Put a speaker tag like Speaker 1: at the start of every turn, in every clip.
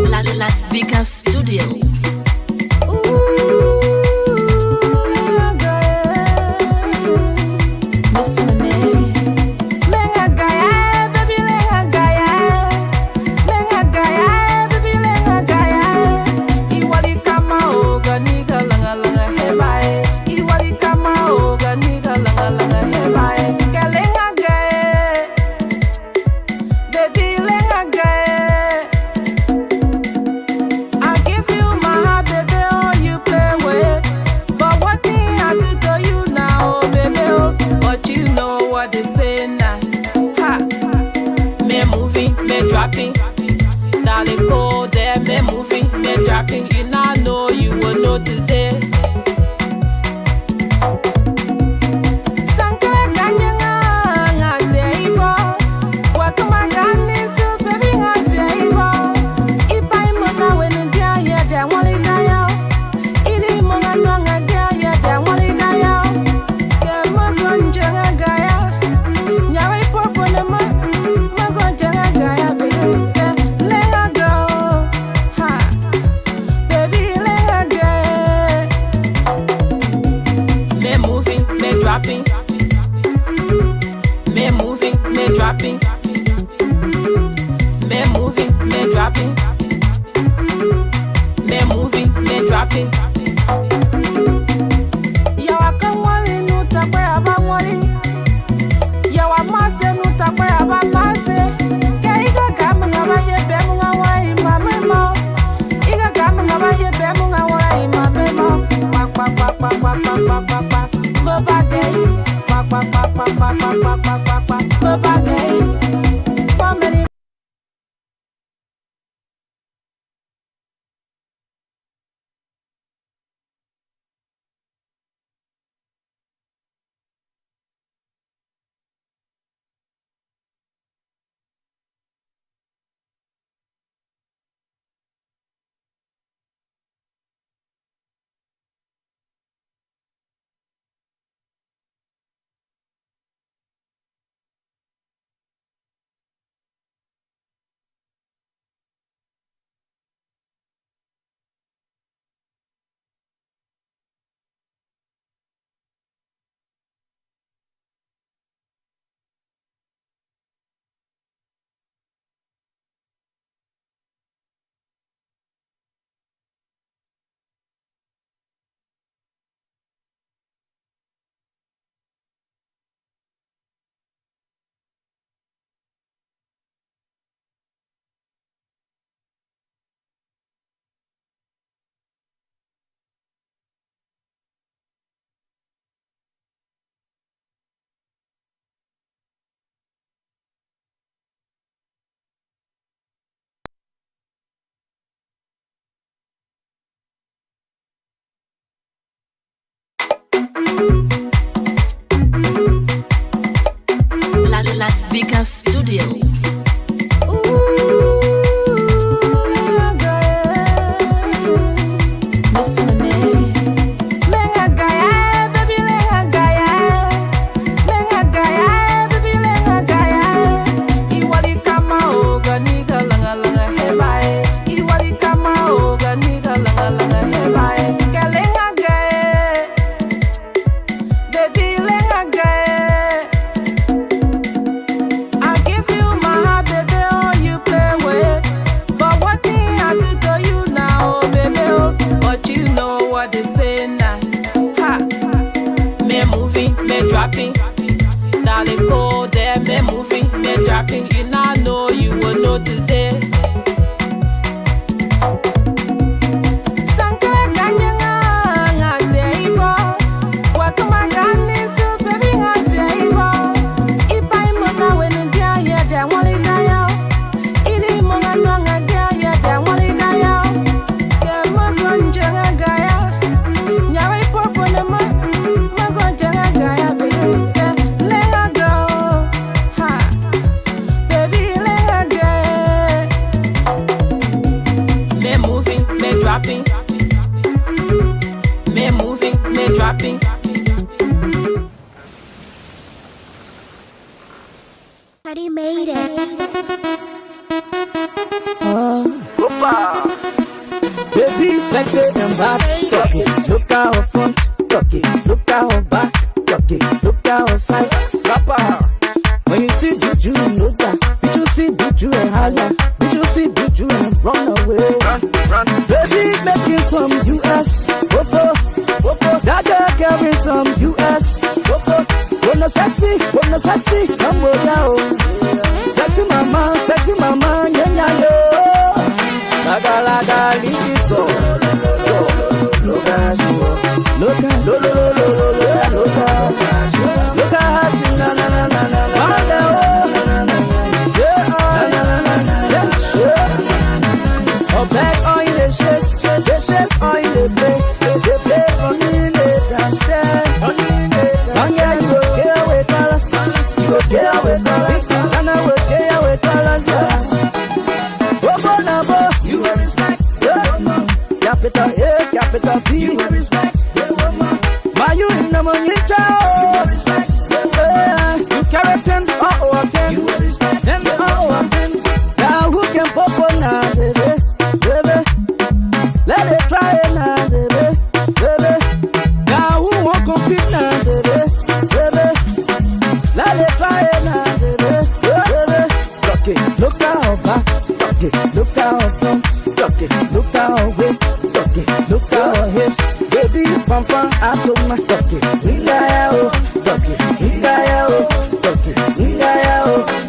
Speaker 1: Lrtn Studio.
Speaker 2: Now they go there, me moving, me dropping. You now know, you will know today. Me moving, me dropping. Me moving, me dropping. Me moving, me dropping. Yawa kamwali nuta kwe abamwali. Yawa mase nuta kwe abamase. Ke iga kama ngaba yebe munga wa imamemo. Iga kama ngaba yebe munga wa imamemo. Kwak kwak kwak kwak kwak kwak kwak kwak kwak. Mobagay. Quack, quack, quack, quack, quack, quack, quack, quack, quack, quack. Mobagay. Family.
Speaker 1: Lrtn Studio.
Speaker 2: Now they go there, me moving, me dropping. You now know, you will know today.
Speaker 3: Sexy and bad, talk it. Look at her front, talk it. Look at her back, talk it. Look at her size. Rapper. When you see Juju, you know that. Did you see Juju and holla? Did you see Juju and run away? Run. Baby making some US. Whoa. That girl carrying some US. Whoa. When no sexy, come on now. Sexy mama, yeah, yo. Laga, leave it so. Look at you. Look at oh, back on the chest on the play. They play on the dance there. And yeah, you will get with colors. You will get with colors. And I will get with colors, yes. You will respect, capital A, capital B. You will respect, my you in the money, child. You carry 10, oh, 10. You will respect, 10, oh, 10. Now who can pop on now, baby? Let it try it now, baby. Now who won't compete now, baby? Let it try it now, baby. Okay, look out back. Look at her front, look at her waist, look at her hips. Baby, pampa, I told my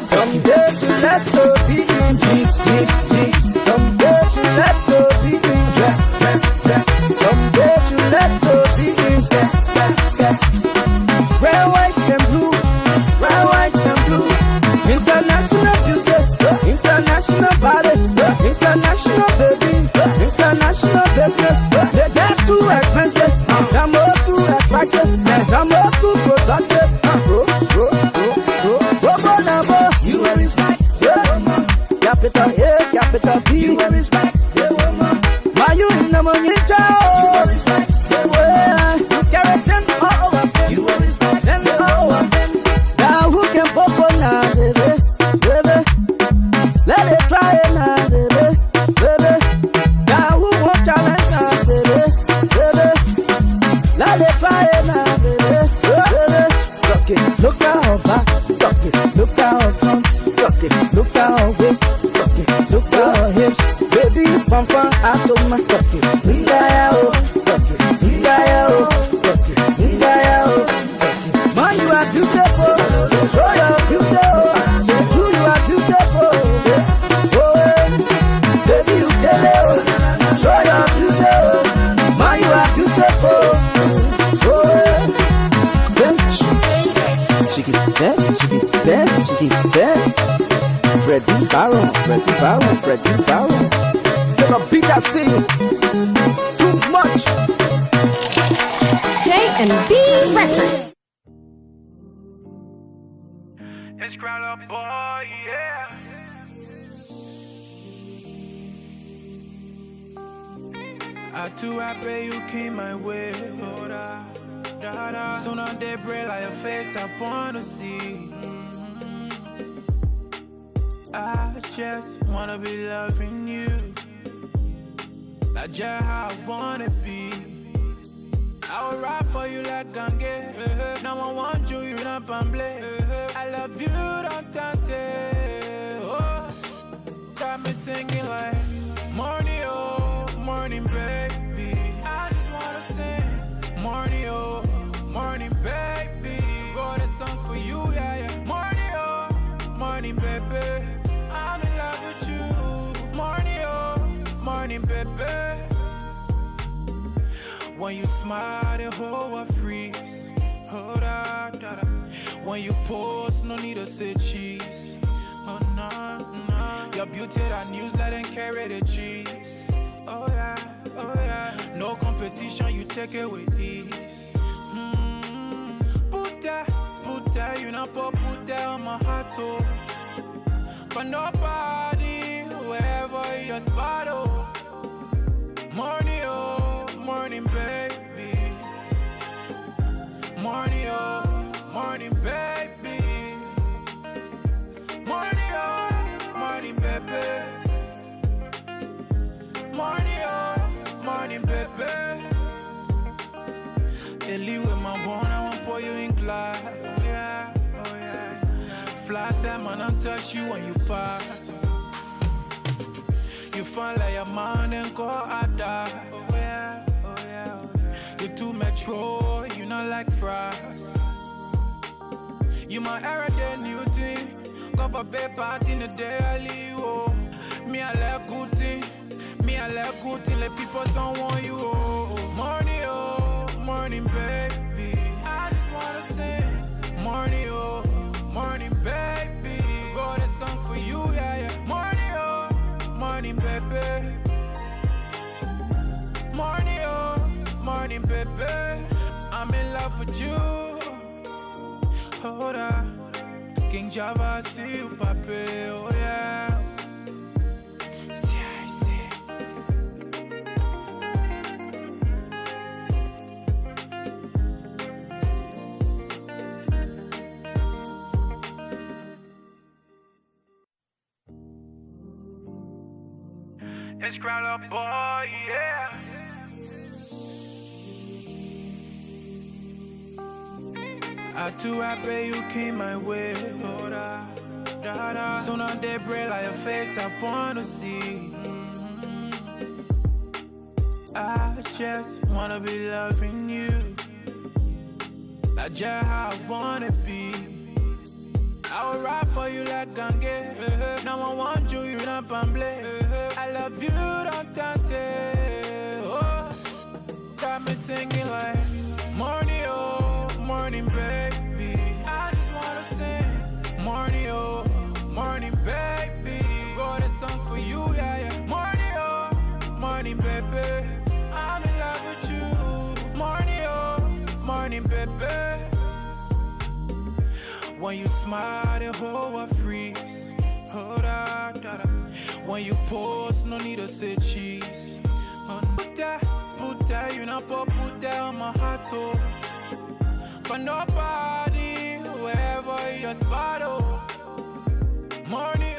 Speaker 3: someday she let her be in jeans. Someday she let her be in dress. Someday she let her be in step. Red, white, and blue. International beauty, international body, international baby, international business. They get too expensive, I'm more too attractive, I'm more too productive. Go, you will respect, capital A, capital B, you will respect, my you in the money, child, you will respect, you carry them all over 10, you will respect, them all over 10. Now who can pop on now, baby? Let it try it now, baby. Now who won't challenge now, baby? Let it try it now, baby. Look at her back, look at her front, look at her waist, look at her hips. Baby, pampa, I told my man, you are beautiful, show your beauty, you are beautiful, baby, you tell it, show your beauty, man, you are beautiful, Chicky bad, Freddie Barrow, you're a beat I sing, too much,
Speaker 4: J&B Records.
Speaker 5: It's Crown Up Boy, yeah. I too happy you came my way. Soon on day break like your face, I wanna see. I just wanna be loving you. That's just how I wanna be. I will ride for you like Gange. No one wants you, you're not pamble. I love you, don't tante. Oh, got me singing like morning, oh, morning, baby. I just wanna sing morning, oh, morning, baby. Wrote a song for you, yeah. Morning, oh, morning, baby. I'm in love with you. Morning, oh, morning, baby. When you smile, the whole world freeze. Hold on, when you pose, no need to say cheese. Oh no, your beauty that news, let them carry the cheese. Oh yeah, no competition, you take it with ease. Put that, you know, put that on my heart, oh. But nobody, wherever your spot, oh. Morning, oh, morning, baby. Morning, oh, morning, baby. Morning, oh, morning, baby. Morning, oh, morning, wanna touch you when you pass. You fun like a man and call Ada. Oh yeah, oh yeah, oh yeah. You too metro, you not like fries. You my everyday new thing. Go for bed party in the daily, oh. Me I like good thing. Me I like good thing. Let people don't want you, oh. Morning, baby. I just wanna sing. Morning, baby. Got a song for you, yeah, yeah. Morning, baby. Morning, baby. I'm in love with you. Hold on. King Java, see you, papi, oh yeah. It's Crowler boy, yeah. I too happy you came my way. Oh, da. Soon on day break like your face, I wanna see. I just wanna be loving you. Like just how I wanna be. I will ride for you like gange. Now I want you, you not pamble. I love you, don't tante. Oh, got me singing like morning, oh, morning, baby. I just wanna sing morning, oh, morning, baby. Got a song for you, yeah, yeah. Morning, oh, morning, baby. I'm in love with you. Morning, oh, morning, baby. When you smile, the whole world freeze. Oh, da. When you pose, no need to say cheese. Put that, you not put that on my heart, oh. For nobody, wherever your spot, oh. Morning.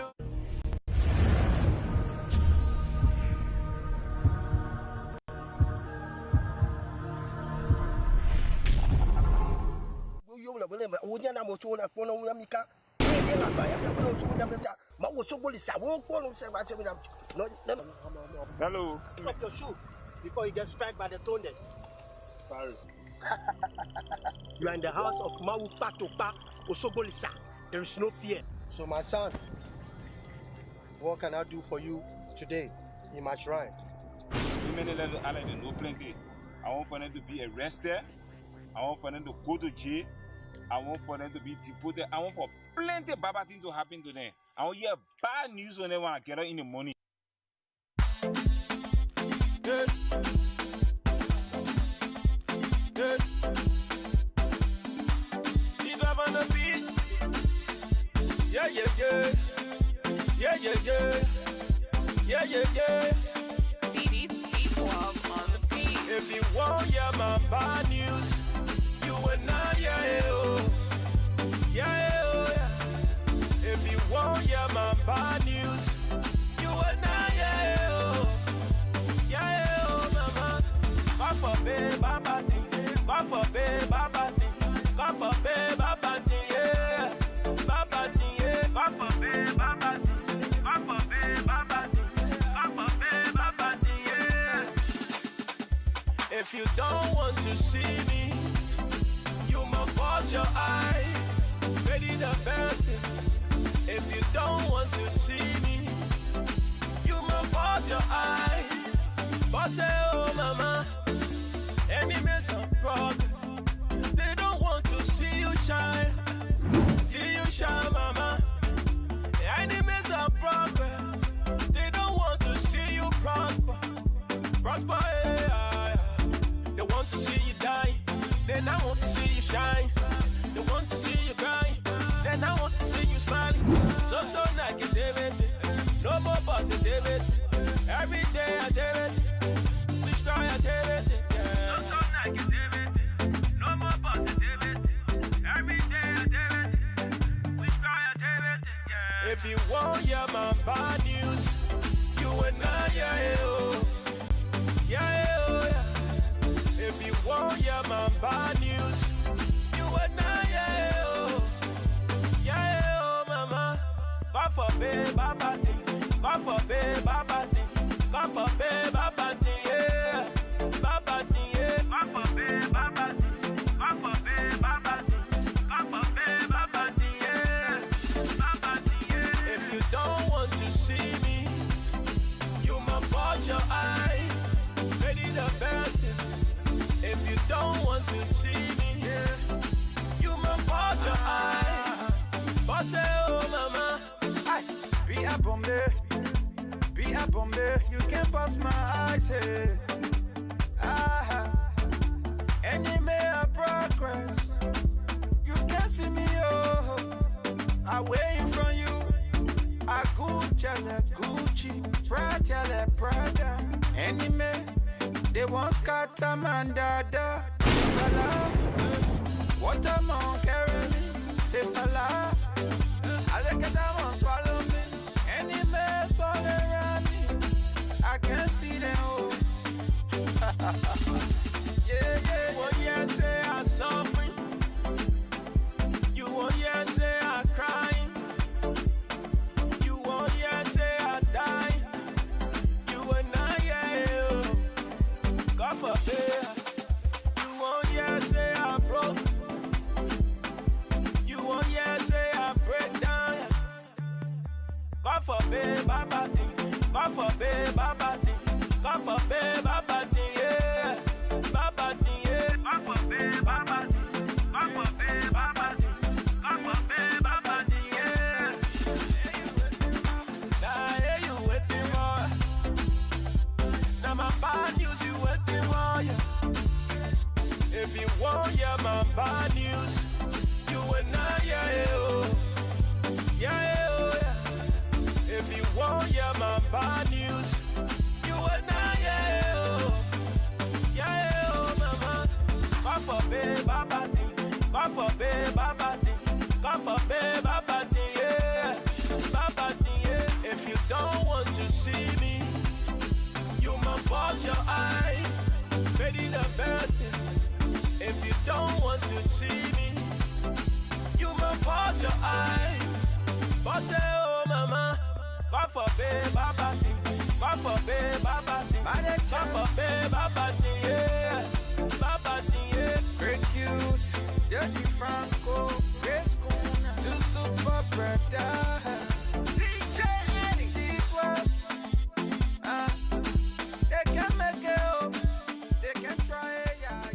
Speaker 6: Hello.
Speaker 7: Pick up your shoe before you get struck by the thunders.
Speaker 6: Sorry.
Speaker 7: You are in the house of Mawu Patopa Osobolisa. There is no fear. So my son, what can I do for you today in my shrine?
Speaker 6: No plenty. I want for them to be arrested. I want for them to go to jail. I want for them to be deported. I want for plenty of bad things to happen to them. I want to hear bad news when they want to get out in the morning. Yeah. You drive on the beat. Yeah.
Speaker 8: T12 on the beat.
Speaker 5: If you want, yeah, my bad news. You and I, yeah. If you want, yeah, my bad news. You and I, mama. Come for babe, baba thing. Come for babe, baba thing. Come for babe, baba thing, yeah. Baba thing, yeah. Come for babe, baba thing. Come for babe, baba thing. Come for babe, baba thing, yeah. If you don't want to see me, you must close your eyes. Ready the best. If you don't want to see me, you must close your eyes. But say, oh mama, enemies of progress. They don't want to see you shine. See you shine, mama. Enemies of progress. They don't want to see you prosper. Prosper, yeah. They want to see you die. Then I want to see you shine. They want to see you cry. Then I want to see you smiling. So negativity. No more positivity. Every day I did it. Destroy activity. Yeah. So negativity. No more positivity. Every day I did it. Destroy activity. Yeah. If you want, yeah, my bad news. You and I, yeah. If you want, yeah, my bad news. You and I, yeah, mama. God forbid, Baba thing. God forbid, Baba thing. God forbid, Baba thing, yeah. Baba thing, yeah. God forbid, Baba thing. God forbid, Baba thing. God forbid, Baba thing, yeah. Baba thing, yeah. If you don't want to see me, you must wash your eyes. Ready the best. If you don't want to see me, yeah, you must wash your eyes. Wash it, oh mama. Aye. Be a Bombay. Be a Bombay. You can pass my eyes, hey. Ah. Any may progress. You can see me, oh. I waiting from you. I Gucci, Prada. Any may, they want scatter man dada. What a man carry me, they fella. I look at them and swallow me. Any man all around me, I can't see them all. Yeah. What you say I'm suffering? You want you say I'm crying? You want you say I'm dying? You and I, yeah. God forbid. You want you say I'm broke? You want you say I'm break down? God forbid, Baba thing. God forbid, Baba thing. God forbid, Baba thing, yeah. Baba thing, yeah. God forbid, Baba thing. God forbid, Baba thing. God forbid, Baba thing, yeah. Now, hey, you waiting for? Now, my bad news, you waiting for, yeah. If you want, yeah, my bad news, you and I, yeah, oh. Yeah, oh, yeah. If you want, yeah, my bad news, you and I, yeah, oh. Yeah, oh, mama. God forbid, Baba thing. God forbid, Baba thing. God forbid, Baba thing, yeah. Baba thing, yeah. If you don't want to see me, you must wash your eyes. Ready the best. If you don't want to see me, you must wash your eyes. Wash it, oh mama. God forbid, Baba thing. God forbid, Baba thing. God forbid, Baba thing, yeah. Baba thing, yeah. Great cute, Dirty Franco, Great Schooner, two super brother. DJ Eddie, D12. They can make it up, they can try it, yeah.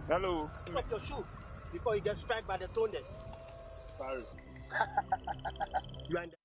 Speaker 6: Hello.
Speaker 7: Take off your shoe before you get struck by the thunders.
Speaker 6: Sorry.
Speaker 7: You are in the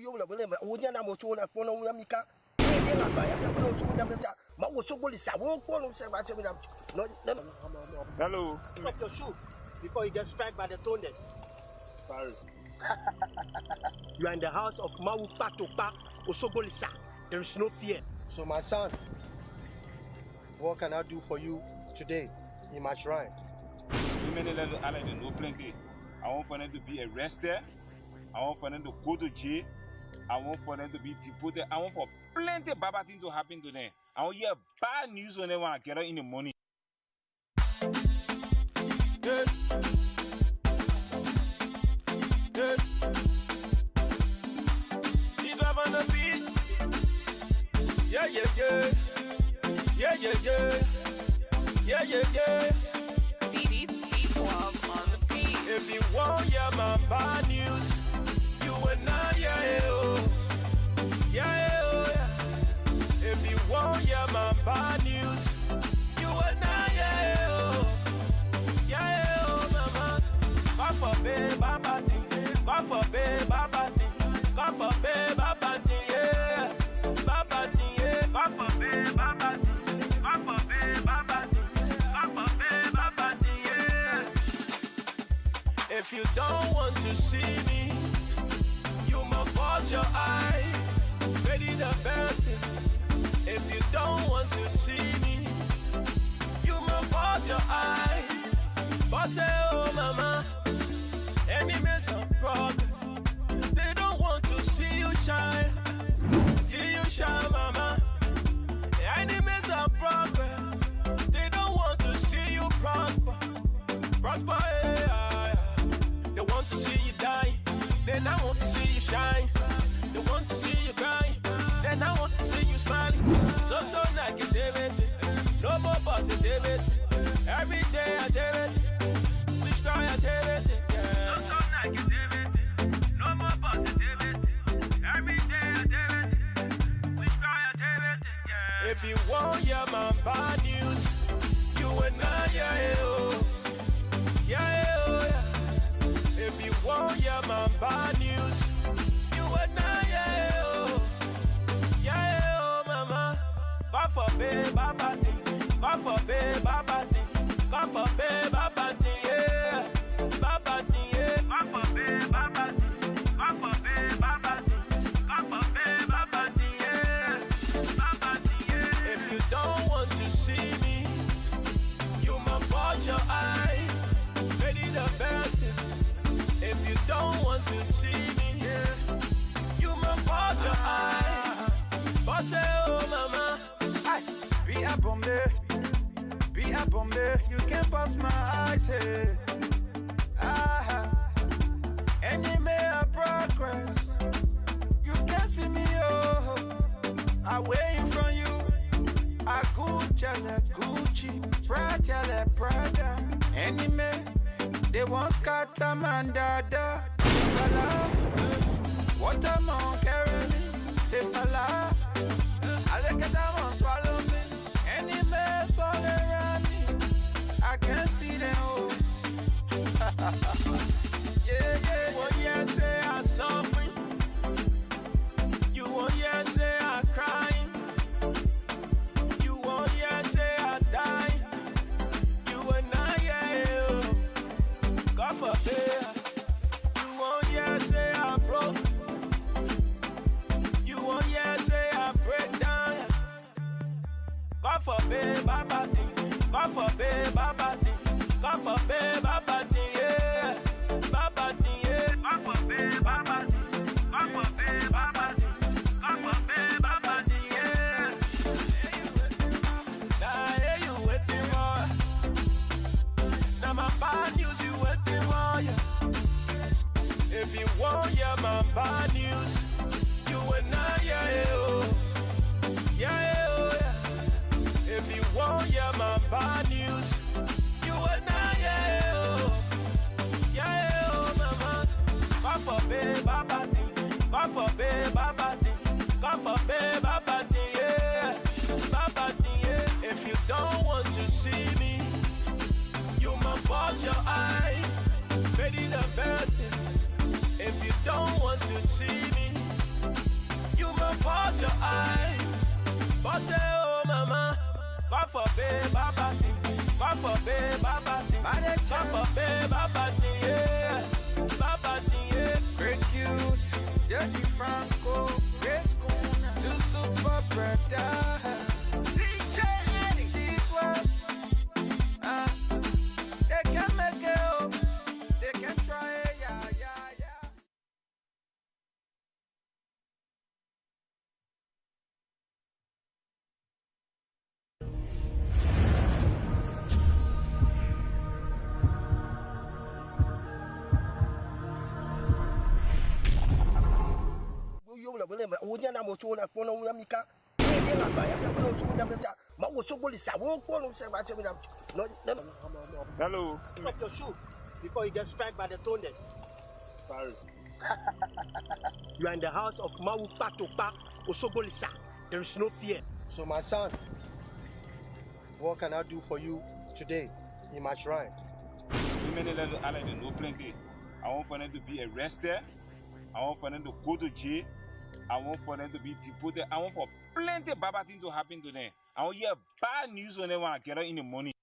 Speaker 7: you will never. Wouldn't I want to have one of Yamika?
Speaker 6: Hello.
Speaker 7: Pick up your shoe before you get struck by the thunders.
Speaker 6: Sorry.
Speaker 7: You are in the house of Mawu Patopa Osogolisa. There is no fear. So my son, what can I do for you today in my shrine?
Speaker 6: Many little Lrtn know plenty. I want for them to be arrested. I want for them to go to jail. I want for them to be deported. I want for plenty bad things to happen to them. I want hear bad news when they want to get out in the morning. Yeah. Yeah. Keep up on the beat. Yeah, yeah, yeah. Yeah, yeah, yeah. Yeah, yeah, yeah.
Speaker 1: T12 on the beat.
Speaker 6: If you want, yeah, my bad news. You and I, yeah, oh. Yeah, oh, yeah. If you want, yeah, my bad news. You and I, yeah, oh. Yeah, oh, mama. God forbid, baba thing. God forbid, baba thing. God forbid, baba thing, yeah. Baba thing, yeah. God forbid, baba thing. God forbid, baba thing. God forbid, baba thing, yeah. If you don't want to see me, you must close your eyes. Ready the best thing. If you don't want to see me, you must close your eyes. But say, oh mama, enemies of progress, they don't want to see you shine. See you shine, mama. Enemies of progress, they don't want to see you prosper. Prosper, yeah. They want to see you die. Then I want to see you shine. They want to see you cry. Then I want to see you smiling. So negativity. No more positivity. Every day I do it. We try I do it. Yeah. So negativity. No more positivity. Every day I do it. We try I do it. Yeah. If you want, yeah, my bad news. You and I, yeah, oh. Yeah, oh, yeah. If you want, yeah, my bad news. You and I, yeah, oh. Yeah, oh, mama. God forbid, baba thing. God forbid, baba thing. God forbid, baba thing, yeah. Baba thing, yeah. God forbid, baba thing. God forbid, baba thing. God forbid, baba thing, yeah. Baba thing, yeah. If you don't want to see me, you must close your eyes. Ready the best thing. If you don't want to see me, yeah, you must close your eyes. But say, oh mama, be up on me, be up on me. You can't pass my eyes, hey. Enemy of progress, you can't see me, oh. I waiting from you. I Gucci, Prada. Enemy. They want scatter man dada. Fella, what a man carry me. They fella, I look at them and swallow me. Any mess all around me, I can't see them all. Yeah, yeah. You want yeah say I suffering. You want yeah say I crying. You want yeah say I dying. You and I, yeah. God forbid. You want yeah say I broke. You want yeah say I break down. God forbid, baba thing. God forbid, baba thing. God forbid, baba thing, yeah. Baba thing, yeah. God forbid, baba thing. God forbid, baba thing. God forbid, baba thing, yeah. Now here you waiting for. Now my bad news you waiting for, yeah. If you want, yeah, my bad news. You and I, yeah, oh. Yeah, oh, yeah. If you want, yeah, my bad news. You and I, yeah, oh. Yeah, oh, mama. God forbid, baba thing. God forbid, baba thing. God forbid, baba thing, yeah. Baba thing, yeah. If you don't want to see me, you must close your eyes. Ready the best thing. If you don't want to see me,
Speaker 5: Boss, oh mama, God forbid, Baba, God forbid, Baba, God forbid, Baba, yeah, Baba, yeah, very cute, Jackie Franco, Grace Kuna, two super brother, DJ Eddie, D12, they can make it, oh, they can try it, yeah.
Speaker 6: Hello.
Speaker 7: Pick up your shoe before you get struck by the thunders.
Speaker 6: Sorry.
Speaker 7: You are in the house of Mawu Patopa Osogolisa. There is no fear. So my son, what can I do for you today in my shrine?
Speaker 6: Many little Lrtn know plenty. I want for them to be arrested. I want for them to go to jail. I want for them to be deported. I want for plenty bad things to happen to them. I want hear bad news when they want to get out in the morning.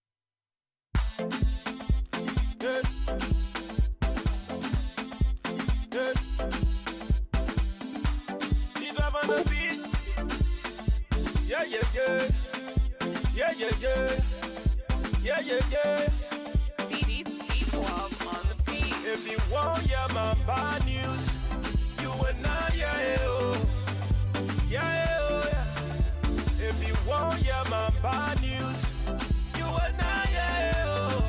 Speaker 5: Yeah. Yeah. Keep up on the beat. Yeah, yeah, yeah. Yeah, yeah, yeah. Yeah, yeah, yeah.
Speaker 1: T12 on the beat.
Speaker 5: If you want, yeah, my bad news, you and I, yeah, oh. Yeah, oh, yeah. If you want, yeah, my bad news, you and I, yeah, oh.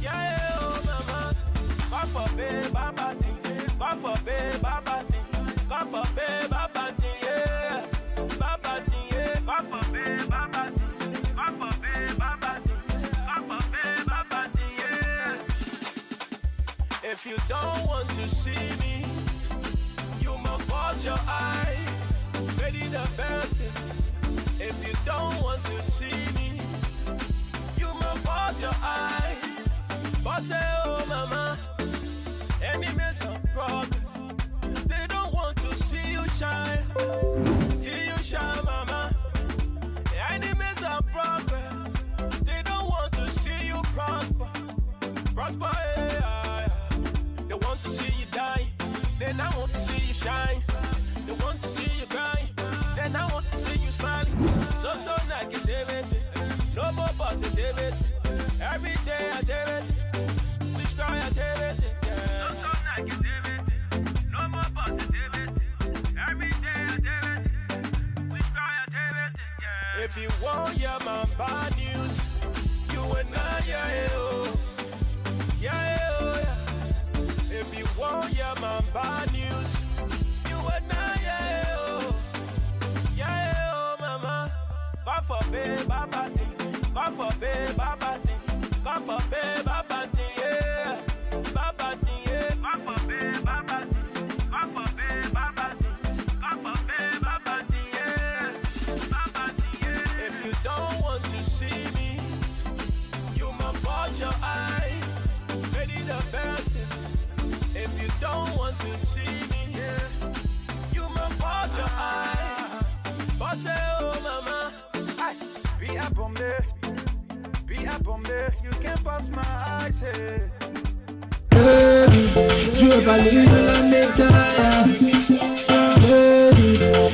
Speaker 5: Yeah, oh, mama. God forbid, Baba, God forbid, Baba, God forbid, Baba, yeah. Baba, yeah. God forbid, Baba, God forbid, Baba, God forbid, Baba, yeah. If you don't want to see me, you must wash your eyes. Ready the best. If you don't want to see me, you must wash your eyes. Boss, oh mama, enemies of progress. They don't want to see you shine. See you shine, mama. Enemies of progress. They don't want to see you prosper. Prosper, yeah. They want to see you die. They not want to see you shine. They want to see you grind. They not want to see you smiling. So negativity. No more positivity. Every day I do it. We try I do it. Yeah. So negativity. No more positivity. Every day I do it. We try I do it. Yeah. If you want, yeah, my bad news, you and I, yeah, oh. Yeah, oh, yeah. If you want, yeah, my bad news, you and I, yeah, oh. Yeah, oh, mama. God forbid, Baba, God forbid, Baba, God forbid, Baba, yeah. Baba, yeah. God forbid, Baba, God forbid, Baba, God forbid, Baba, yeah. Baba, yeah. If you don't want to see me, you must wash your eyes. Ready the best. If you don't want to see me, yeah, you must wash your eyes. Boss, oh mama, be a bombe, you can't pass my eyes, hey.
Speaker 8: Tu vas la médaille.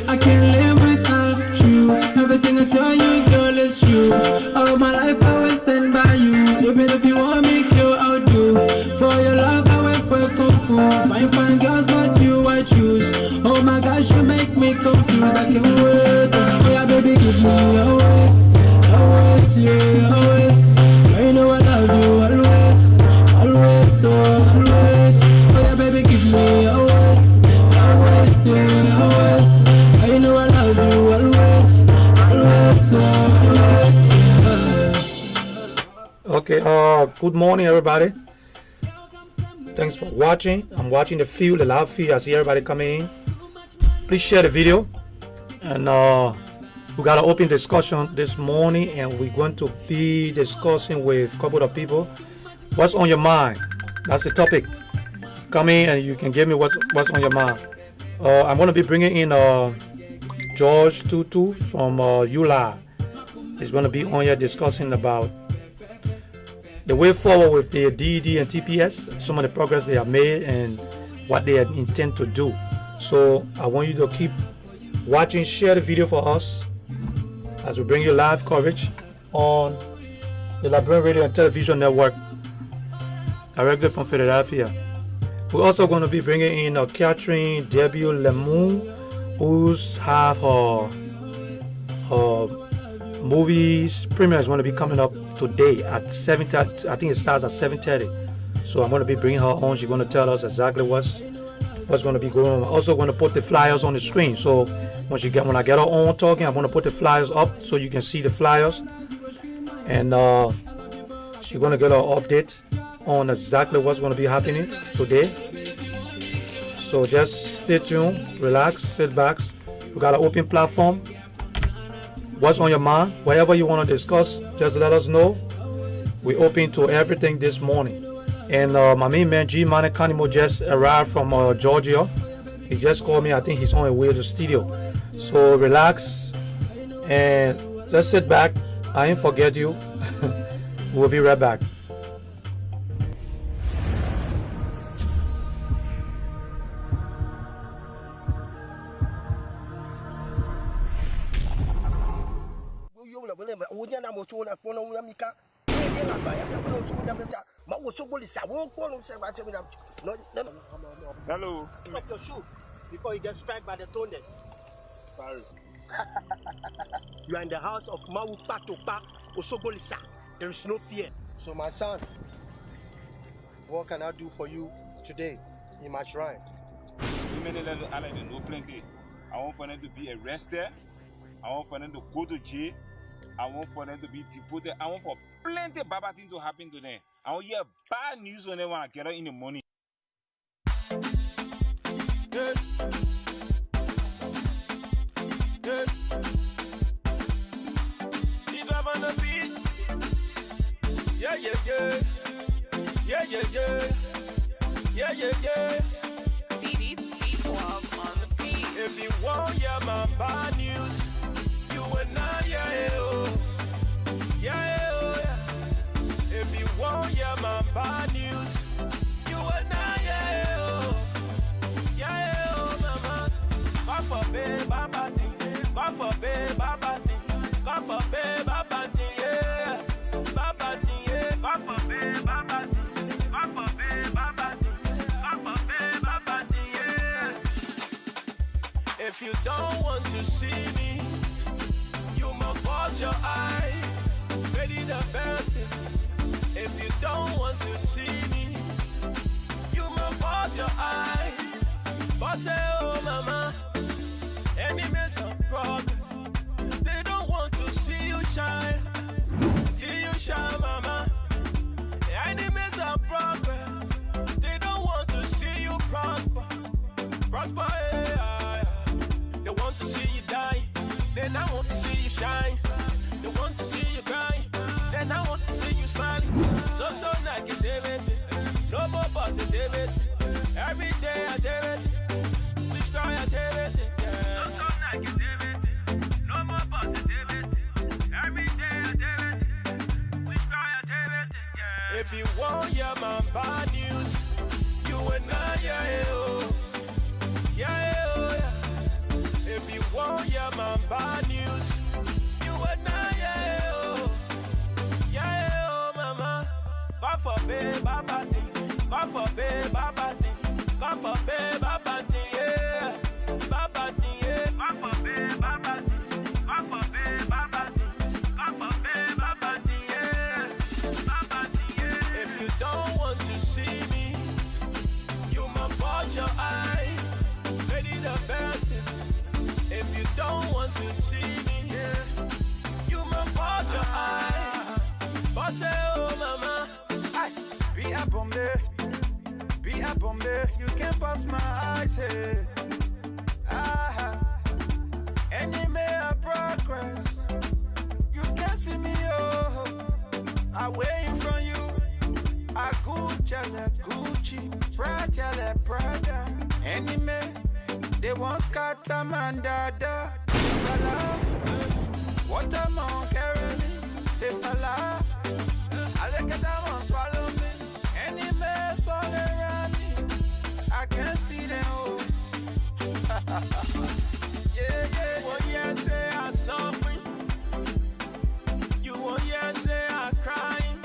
Speaker 8: I can't live without you. Everything I tell you, girl, is true. All my life I will stand by you. Even if you want me to, I'll do. For your love, I will for kung fu. Fine girls, but you I choose. Oh my gosh, you make me confused. I can't wait. Oh yeah, baby, give me always, yeah, always. You know I love you always, always, always. Oh yeah, baby, give me always, yeah, always. You know I love you always, always.
Speaker 9: Okay, good morning everybody. Thanks for watching. I'm watching the field, the live feed. I see everybody coming in. Please share the video. And we got an open discussion this morning, and we're going to be discussing with a couple of people. What's on your mind? That's the topic. Come in and you can give me what's on your mind. I'm going to be bringing in George Tutu from ULA is going to be on here discussing about the way forward with the DED and TPS, some of the progress they have made and what they intend to do. So I want you to keep watching, share the video for us as we bring you live coverage on the Lrtn Radio and Television Network directly from Philadelphia. We're also going to be bringing in Catherine Debut Lemoon, who's have her movies premiere is going to be coming up today at 7:30. I think it starts at 7:30. So I'm going to be bringing her on. She's going to tell us exactly what's going to be going on. I'm also going to put the flyers on the screen. So when I get her on talking, I'm going to put the flyers up so you can see the flyers. And she's going to get an update on exactly what's going to be happening today. So just stay tuned, relax, sit back. We got an open platform. What's on your mind? Whatever you want to discuss, just let us know. We're open to everything this morning. And my main man, G Money Kanimo, just arrived from Georgia. He just called me. I think he's on his way to the studio. So relax and just sit back. I ain't forget you. We'll be right back.
Speaker 6: Hello.
Speaker 7: Pick up your shoe before you get struck by the thunders.
Speaker 6: Sorry.
Speaker 7: You are in the house of Mawu Patopa Osogolisa. There is no fear. So my son, what can I do for you today in my shrine?
Speaker 6: Lrtn know plenty. I want for them to be arrested. I want for them to go to jail. I want for them to be deported. I want for plenty bad things to happen to them. I want hear bad news when they want to get out in the morning. Yeah. Yeah. Keep up on the beat. Yeah, yeah, yeah. Yeah, yeah, yeah. Yeah, yeah, yeah.
Speaker 1: T12 on the beat.
Speaker 6: If you want, yeah, my bad news. You and I, yeah, oh. Yeah, oh, yeah. If you want, yeah, my bad news. You and I, yeah, oh. Yeah, oh, mama. God forbid, baba thing. God forbid, baba thing. God forbid, baba thing, yeah. Baba thing, yeah. God forbid, baba thing. God forbid, baba thing. God forbid, baba thing, yeah. If you don't want to see me, you must close your eyes. Ready the best. If you don't want to see me, you must close your eyes. Boss, oh mama, enemies of progress. They don't want to see you shine. See you shine, mama. Enemies of progress. They don't want to see you prosper. Prosper, yeah. They want to see you die. Then I want to see you shine. They want to see you cry. Then I want to see you smiling. So negativity. No more positivity. Every day I do it. We try I do it. Yeah. So negativity. No more positivity. Every day I do it. We try I do it. Yeah. If you want, yeah, my bad news. You and I, yeah, oh. Yeah, oh, yeah. If you want, yeah, my bad news. You and I, yeah, oh. Yeah, oh, mama. God forbid, baba thing. God forbid, baba thing. God forbid, baba thing, yeah. Baba thing, yeah. God forbid, baba thing. God forbid, baba thing. God forbid, baba thing, yeah. Baba thing, yeah. If you don't want to see me, you must close your eyes. Ready the best. If you don't want to see me, yeah, you must close your eyes. Boss, oh mama, be a bombe, you can't pass my eyes, hey. Enemy of progress, you can't see me, oh. I waiting from you, I Gucci, Prada. Enemy, they want scatter man dada.
Speaker 5: What am I carry me? If I lie, I look at them and swallow me. Any mess all around me, I can't see them all. Yeah, yeah. Well, yeah, say I suffering. You won't yeah say I crying.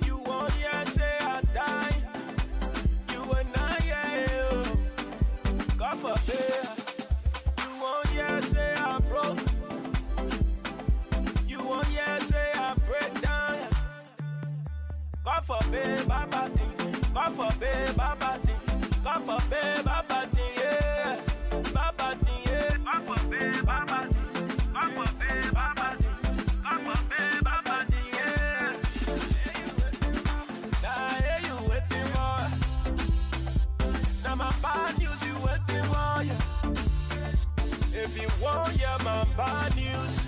Speaker 5: You won't yeah say I dying. You will not yeah. God forbid. You won't yeah say I broke. You won't yeah say I break down. God forbid, Baba thing. God forbid, Baba thing. God forbid, Baba thing, yeah. Baba thing, yeah. God forbid, Baba thing. God forbid, Baba thing. God forbid, Baba thing, yeah. Now, hey, you waiting for. Now, my bad news, you waiting for, yeah. If you want, yeah, my bad news,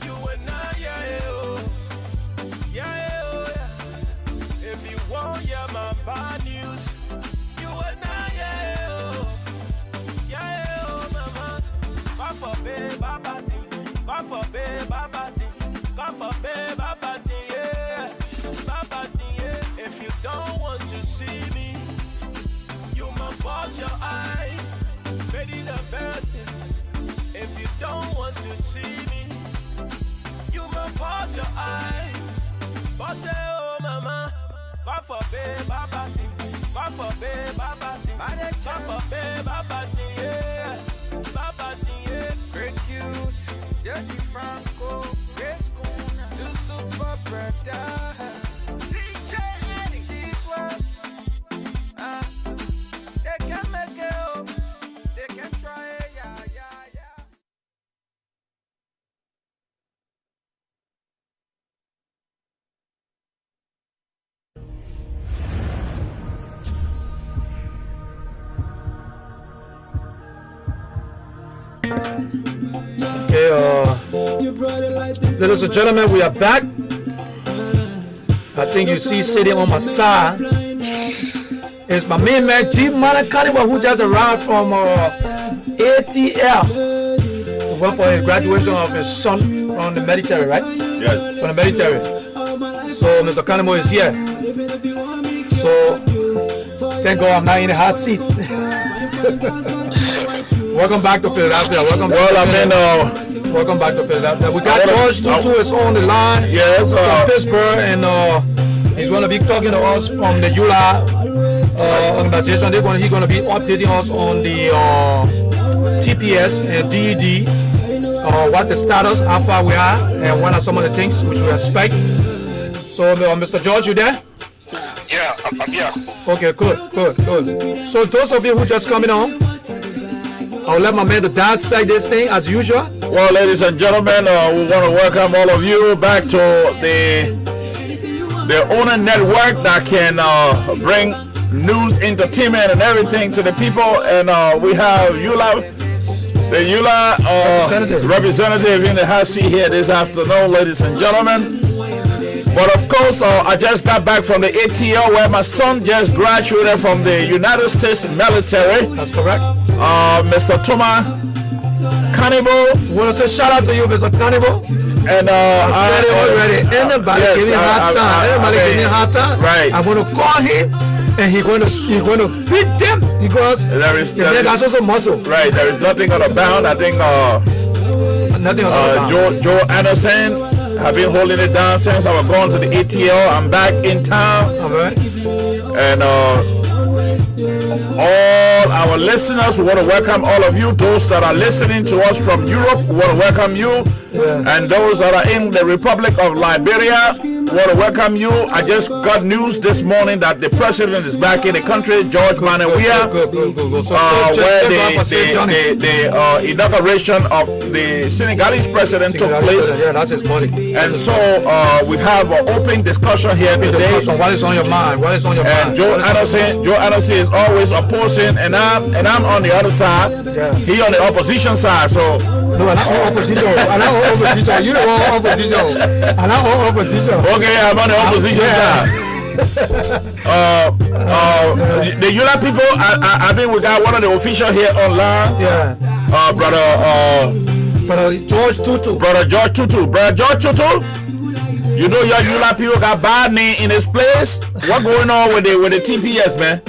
Speaker 5: you will not, yeah, oh. Yeah, oh, yeah. If you want, yeah, my bad news, you will not, yeah, oh. Yeah, oh, mama. God forbid, Baba thing. God forbid, Baba thing. God forbid, Baba thing, yeah. Baba thing, yeah. If you don't want to see me, you must close your eyes. Ready the best. If you don't want to see me, you must close your eyes. Boss, oh, mama. God forbid, Baba thing. God forbid, Baba thing. God forbid, Baba thing, yeah. Baba thing, yeah. Great cute, Jackie Franco, Grace Kuna, two super brother. DJ Eddie, D12. They can make it up, they can try it, yeah, yeah, yeah.
Speaker 9: Okay, ladies and gentlemen, we are back. I think you see sitting on my side is my main man G Money Carnival, who just arrived from ATL. He went for his graduation of his son from the military, right?
Speaker 6: Yes.
Speaker 9: From the military. So Mr. Carnival is here. So thank God I'm not in the hot seat. Welcome back to Philadelphia. Welcome back to Philadelphia. We got George Tutu is on the line.
Speaker 6: Yes.
Speaker 9: From Pittsburgh, and he's going to be talking to us from the EULA organization. He's going to be updating us on the TPS and DED, what the status, how far we are, and what are some of the things which we expect. So, Mr. George, you there?
Speaker 10: Yeah, I'm here.
Speaker 9: Okay, good. So, those of you who just coming on, I'll let my man to dissect this thing as usual.
Speaker 10: Well, ladies and gentlemen, we want to welcome all of you back to the owner network that can bring news, entertainment, and everything to the people. And we have the EULA representative in the hot seat here this afternoon, ladies and gentlemen. But of course, I just got back from the ATL where my son just graduated from the United States military.
Speaker 9: That's correct.
Speaker 10: Mr. Thomas Cannibal.
Speaker 9: Want to say shout out to you, Mr. Cannibal.
Speaker 10: And
Speaker 9: I said it already. Anybody give me a hard time.
Speaker 10: Right.
Speaker 9: I'm going to call him, and he's going to beat them because they got also muscle.
Speaker 10: Right. There is nothing on the bound. I think
Speaker 9: nothing on the bound.
Speaker 10: Joe Anderson. I've been holding it down since I was going to the ATL. I'm back in town.
Speaker 9: All right.
Speaker 10: And all our listeners, we want to welcome all of you. Those that are listening to us from Europe, we want to welcome you. Yeah. And those that are in the Republic of Liberia, we want to welcome you. I just got news this morning that the president is back in the country, George Manawia, where the inauguration of the Senegalese president took place.
Speaker 9: Yeah, that's his money.
Speaker 10: And so we have an open discussion here today.
Speaker 9: What is on your mind? What is on your mind?
Speaker 10: Joe Anderson is always opposing, and I'm on the other side.
Speaker 9: Yeah.
Speaker 10: He on the opposition side. So
Speaker 9: no, I'm not opposition. You don't want opposition. I'm not opposition.
Speaker 10: Okay, I'm on the opposition side. The EULA people, I mean, we got one of the officials here online.
Speaker 9: Yeah. Brother George Tutu.
Speaker 10: Brother George Tutu. Brother George Tutu. You know your Yula people got bad name in this place. What going on with the TPS, man?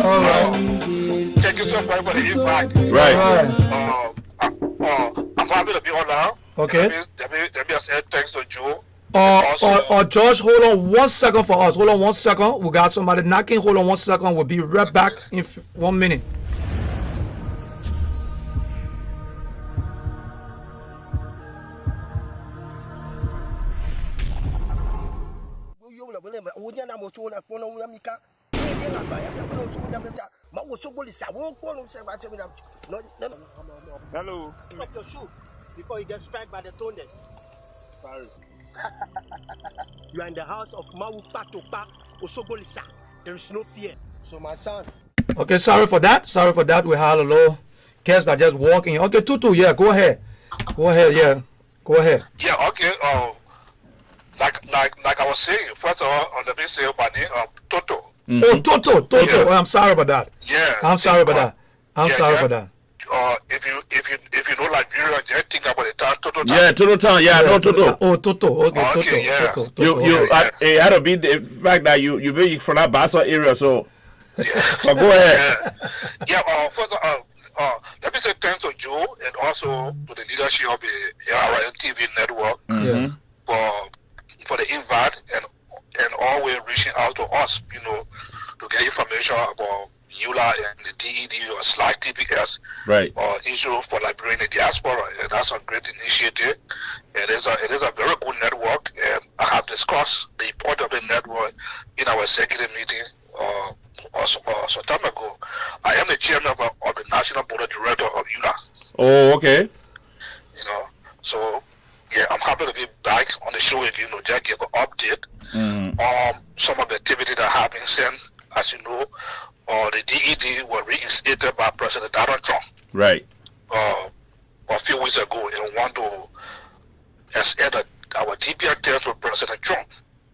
Speaker 11: All right. Check yourself right for the impact.
Speaker 10: Right.
Speaker 11: I'm happy to be on now.
Speaker 9: Okay.
Speaker 11: Let me say thanks to Joe.
Speaker 9: George, hold on 1 second for us. Hold on 1 second. We got somebody knocking. Hold on 1 second. We'll be right back in 1 minute.
Speaker 6: Hello.
Speaker 7: Pick up your shoe before you get struck by the thunders.
Speaker 6: Sorry.
Speaker 7: You are in the house of Mawu Patopa Osogolisa. There is no fear. So my son.
Speaker 9: Okay, sorry for that. Sorry for that. We had a little guest that just walking. Okay, Tutu, yeah, go ahead. Go ahead, yeah. Go ahead.
Speaker 11: Yeah, okay. Like I was saying, first of all, let me say my name, Toto.
Speaker 9: Mm-hmm. Oh, Toto.
Speaker 11: Yeah.
Speaker 9: Oh, I'm sorry about that.
Speaker 11: Yeah.
Speaker 9: I'm sorry about that. I'm sorry for that.
Speaker 11: If you know Liberia, just think about the town Toto town.
Speaker 10: Yeah, Toto town. Yeah, I know Toto.
Speaker 9: Oh, Toto. Okay, Toto.
Speaker 11: Yeah.
Speaker 9: Toto.
Speaker 10: It had to be the fact that you be from that Bassa area, so.
Speaker 11: Yeah.
Speaker 10: But go ahead.
Speaker 11: Yeah. First of all, let me say thanks to Joe and also to the leadership of the Lrtn TV network for the invite and always reaching out to us, you know, to get information about EULA and the DED or /TPS issue for Liberian diaspora, and that's a great initiative. It is a very good network, and I have discussed the importance of the network in our executive meeting some time ago. I am the chairman of the national board of directors of EULA.
Speaker 10: Oh, okay.
Speaker 11: You know, so yeah, I'm happy to be back on the show again. You know, just give an update on some of the activity that have been sent. As you know, the DED was reinstated by President Donald Trump.
Speaker 10: Right.
Speaker 11: A few weeks ago, and want to extend our DPR terms with President Trump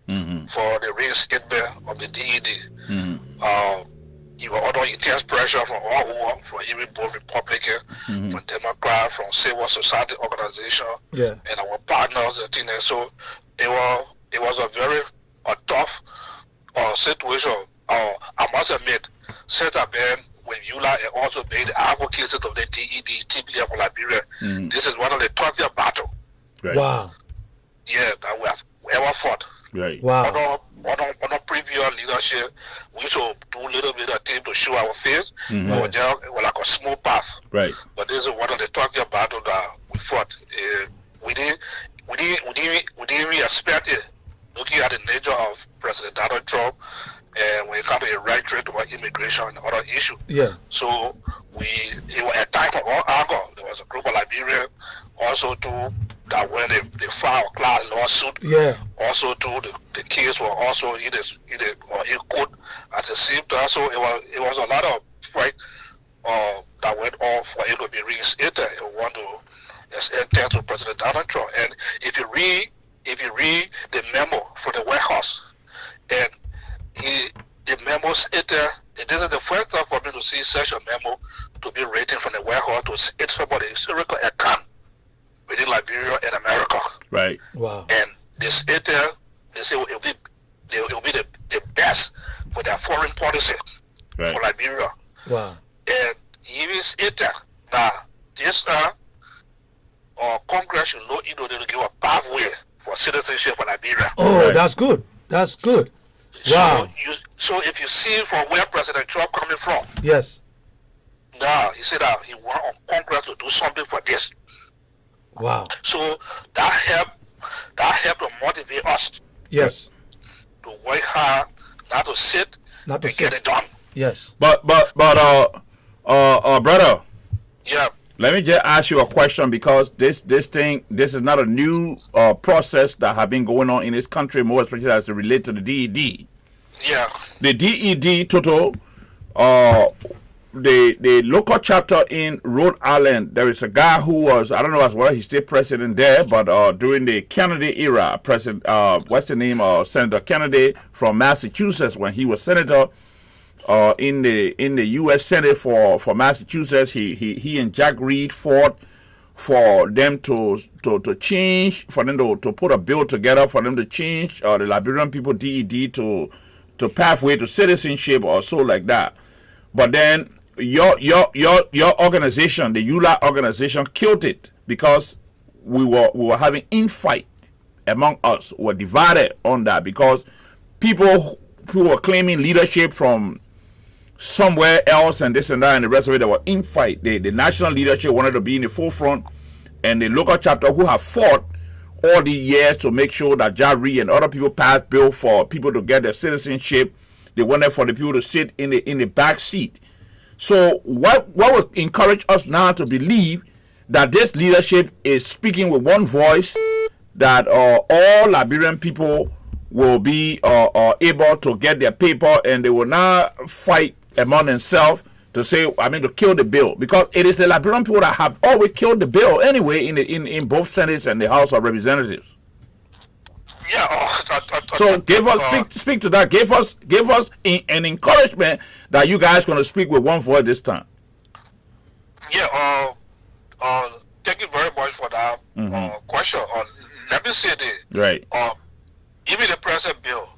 Speaker 11: for the reinstatement of the DED. You were under intense pressure from all over, from even both Republican, from Democrat, from civil society organization, and our partners and things. So it was a very tough situation. I must admit, since I've been with EULA and also made the advocacy of the DED, TPF for Liberia, this is one of the toughest battles.
Speaker 10: Right.
Speaker 9: Wow.
Speaker 11: Yeah, that we have ever fought.
Speaker 10: Right.
Speaker 9: Wow.
Speaker 11: On a previous leadership, we used to do a little bit of things to show our face. It was like a small path.
Speaker 10: Right.
Speaker 11: But this is one of the toughest battles that we fought. We didn't really expect it. Looking at the nature of President Donald Trump, and when it comes to electorate or immigration and other issues.
Speaker 9: Yeah.
Speaker 11: So it was a time from all angles. There was a group of Liberians also too that when they filed a class lawsuit. Yeah. Also too the case were also in court at the same time. So it was a lot of fight that went on for it to be reinstated. And want to extend to President Donald Trump. And if you read the memo from the White House, and the memo stated, this is the first time for me to see such a memo to be written from the White House to state somebody historical account within Liberia and America.
Speaker 10: Right.
Speaker 9: Wow.
Speaker 11: And they stated, they say it will be the best for their foreign policy for Liberia.
Speaker 9: Wow.
Speaker 11: And even stated that this Congress should look into to give a pathway for citizenship for Liberia.
Speaker 9: Oh, that's good. That's good. Wow.
Speaker 11: So if you see from where President Trump coming from,
Speaker 9: yes.
Speaker 11: Now he said that he want Congress to do something for this.
Speaker 9: Wow.
Speaker 11: So that helped to motivate us.
Speaker 9: Yes.
Speaker 11: To work hard, not to sit, get it done.
Speaker 9: Yes.
Speaker 10: But brother.
Speaker 11: Yeah.
Speaker 10: Let me just ask you a question, because this is not a new process that have been going on in this country, more especially as it relates to the DED.
Speaker 11: Yeah.
Speaker 10: The DED total, the local chapter in Rhode Island, there is a guy who was, I don't know as well, he's still president there, but during the Kennedy era, President, what's the name, Senator Kennedy from Massachusetts, when he was senator, in the U.S. Senate for Massachusetts. He and Jack Reed fought for them to change, for them to put a bill together for them to change the Liberian people DED to pathway to citizenship or so like that. But then your organization, the ULA organization, killed it because we were having infight among us. We were divided on that because people who were claiming leadership from somewhere else and this and that and the rest of it, they were infight. The national leadership wanted to be in the forefront, and the local chapter who have fought all the years to make sure that Jari and other people passed bill for people to get their citizenship. They wanted for the people to sit in the back seat. So what would encourage us now to believe that this leadership is speaking with one voice, that all Liberian people will be able to get their paper, and they will not fight among themselves to kill the bill, because it is the Liberian people that have always killed the bill anyway in both Senate and the House of Representatives.
Speaker 11: Yeah.
Speaker 10: So give us speak to that. Give us an encouragement that you guys going to speak with one voice this time.
Speaker 11: Yeah. Thank you very much for that question. Let me say this.
Speaker 10: Right.
Speaker 11: Even the present bill,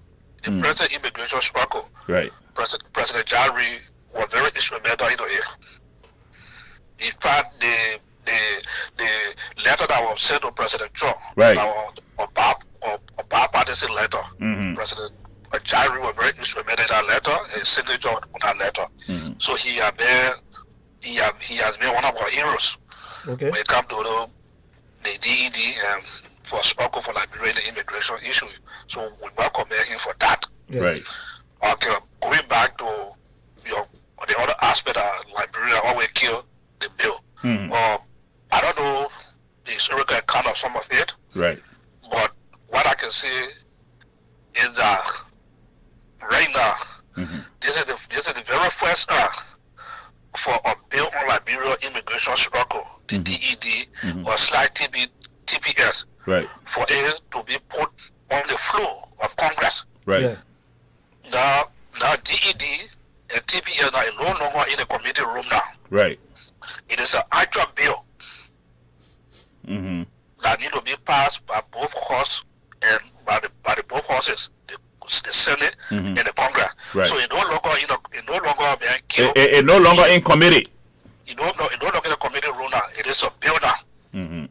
Speaker 11: the present immigration struggle.
Speaker 10: Right.
Speaker 11: President Jari was very instrumental in it. In fact, the letter that was sent to President Trump,
Speaker 10: right,
Speaker 11: a bipartisan letter, President Jari was very instrumental in that letter, and signature on that letter. So he has been one of our heroes when it comes to the DED and for struggle for Liberian immigration issue. So we welcome him for that.
Speaker 10: Right.
Speaker 11: Okay, going back to the other aspect that Liberia always kill the bill. I don't know the historical account of some of it.
Speaker 10: Right.
Speaker 11: But what I can say is that right now, this is the very first for a bill on Liberia immigration struggle, the DED or slide TPS,
Speaker 10: right,
Speaker 11: for it to be put on the floor of Congress.
Speaker 10: Right. Yeah.
Speaker 11: Now DED and TPS are no longer in the committee room now.
Speaker 10: Right.
Speaker 11: It is an actual bill that need to be passed by both houses and by the both houses, the Senate and the Congress.
Speaker 10: Right.
Speaker 11: So it no longer being killed.
Speaker 10: It no longer in committee.
Speaker 11: It no longer in the committee room now. It is a bill now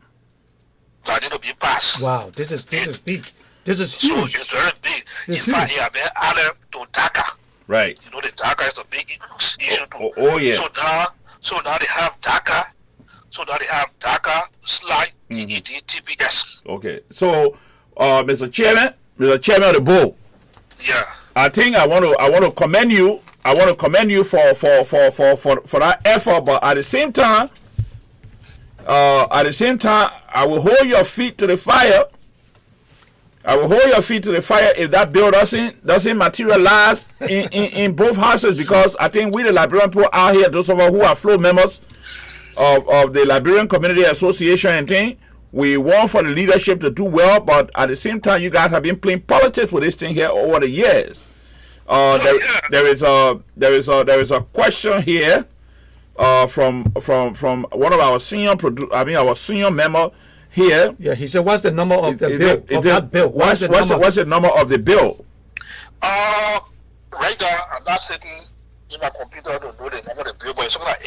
Speaker 11: that need to be passed.
Speaker 9: Wow, this is big. This is huge.
Speaker 11: So it's very big. In fact, it has been added to DACA.
Speaker 10: Right.
Speaker 11: You know, the DACA is a big issue too.
Speaker 10: Oh yeah.
Speaker 11: So now they have DACA. So now they have DACA slide DED TPS.
Speaker 10: Okay. So, Mr. Chairman of the board.
Speaker 11: Yeah.
Speaker 10: I think I want to commend you. I want to commend you for that effort. But at the same time, I will hold your feet to the fire. I will hold your feet to the fire if that bill doesn't materialize in both houses, because I think we, the Liberian people out here, those of us who are floor members of the Liberian Community Association and thing, we want for the leadership to do well, but at the same time, you guys have been playing politics with this thing here over the years. There is a question here from one of our senior member here.
Speaker 9: Yeah, he said, "What's the number of the bill?
Speaker 10: What's the number of the bill?"
Speaker 11: Right now, I'm not sitting in my computer to know the number of the bill, but it's something like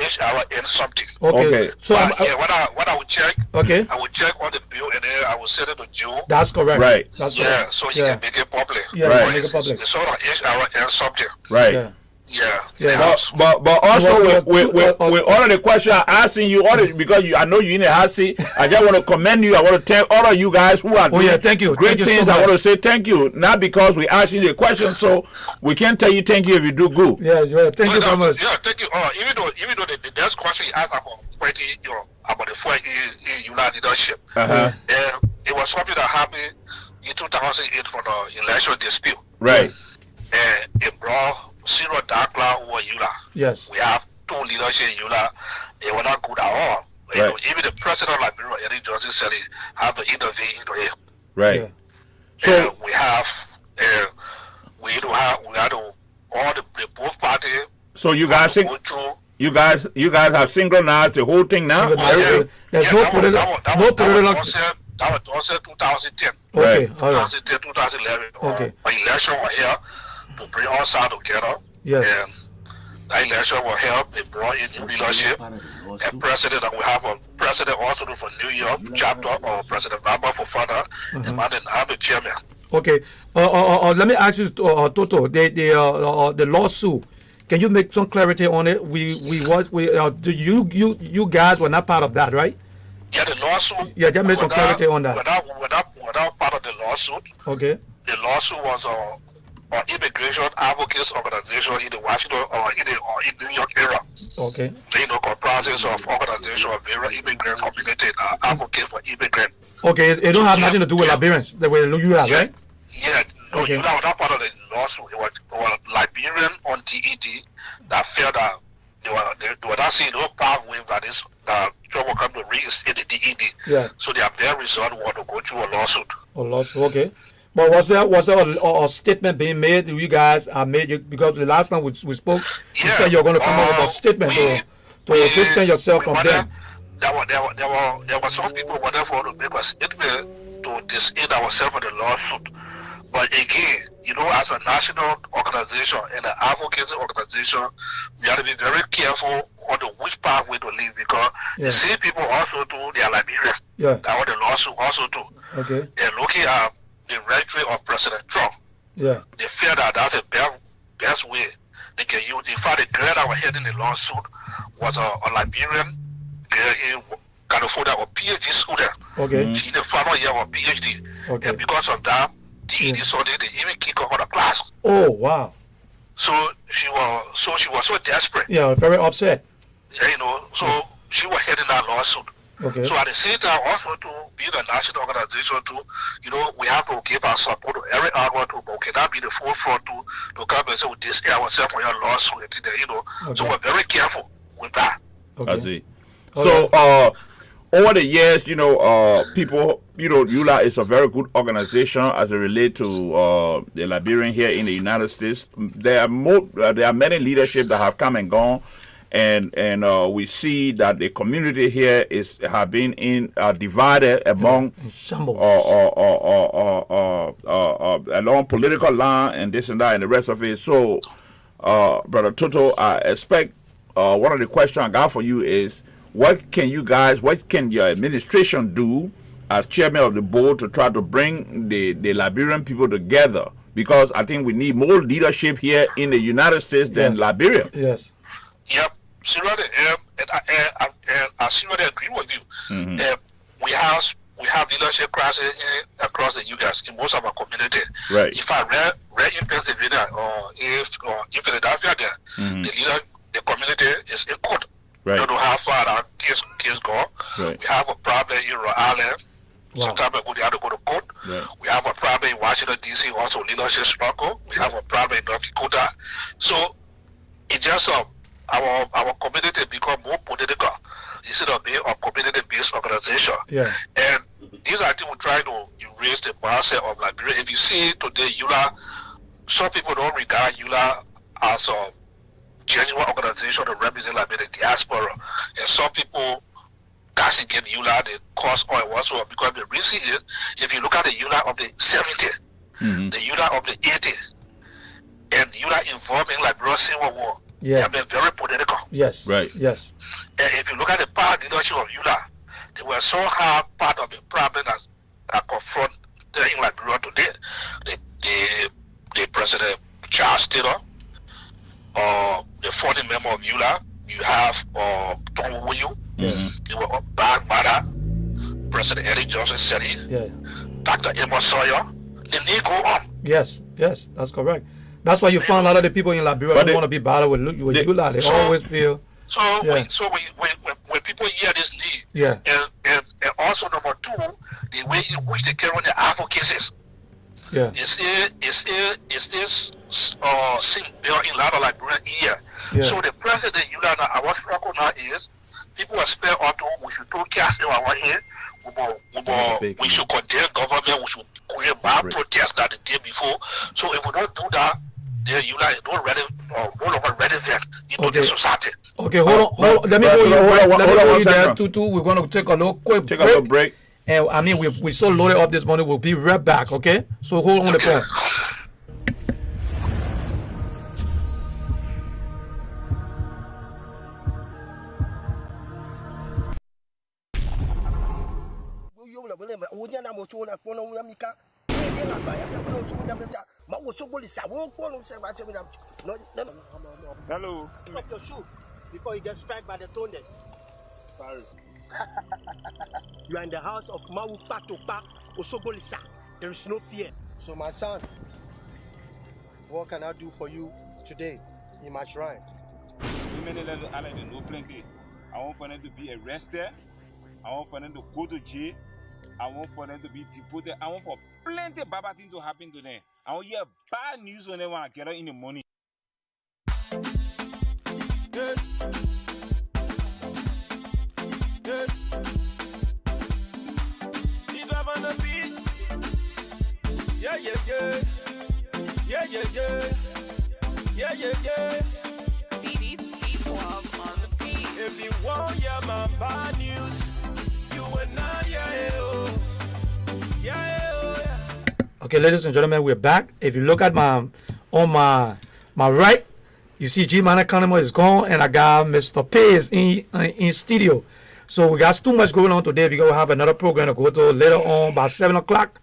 Speaker 11: Lrtn something.
Speaker 10: Okay.
Speaker 11: So what I will check.
Speaker 9: Okay.
Speaker 11: I will check on the bill and then I will send it to Joe.
Speaker 9: That's correct.
Speaker 10: Right.
Speaker 9: That's correct.
Speaker 11: So he can make it public.
Speaker 9: Yeah,
Speaker 10: right.
Speaker 9: Make it public.
Speaker 11: It's sort of Lrtn subject.
Speaker 10: Right.
Speaker 11: Yeah.
Speaker 10: But also with all of the questions I'm asking you, because I know you're in the hot seat, I just want to commend you. I want to thank all of you guys who are doing
Speaker 9: thank you.
Speaker 10: Great
Speaker 9: thank
Speaker 10: things.
Speaker 9: You so
Speaker 10: I
Speaker 9: much.
Speaker 10: want to say thank you, not because we asking you the question, so we can't tell you thank you if you do good.
Speaker 9: Yeah, thank you very much.
Speaker 11: Yeah, thank you. Even though the next question you asked about about the 4 ULA leadership, it was something that happened in 2008 for the election dispute.
Speaker 10: Right.
Speaker 11: And it brought serious dark cloud over ULA.
Speaker 9: Yes.
Speaker 11: We have 2 leadership in ULA. They were not good at all.
Speaker 10: Right.
Speaker 11: Even the president of Liberia, Eric Johnson, said he have to intervene into it.
Speaker 10: Right.
Speaker 9: Yeah.
Speaker 11: So we have all the both parties
Speaker 10: So you guys think you guys have synchronized the whole thing now?
Speaker 9: There's no political.
Speaker 11: That was also 2010.
Speaker 9: Okay, all right.
Speaker 11: 2010, 2011.
Speaker 9: Okay.
Speaker 11: Election was here to bring all sides together.
Speaker 9: Yes.
Speaker 11: And that election will help. It brought in new leadership. And president, and we have a president also for New York chapter, or President Baba for Father, and then I'm the chairman.
Speaker 9: Okay. Let me ask you, Toto, the lawsuit. Can you make some clarity on it? You guys were not part of that, right?
Speaker 11: Yeah, the lawsuit.
Speaker 9: Yeah, just make some clarity on that.
Speaker 11: Without part of the lawsuit. Okay. The lawsuit was an immigration advocates organization in the Washington or in New York area.
Speaker 9: Okay.
Speaker 11: Comprises of organizations of various immigrant community advocate for immigrants.
Speaker 9: Okay, it don't have nothing to do with Liberians. The way you have, right?
Speaker 11: Yeah. No, you know, not part of the lawsuit. It was Liberian on DED that felt that they were not seeing no pathway that is trouble come to reinstate the DED.
Speaker 9: Yeah.
Speaker 11: So they are very result want to go through a lawsuit.
Speaker 9: A lawsuit, okay. But was there a statement being made? You guys made because the last time we spoke, you said you're going to come up with a statement to distance yourself from them.
Speaker 11: There were some people who therefore to make a statement to distance ourselves from the lawsuit. But again, you know, as a national organization and an advocacy organization, we have to be very careful on which pathway to leave, because the same people also do their Liberia.
Speaker 9: Yeah.
Speaker 11: That's what the lawsuit also do.
Speaker 9: Okay.
Speaker 11: They're looking at the rhetoric of President Trump.
Speaker 9: Yeah.
Speaker 11: They feel that that's the best way they can use. In fact, the girl that was heading the lawsuit was a Liberian girl in California, a PhD student.
Speaker 9: Okay.
Speaker 11: She's the final year of PhD.
Speaker 9: Okay.
Speaker 11: And because of that, they even kick her out of class.
Speaker 9: Oh wow!
Speaker 11: So she was so desperate.
Speaker 9: Yeah, very upset.
Speaker 11: Yeah, you know, so she was heading that lawsuit.
Speaker 9: Okay.
Speaker 11: So at the same time, also to be the national organization, to we have to give our support to every argument, but cannot be the forefront to come and say we display ourselves on your lawsuit. So we're very careful with that.
Speaker 10: Okay. I see. So over the years, people, ULA is a very good organization as it relates to the Liberian here in the United States. There are many leadership that have come and gone, and we see that the community here have been divided among along political line and this and that and the rest of it. So, Brother Toto, I expect one of the questions I got for you is, what can your administration do as chairman of the board to try to bring the Liberian people together? Because I think we need more leadership here in the United States than Liberia.
Speaker 9: Yes.
Speaker 11: Yep. Seriously, I seriously agree with you.
Speaker 10: Mm-hmm.
Speaker 11: We have leadership crisis across the U.S. in most of our community.
Speaker 10: Right.
Speaker 11: If I read in Pennsylvania or in Philadelphia, there, the community is in court.
Speaker 10: Right.
Speaker 11: We don't know how far our case go.
Speaker 10: Right.
Speaker 11: We have a problem in Rhode Island.
Speaker 9: Wow.
Speaker 11: Sometimes we have to go to court.
Speaker 10: Right.
Speaker 11: We have a problem in Washington, D.C., also leadership struggle. We have a problem in North Dakota. So it just our community become more political instead of being a community-based organization.
Speaker 9: Yeah.
Speaker 11: And these are things we're trying to erase the mindset of Liberia. If you see today, some people don't regard ULA as a genuine organization to represent Liberia diaspora, and some people casting ULA the cause oil also, because the reason is, if you look at the ULA of the 70s, the ULA of the 80s, and ULA involved in Liberia Civil War, they have been very political.
Speaker 9: Yes.
Speaker 10: Right.
Speaker 9: Yes.
Speaker 11: And if you look at the past leadership of ULA, they were so hard part of the problem that confront in Liberia today. The President Charles Taylor, the founding member of ULA, you have Tom Wuyu, you were Bad Mada, President Eddie Johnson Seti, Dr. Emma Sawyer. The name go on.
Speaker 9: Yes, that's correct. That's why you find a lot of the people in Liberia don't want to be bothered with ULA. They always feel.
Speaker 11: So when people hear this need, and also number two, the way in which they carry on their advocacies.
Speaker 9: Yeah.
Speaker 11: It's this same bill in a lot of Liberian here.
Speaker 9: Yeah.
Speaker 11: So the president, our struggle now is people expect us we should do cast in our head. We should condemn government. We should create bad protests that the day before. So if we don't do that, then ULA is no longer relevant. to the society.
Speaker 9: Okay, hold on. Let me go you there, Tutu. We're going to take a little quick break. And I mean, we so loaded up this morning. We'll be right back, okay? So hold on the phone.
Speaker 6: Hello.
Speaker 7: Pick up your shoe before you get struck by the thunders.
Speaker 6: Sorry.
Speaker 7: You are in the house of Mawu Patopa Osogolisa. There is no fear. So my son, what can I do for you today in my shrine?
Speaker 6: Lrtn know plenty. I want for them to be arrested. I want for them to go to jail. I want for them to be deported. I want for plenty bad things to happen to them. I want hear bad news when they want to get out in the morning. Yeah. Yeah. Keep up on the beat. Yeah, yeah, yeah. Yeah, yeah, yeah. Yeah, yeah, yeah.
Speaker 1: T12 on the beat.
Speaker 6: If you want hear my bad news, you will not, yeah, oh. Yeah, oh, yeah.
Speaker 9: Okay, ladies and gentlemen, we're back. If you look at my right, you see G Man Economy is gone, and I got Mr. Pays in studio. So we got too much going on today because we have another program to go to later on by 7 o'clock.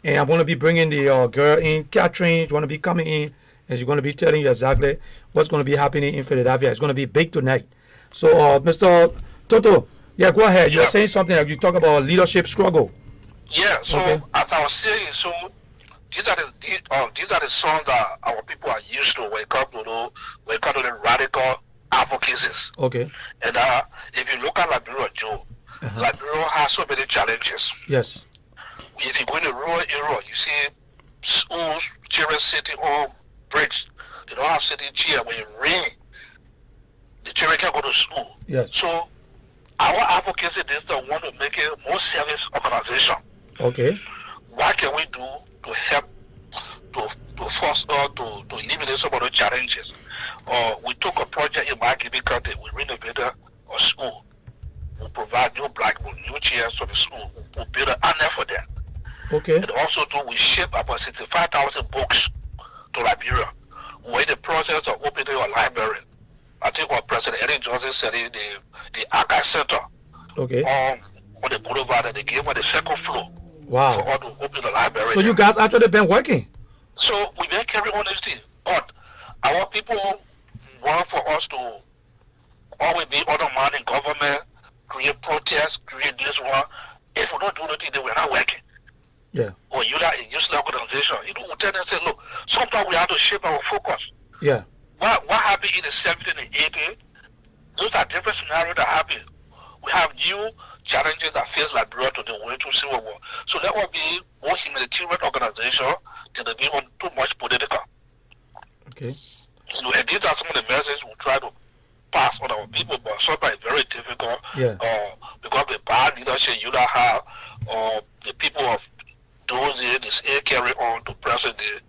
Speaker 9: And I'm going to be bringing the girl in, Catherine. She's going to be coming in, and she's going to be telling you exactly what's going to be happening in Philadelphia. It's going to be big tonight. So, Mr. Toto, yeah, go ahead. You're saying something like you talk about leadership struggle.
Speaker 11: Yeah, so as I was saying, so these are the songs that our people are used to when it comes to the radical advocacies.
Speaker 9: Okay.
Speaker 11: And if you look at Liberia, Joe, Liberia has so many challenges.
Speaker 9: Yes.
Speaker 11: If you go in the rural area, you see schools, children sitting on bricks. They don't have sitting chair. When it rains, the children can't go to school.
Speaker 9: Yes.
Speaker 11: So our advocacy is to want to make it more service organization.
Speaker 9: Okay.
Speaker 11: What can we do to help to force us to eliminate some of the challenges? We took a project in my Gibi County. We renovated a school. We provide new blackboard, new chairs for the school. We build an annex for them.
Speaker 9: Okay.
Speaker 11: And also we ship about 65,000 books to Liberia. We're in the process of opening a library. I think what President Eric Johnson said in the Archive Center.
Speaker 9: Okay.
Speaker 11: On the boulevard, and they gave us the second floor.
Speaker 9: Wow.
Speaker 11: For us to open the library.
Speaker 9: So you guys actually been working?
Speaker 11: So we been carrying on this thing. But our people want for us to always be undermining government, create protests, create this one. If we don't do anything, then we're not working.
Speaker 9: Yeah.
Speaker 11: Or you're not a useless organization. You know, we tell them, say, look, sometimes we have to shape our focus.
Speaker 9: Yeah.
Speaker 11: What happened in the 70s and 80s? Those are different scenarios that happen. We have new challenges that face Liberia to the way to civil war. So that will be more humanitarian organization than to be too much political.
Speaker 9: Okay.
Speaker 11: You know, and these are some of the messages we try to pass on our people, but sometimes it's very difficult.
Speaker 9: Yeah.
Speaker 11: Because the bad leadership you don't have, the people of those days, they still carry on to present the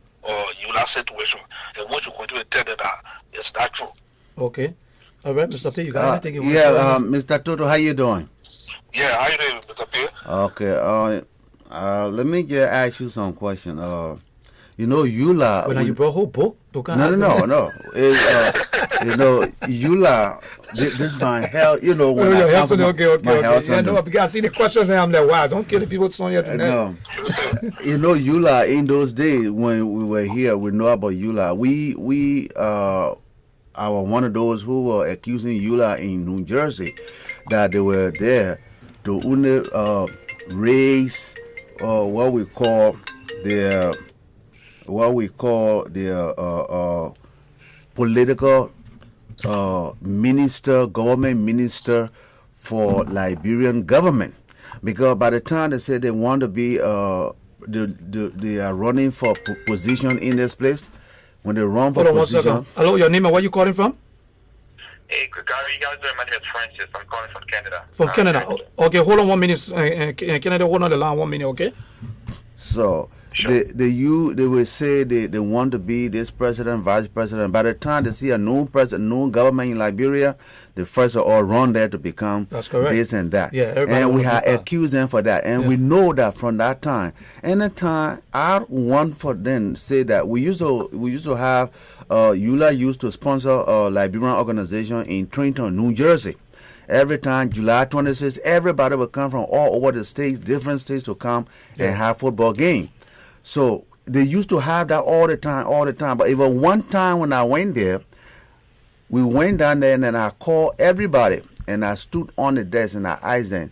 Speaker 11: situation, and what you continue to tell them that it's not true.
Speaker 9: Okay. All right, Mr. P, you got anything you want to say?
Speaker 3: Mr. Toto, how you doing?
Speaker 11: Yeah, how you doing, Mr. P?
Speaker 3: Okay. Let me just ask you some question. You know, Eula.
Speaker 9: When you brought a whole book?
Speaker 3: No. You know, Eula. This is my health. You know, when I come from my health.
Speaker 9: Yeah, no, because I see the questions and I'm like, wow, don't kill the people on your
Speaker 3: no. You know, Eula. In those days when we were here, we know about Eula. We are one of those who were accusing Eula in New Jersey that they were there to raise what we call the political government minister for Liberian government, because by the time they said they want to be they are running for position in this place, when they run for position.
Speaker 9: Hello, your name and where you calling from?
Speaker 12: Hey, Gary, you guys doing? My name is Francis. I'm calling from Canada.
Speaker 9: From Canada. Okay, hold on 1 minute. Canada, hold on the line 1 minute, okay?
Speaker 3: So
Speaker 13: they will say they want to be this president, vice president. By the time they see a new president, new government in Liberia, the first of all run there to become this and that.
Speaker 9: Yeah,
Speaker 13: and we have accused them for that. And we know that from that time. Anytime I want for them to say that we used to have EULA used to sponsor a Liberian organization in Trenton, New Jersey. Every time, July 26th, everybody will come from all over the states, different states, to come and have football game. So they used to have that all the time. But even one time when I went there, we went down there and then I called everybody and I stood on the desk and I asked them,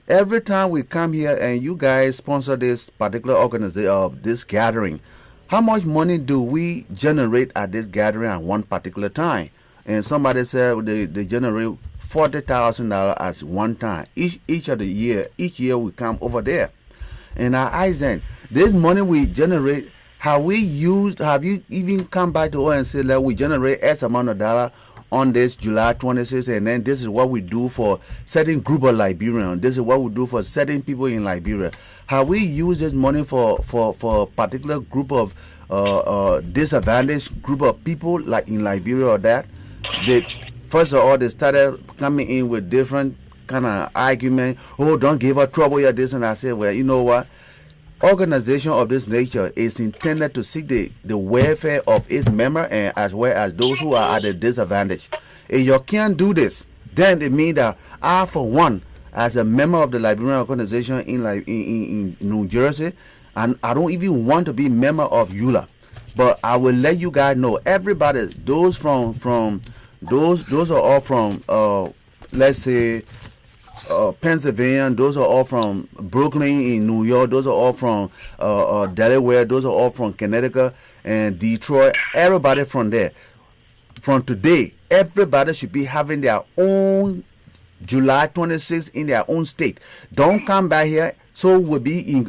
Speaker 13: every time we come here and you guys sponsor this particular organization, this gathering, how much money do we generate at this gathering at one particular time? And somebody said they generate $40,000 at one time. Each year we come over there. And I asked them, this money we generate, have you even come back to us and said that we generate X amount of dollar on this July 26th, and then this is what we do for certain group of Liberians. This is what we do for certain people in Liberia. Have we used this money for a particular group of disadvantaged group of people like in Liberia or that? First of all, they started coming in with different kind of argument. Oh, don't give her trouble here, this and I said, well, you know what? Organization of this nature is intended to seek the welfare of its member and as well as those who are at a disadvantage. If you can't do this, then it means that I, for one, as a member of the Liberian organization in New Jersey, and I don't even want to be member of EULA, but I will let you guys know, everybody, those from those are all from let's say Pennsylvania, those are all from Brooklyn in New York, those are all from Delaware, those are all from Connecticut and Detroit, everybody from there. From today, everybody should be having their own July 26th in their own state. Don't come back here, so we'll be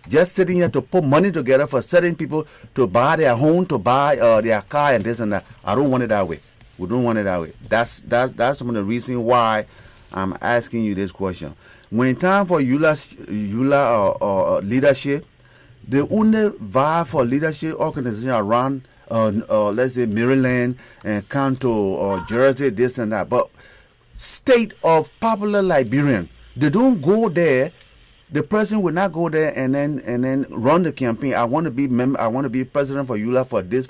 Speaker 13: just sitting here to put money together for certain people to buy their home, to buy their car and this and that. I don't want it that way. We don't want it that way. That's some of the reason why I'm asking you this question. When time for EULA leadership, the only vie for leadership organization around, let's say Maryland and Kanto or Jersey, this and that. But state of popular Liberian, they don't go there. The president will not go there and then run the campaign. I want to be president for EULA for this.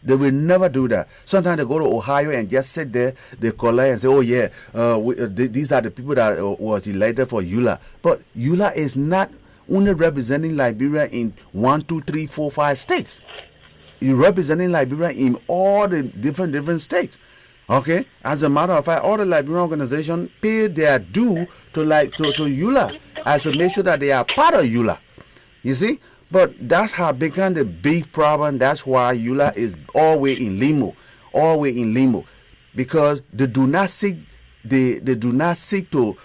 Speaker 13: They will never do that. Sometimes they go to Ohio and just sit there. They collect and say, "Oh yeah, these are the people that was elected for EULA." But EULA is not only representing Liberia in 1, 2, 3, 4, 5 states. It's representing Liberia in all the different states. Okay. As a matter of fact, all the Liberian organizations pay their due to EULA, as to make sure that they are part of EULA. You see, but that's how become the big problem. That's why EULA is always in limbo, because they do not seek to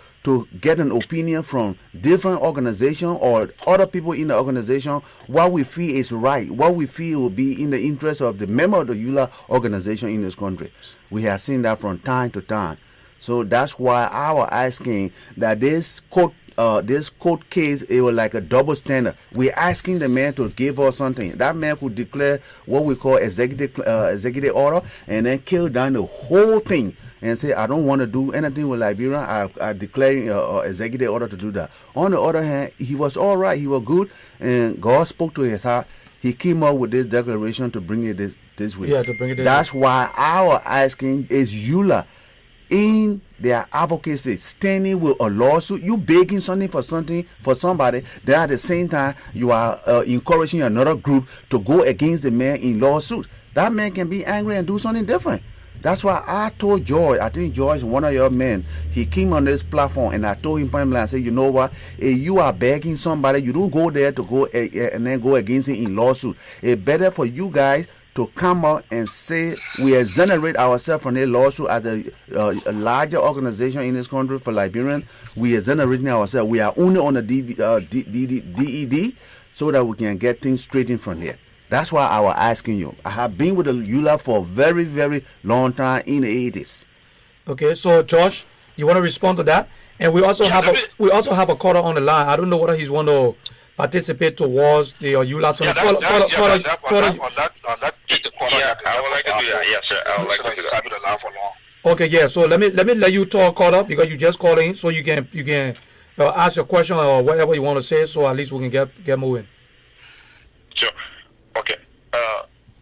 Speaker 13: get an opinion from different organizations or other people in the organization, what we feel is right, what we feel will be in the interest of the member of the EULA organization in this country. We have seen that from time to time. So that's why I was asking that this court case, it was like a double standard. We're asking the man to give us something. That man could declare what we call executive order and then kill down the whole thing and say, I don't want to do anything with Liberia. I declaring executive order to do that. On the other hand, he was all right. He was good, and God spoke to his heart. He came up with this declaration to bring it this way. Yeah, to bring it this That's way. Why I was asking, is EULA in their advocacy standing with a lawsuit? You begging something for somebody, then at the same time you are encouraging another group to go against the man in lawsuit. That man can be angry and do something different. That's why I told George, I think George is one of your men, he came on this platform and I told him point blank, I said, you know what, if you are begging somebody, you don't go there to go and then go against him in lawsuit. It's better for you guys to come out and say we exonerate ourselves from a lawsuit as a larger organization in this country for Liberians. We exonerating ourselves. We are only on the DED so that we can get things straightened from here. That's why I was asking you. I have been with the EULA for a very, very long time in the 80s.
Speaker 9: Okay, so Josh, you want to respond to that? And we also have a caller on the line. I don't know whether he's want to participate towards the ULA. So
Speaker 11: I would like to do that. Yes, sir. I would like to do that. I've been alive for long.
Speaker 9: Okay, yeah. So let me let you talk caught up because you just calling, so you can ask your question or whatever you want to say, so at least we can get moving.
Speaker 12: Sure. Okay.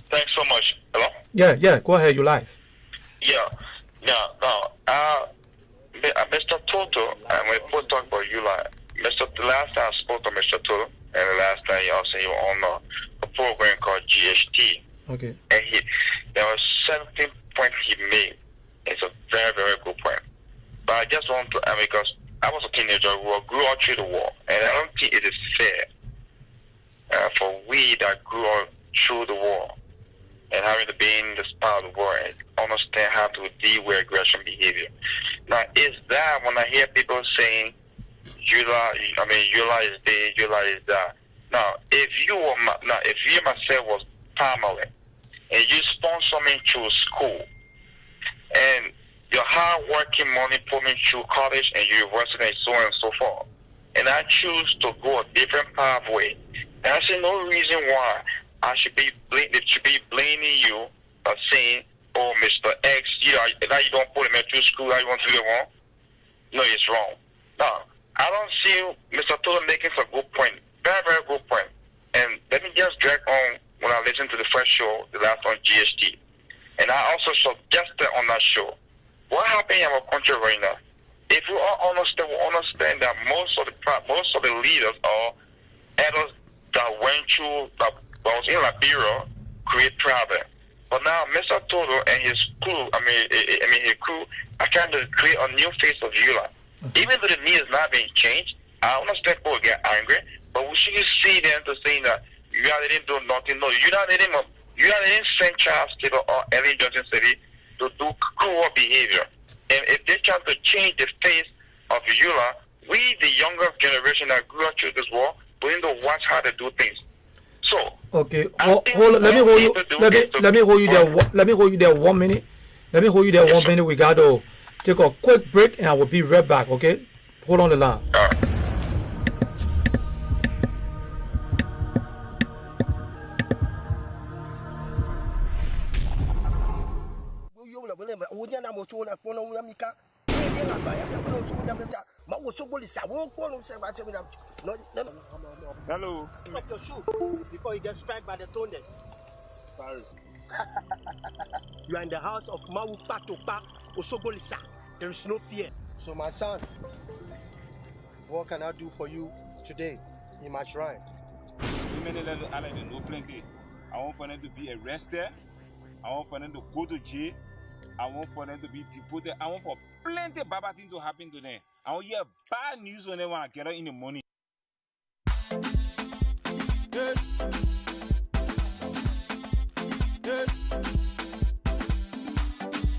Speaker 12: Thanks so much. Hello?
Speaker 9: Yeah. Go ahead. You live.
Speaker 12: Yeah. Now, Mr. Toto, we both talk about you like the last time I spoke to Mr. Toto, and the last time you also on a program called GHT.
Speaker 9: Okay.
Speaker 12: And there was 17 points he made. It's a very, very good point. But I just want to, because I was a teenager who grew up through the war, and I don't think it is fair for we that grew up through the war and having to be in this part of the war and understand how to deal with aggression behavior. Now, is that when I hear people saying, Yula is there, Yula is that. Now, if you myself was family and you sponsor me through school and your hard working money put me through college and university and so on and so forth, and I choose to go a different pathway, and I see no reason why I should be blaming you for saying, oh, Mr. X, now you don't put him through school, now you want to do it wrong. No, it's wrong. Now, I don't see Mr. Toto making some good point, very, very good point. And let me just drag on when I listened to the first show, the last one, GST. And I also suggested on that show, what happened in our country right now? If we all understand that most of the leaders or adults that went through, that was in Liberia, create problem. But now Mr. Toto and his crew, his crew are trying to create a new face of Yula. Even though the need is not being changed, I understand people get angry, but we shouldn't see them to saying that Yula didn't do nothing. No, Yula didn't send Charles Taylor or Ellen Johnson City to do cruel behavior. And if they try to change the face of Yula, we, the younger generation that grew up through this war, we need to watch how they do things. So
Speaker 9: okay, hold on. Let me hold you. Let me hold you there. Let me hold you there 1 minute. Let me hold you there 1 minute. We got to take a quick break, and I will be right back. Okay, hold on the line.
Speaker 12: All right.
Speaker 6: Hello.
Speaker 7: Take off your shoe before you get struck by the thunders.
Speaker 6: Sorry.
Speaker 7: You are in the house of Mawu Patopa Osogolisa. There is no fear. So my son, what can I do for you today in my shrine?
Speaker 6: No plenty. I want for them to be arrested. I want for them to go to jail. I want for them to be deported. I want for plenty bad things to happen to them. I want to hear bad news when they want to get out in the morning. Yeah. Yeah.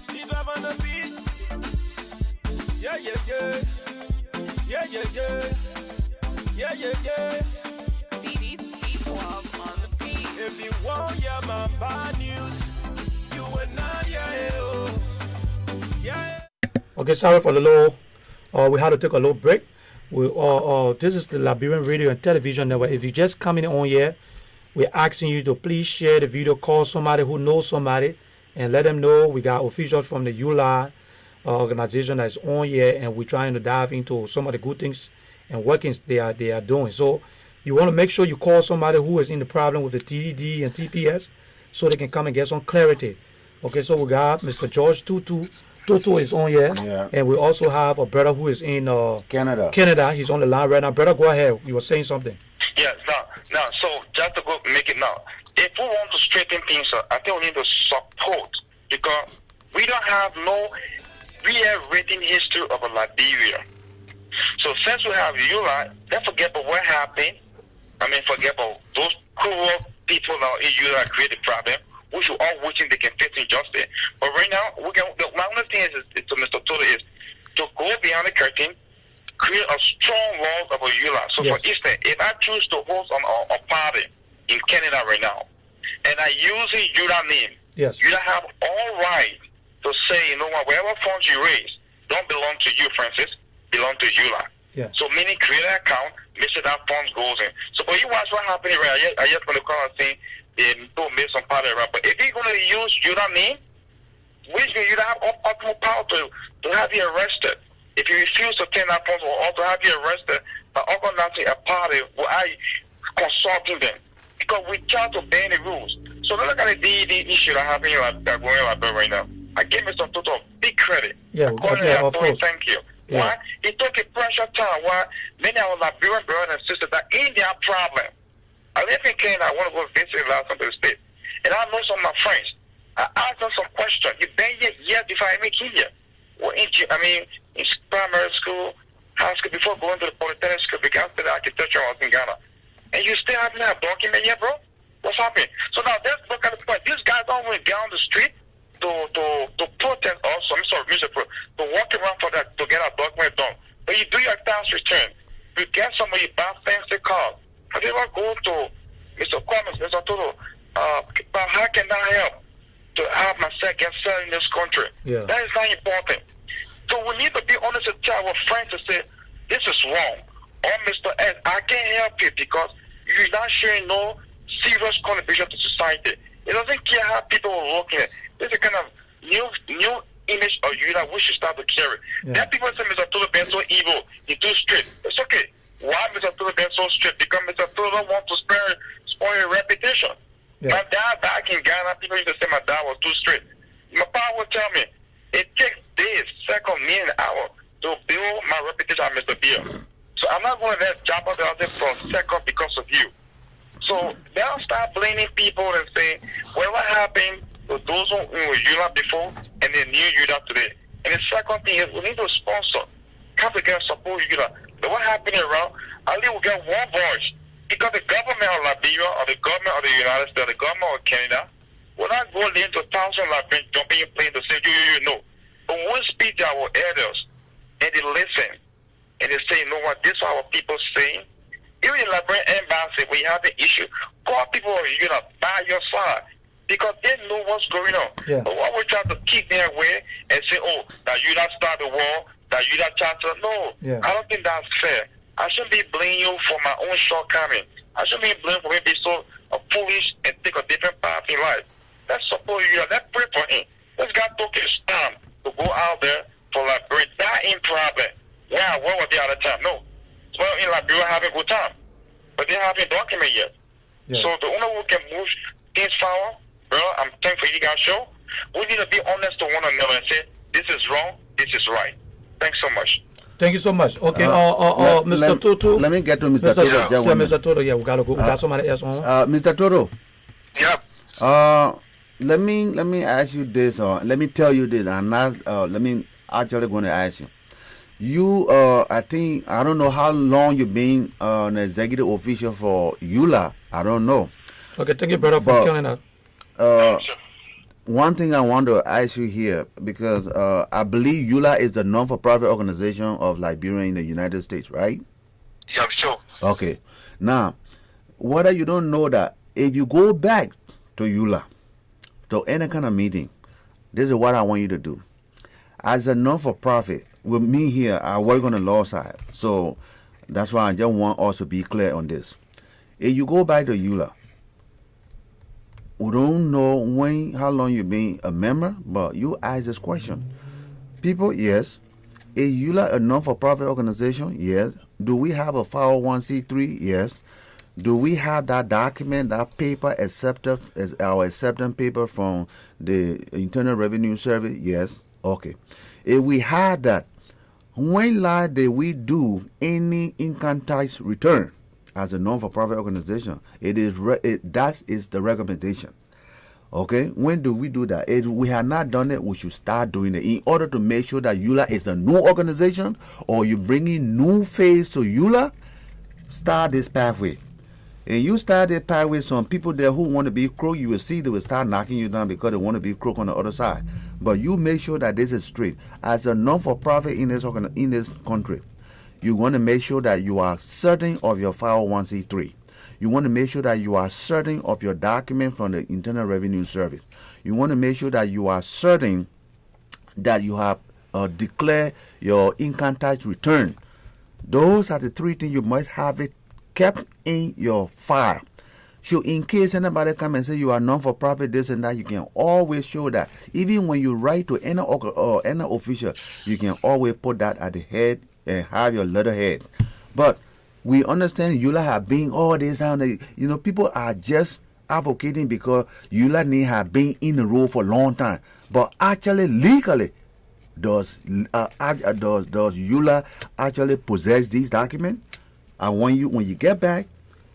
Speaker 6: Keep up on the beat. Yeah.
Speaker 1: D12 on the beat.
Speaker 5: If you want my bad news, you and I, yeah.
Speaker 9: Okay, sorry for the low. We had to take a little break. This is the Liberian Radio and Television Network. If you're just coming on here, we're asking you to please share the video, call somebody who knows somebody, and let them know we got officials from the ULA organization that's on here, and we're trying to dive into some of the good things and workings they are doing. So you want to make sure you call somebody who is in the problem with the TDD and TPS so they can come and get some clarity. Okay, so we got Mr. George Tutu. Tutu is on here, yeah. And we also have a brother who is in Canada. He's on the line right now. Brother, go ahead. You were saying something.
Speaker 12: Yes, now, so just to go make it now, if we want to straighten things up, I think we need to support, because we don't have no real written history of Liberia. So since we have Yula, let's forget about what happened. Forget about those cruel people now in Yula create the problem. We should all wishing they can face injustice. But right now, my only thing is to Mr. Toto is to go behind the curtain, create a strong wall of Yula. So yes. For instance, if I choose to host a party in Canada right now, and I use Yula name,
Speaker 9: yes.
Speaker 12: You have all right to say, you know what, whatever funds you raise don't belong to you, Francis, belong to Yula.
Speaker 9: Yeah.
Speaker 12: So meaning create an account, make sure that funds goes in. So but you watch what happened right? I just want to come and say they don't make some part of it. But if you're gonna use your name, which means you don't have ultimate power to have you arrested. If you refuse to turn that funds or to have you arrested by organizing a party where I consulting them. Because we try to bend the rules. So look at the issue that happening that going on right now. I give Mr. Toto big credit.
Speaker 9: Yeah, of course.
Speaker 12: Thank you.
Speaker 9: Yeah.
Speaker 12: Why? He took a pressure time why many of our Liberian brothers and sisters that in their problem. I live in Kenya, I want to go visit last time to the state. And I know some of my friends. I asked them some questions. You've been here years before I make here. Well, in primary school, high school, before going to the polytechnic school, because after the architecture I was in Ghana. And you still haven't had a document yet, bro? What's happening? So now let's look at the point. These guys don't want to get on the street to protest also. I'm sorry, to walk around for that to get a document done. But you do your tax return. You get somebody buy fancy car. Have you ever go to Mr. Kwame, Mr. Toto, but how can I help to have myself get set in this country?
Speaker 9: Yeah.
Speaker 12: That is not important. So we need to be honest and tell our friends to say, this is wrong. Or Mr. S, I can't help you because you're not showing no serious contribution to society. It doesn't care how people are looking at. This is a kind of new image of you that we should start to carry.
Speaker 9: Yeah.
Speaker 12: Then people say Mr. Tulu been so evil, he's too strict. It's okay. Why Mr. Tulu been so strict? Because Mr. Tulu don't want to spoil your reputation.
Speaker 9: Yeah.
Speaker 12: My dad back in Ghana, people used to say my dad was too strict. My father would tell me, it takes days, seconds, minutes, hours to build my reputation as Mr. Beer. So I'm not going to let jeopardize it for a second because of you. So they'll start blaming people and saying, well, what happened to those who were UNA before and they knew UNA today? And the second thing is we need to sponsor, come together, support UNA. But what happened around, I think we'll get one voice. Because the government of Liberia or the government of the United States, the government of Canada, will not go into thousands of Liberians jumping in plane to say, you know. But when we speak to our elders and they listen, and they say, you know what, this is what our people saying. Even in Liberian embassy, when you have an issue, call people who are by your side because they know what's going on.
Speaker 9: Yeah.
Speaker 12: But what we try to keep their way and say, oh, that you not start the war, that you not try to, no.
Speaker 9: Yeah.
Speaker 12: I don't think that's fair. I shouldn't be blaming you for my own shortcoming. I shouldn't be blamed for me being so foolish and take a different path in life. Let's support you. Let's pray for him. This guy took his time to go out there for Liberia. That ain't problem. Yeah, where were they at the time? No. Well, in Liberia, having a good time. But they haven't documented yet.
Speaker 9: Yeah.
Speaker 12: So the only one who can move things forward, bro, I'm thankful you guys show. We need to be honest to one another and say, this is wrong, this is right. Thanks so much.
Speaker 9: Thank you so much. Okay, Mr. Toto.
Speaker 13: Let me get to Mr. Toto.
Speaker 9: Yeah, Mr. Toto. Yeah, we gotta go. We got somebody else on.
Speaker 13: Mr. Toto.
Speaker 12: Yeah.
Speaker 13: Let me ask you this, or let me tell you this. I'm not. Let me actually going to ask you. You, I think, I don't know how long you've been an executive official for EULA. I don't know.
Speaker 9: Okay, thank you, brother, for killing us.
Speaker 13: One thing I want to ask you here, because I believe EULA is the non-for-profit organization of Liberia in the United States, right?
Speaker 12: Yeah, I'm sure.
Speaker 13: Okay. Now, whether you don't know that, if you go back to EULA, to any kind of meeting, this is what I want you to do. As a non-for-profit, with me here, I work on the law side. So that's why I just want us to be clear on this. If you go back to EULA, we don't know how long you've been a member, but you ask this question. People, yes. Is EULA a non-for-profit organization? Yes. Do we have a 501c3? Yes. Do we have that document, that paper accepted as our acceptance paper from the Internal Revenue Service? Yes. Okay. If we had that, when last did we do any income tax return as a non-for-profit organization? That is the recommendation. Okay, when do we do that? If we have not done it, we should start doing it in order to make sure that EULA is a new organization, or you bring in new face to EULA. Start this pathway. And you start that pathway, some people there who want to be crook, you will see they will start knocking you down because they want to be crook on the other side. But you make sure that this is straight. As a non-for-profit in this country, you want to make sure that you are certain of your 501c3. You want to make sure that you are certain of your document from the Internal Revenue Service. You want to make sure that you are certain that you have declared your income tax return Those are the three things you must have it kept in your file. So in case anybody come and say you are non-for-profit, this and that, you can always show that. Even when you write to any official, you can always put that at the head and have your letterhead. But we understand EULA have been all this, and people are just advocating because EULA have been in the role for a long time. But actually, legally, does EULA actually possess these documents? I want you, when you get back,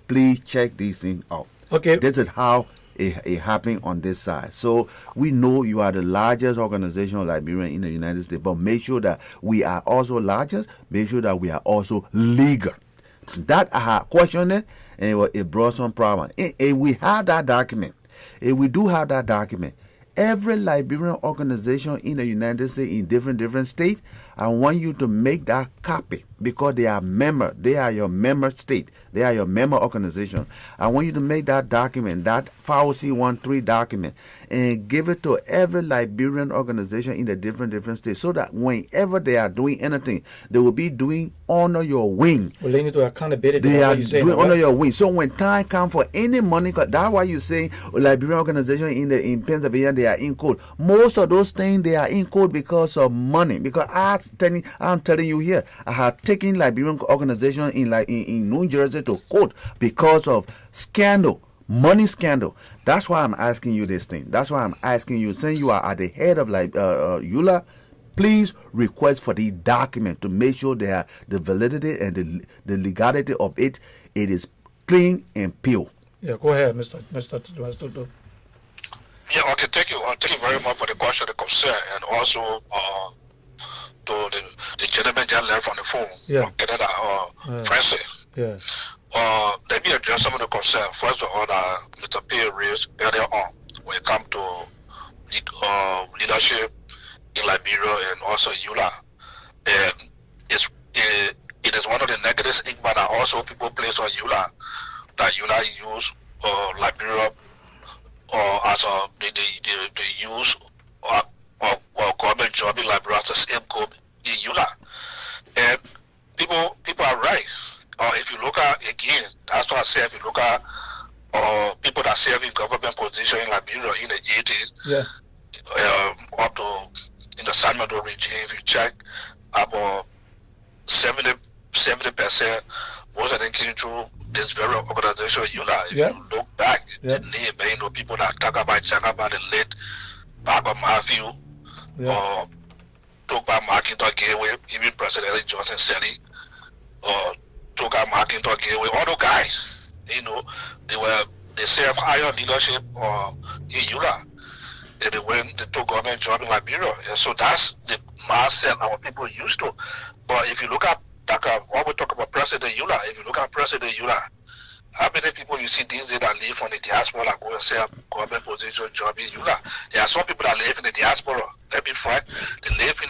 Speaker 13: please check these things out.
Speaker 9: Okay.
Speaker 13: This is how it happened on this side. So we know you are the largest organization of Liberian in the United States, but make sure that we are also largest. Make sure that we are also legal. That I have questioned it, and it brought some problem. If we have that document, if we do have that document, every Liberian organization in the United States in different states, I want you to make that copy because they are member. They are your member state. They are your member organization. I want you to make that document, that 5C13 document, and give it to every Liberian organization in the different states, so that whenever they are doing anything, they will be doing under your wing.
Speaker 9: Well, they need to accountability.
Speaker 13: They are doing under your wing. So when time comes for any money, that's why you say Liberian organization in Pennsylvania, they are in code. Most of those things, they are in code because of money. Because I'm telling you here, I have taken Liberian organization in New Jersey to court because of scandal, money scandal. That's why I'm asking you this thing. That's why I'm asking you, since you are at the head of EULA, please request for the document to make sure that the validity and the legality of it is clean and pure.
Speaker 9: Yeah, go ahead, Mr.
Speaker 11: Yeah, okay, thank you. Thank you very much for the question, the concern, and also to the gentleman just left on the phone from Canada, Francis.
Speaker 9: Yeah.
Speaker 11: Let me address some of the concerns. First of all, Mr. P raised earlier on when it comes to leadership in Liberia and also EULA. And it is one of the negative stigma that also people place on EULA, that EULA use Liberia as they use or government job in Liberia as the same code in EULA. And people are right. If you look at, again, that's what I say, if you look at people that serve in government position in Liberia in the 80s, up to in the Salvador regime, if you check, about 70% most of them came through this very organization, EULA. If you look back, the name, people that talk about the late Baba Matthew, or talk about McIntosh Gateway, even President Johnson Selly, or talk about McIntosh Gateway, all those guys, they serve higher leadership in EULA. And they went, they took government job in Liberia. And so that's the mindset our people used to. But if you look at, when we talk about President EULA, if you look at President EULA, how many people you see these days that live from the diaspora that go and serve government position job in EULA? There are some people that live in the diaspora. Let me frank, they live in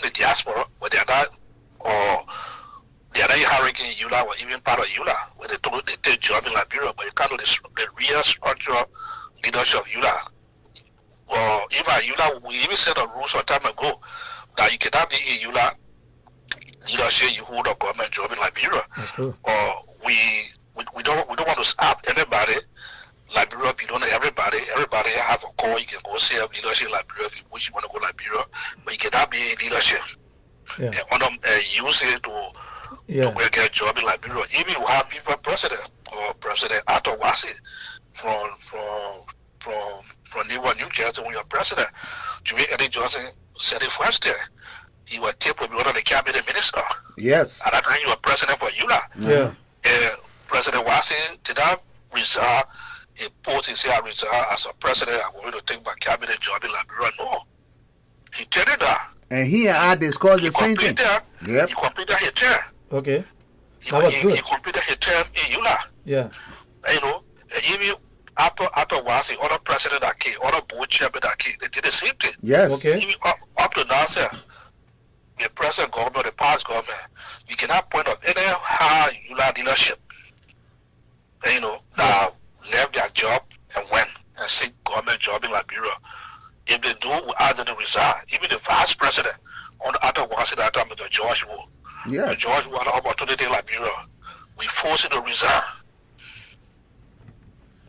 Speaker 11: the diaspora, but they are not, or they are not hurricane EULA or even part of EULA, where they take job in Liberia, but you can't do the real structural leadership of EULA. Or even EULA, we even set a rule some time ago that you cannot be in EULA leadership, you hold a government job in Liberia.
Speaker 9: That's cool.
Speaker 11: Or we don't want to stop anybody. Liberia belong to everybody. Everybody have a call. You can go serve leadership in Liberia if you wish you want to go Liberia, but you cannot be in leadership.
Speaker 9: Yeah.
Speaker 11: And use it to go get a job in Liberia. Even you have people president or President Arthur Wasi from New Jersey when you're president. Jimmy Eddie Johnson said it first there. He was tipped to be one of the cabinet minister.
Speaker 13: Yes.
Speaker 11: At that time, you were president for EULA.
Speaker 9: Yeah.
Speaker 11: President Wasi did not resign. He posed, he said, I resign as a president. I'm going to take my cabinet job in Liberia. No. He did it that.
Speaker 13: And he and I discussed the same thing.
Speaker 11: He completed his term.
Speaker 9: Okay. That was good.
Speaker 11: He completed his term in EULA.
Speaker 9: Yeah.
Speaker 11: Even after Wasi, other president that came, other board chairman that came, they did the same thing.
Speaker 13: Yes.
Speaker 9: Okay.
Speaker 11: Even up to now, sir, the present government, the past government, you cannot point out any high EULA leadership, that left their job and went and seek government job in Liberia. If they do, either they resign. Even the vice president on the other Wasi that time, Mr. George Wu,
Speaker 13: Yeah.
Speaker 11: When George won an opportunity in Liberia, we forced him to resign.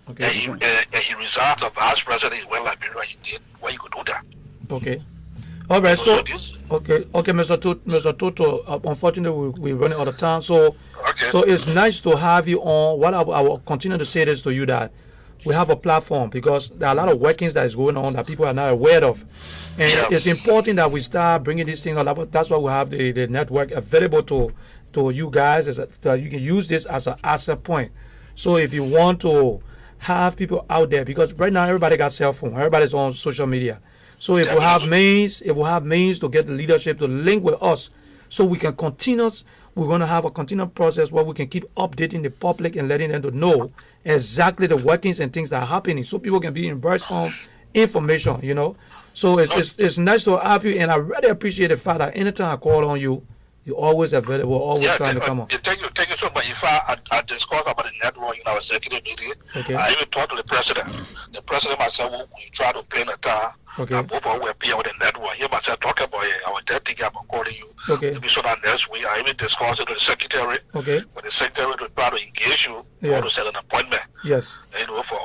Speaker 9: Okay.
Speaker 11: And he resigned as vice president when Liberia. He did why you could do that.
Speaker 9: Okay. All right. So okay, Mr. Toto. Unfortunately, we're running out of time. So so it's nice to have you on. What I will continue to say this to you that we have a platform because there are a lot of workings that is going on that people are not aware of, and it's important that we start bringing these things up. That's why we have the network available to you guys. That you can use this as an asset point. So if you want to have people out there, because right now everybody got cell phone, everybody's on social media. So if we have means to get the leadership to link with us, so we can continue. We're going to have a continual process where we can keep updating the public and letting them to know exactly the workings and things that are happening, so people can be immersed on information. You know, so it's nice to have you, and I really appreciate the fact that anytime I call on you, you're always available, always trying to come on.
Speaker 11: Thank you so much. If I discuss about the network in our executive meeting, I even talked to the president. The president myself, we try to plan a time. Both of us will appear with the network. He myself talk about our debt thing. I'm calling you. Maybe so that next week I even discuss it with the secretary. But the secretary will try to engage you or to set an appointment.
Speaker 9: Yes.
Speaker 11: You know, for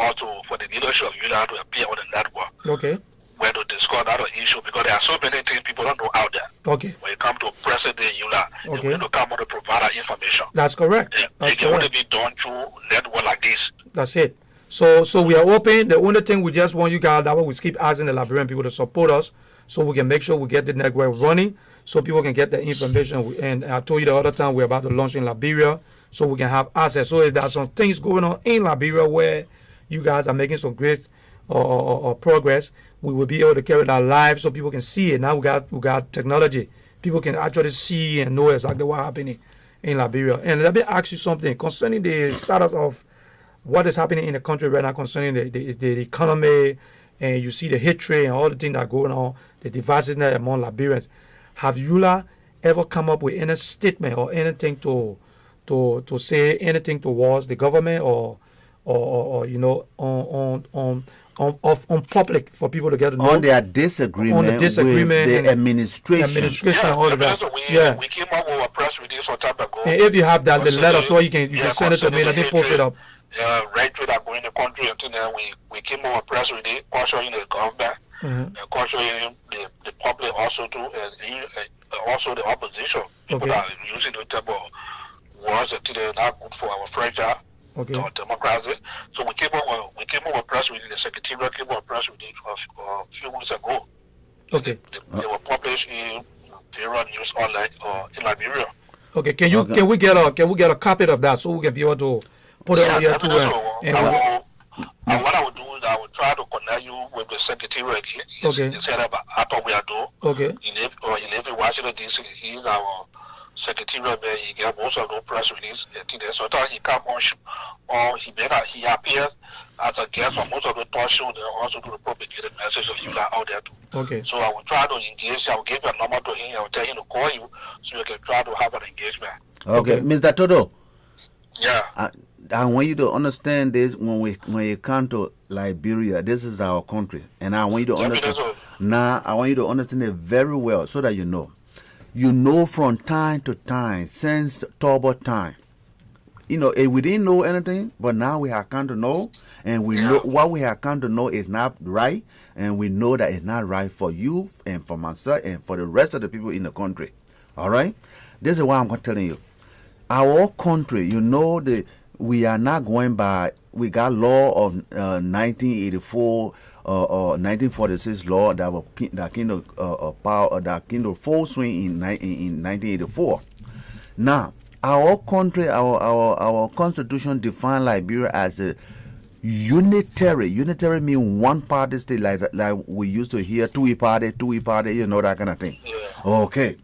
Speaker 11: the leadership of UNA to appear with the network. Where to discuss that issue, because there are so many things people don't know out there. When it comes to president UNA, they need to come out to provide that information.
Speaker 9: That's correct.
Speaker 11: It can only be done through network like this.
Speaker 9: That's it. So we are open. The only thing we just want you guys, that way we keep asking the Liberian people to support us, so we can make sure we get the network running, so people can get the information. And I told you the other time we're about to launch in Liberia, so we can have access. So if there's some things going on in Liberia where you guys are making some great or progress, we will be able to carry that live so people can see it. Now we got technology. People can actually see and know exactly what's happening in Liberia. And let me ask you something concerning the status of what is happening in the country right now concerning the economy, and you see the hatred and all the things that are going on, the divisiveness among Liberians. Have ULA ever come up with any statement or anything to say anything towards the government or you know on public for people to get to know
Speaker 13: on their disagreement, with the administration,
Speaker 9: all of that.
Speaker 11: We came up with a press release some time ago.
Speaker 9: And if you have that the letter, so you can send it to me. Let me post it up.
Speaker 11: Right through that going in the country, and then we came up with a press release cautioning the government, and cautioning the public also too, and also the opposition. People that are using the type of words that are not good for our fragile. Democracy. So we came up with a press release. The secretary came up with a press release a few weeks ago. They were published in various news online in Liberia.
Speaker 9: Can we get a copy of that so we can be able to put it on here too?
Speaker 11: And what I would do is I would try to connect you with the secretary again. Instead of I thought we are doing. He live in Washington DC. He's our secretary, he get most of those press release and things. So that he come on, or he appears as a guest on most of the talk shows. They also do the propagated message of you out there too. So I will try to engage. I will give a number to him. I will tell him to call you so you can try to have an engagement.
Speaker 13: Mr. Toto.
Speaker 11: Yeah.
Speaker 13: I want you to understand this when you come to Liberia. This is our country, and I want you to understand. Now I want you to understand it very well so that you know. You know, from time to time, since Turbo time, you know, we didn't know anything, but now we have come to know, and we know what we have come to know is not right, and we know that it's not right for you and for myself and for the rest of the people in the country. All right? This is what I'm telling you. Our country, you know, we are not going by, we got law of 1984, 1946 law that kind of full swing in 1984. Now, our country, our constitution define Liberia as a unitary. Unitary means one party state, like we used to hear two party, you know, that kind of thing. Okay,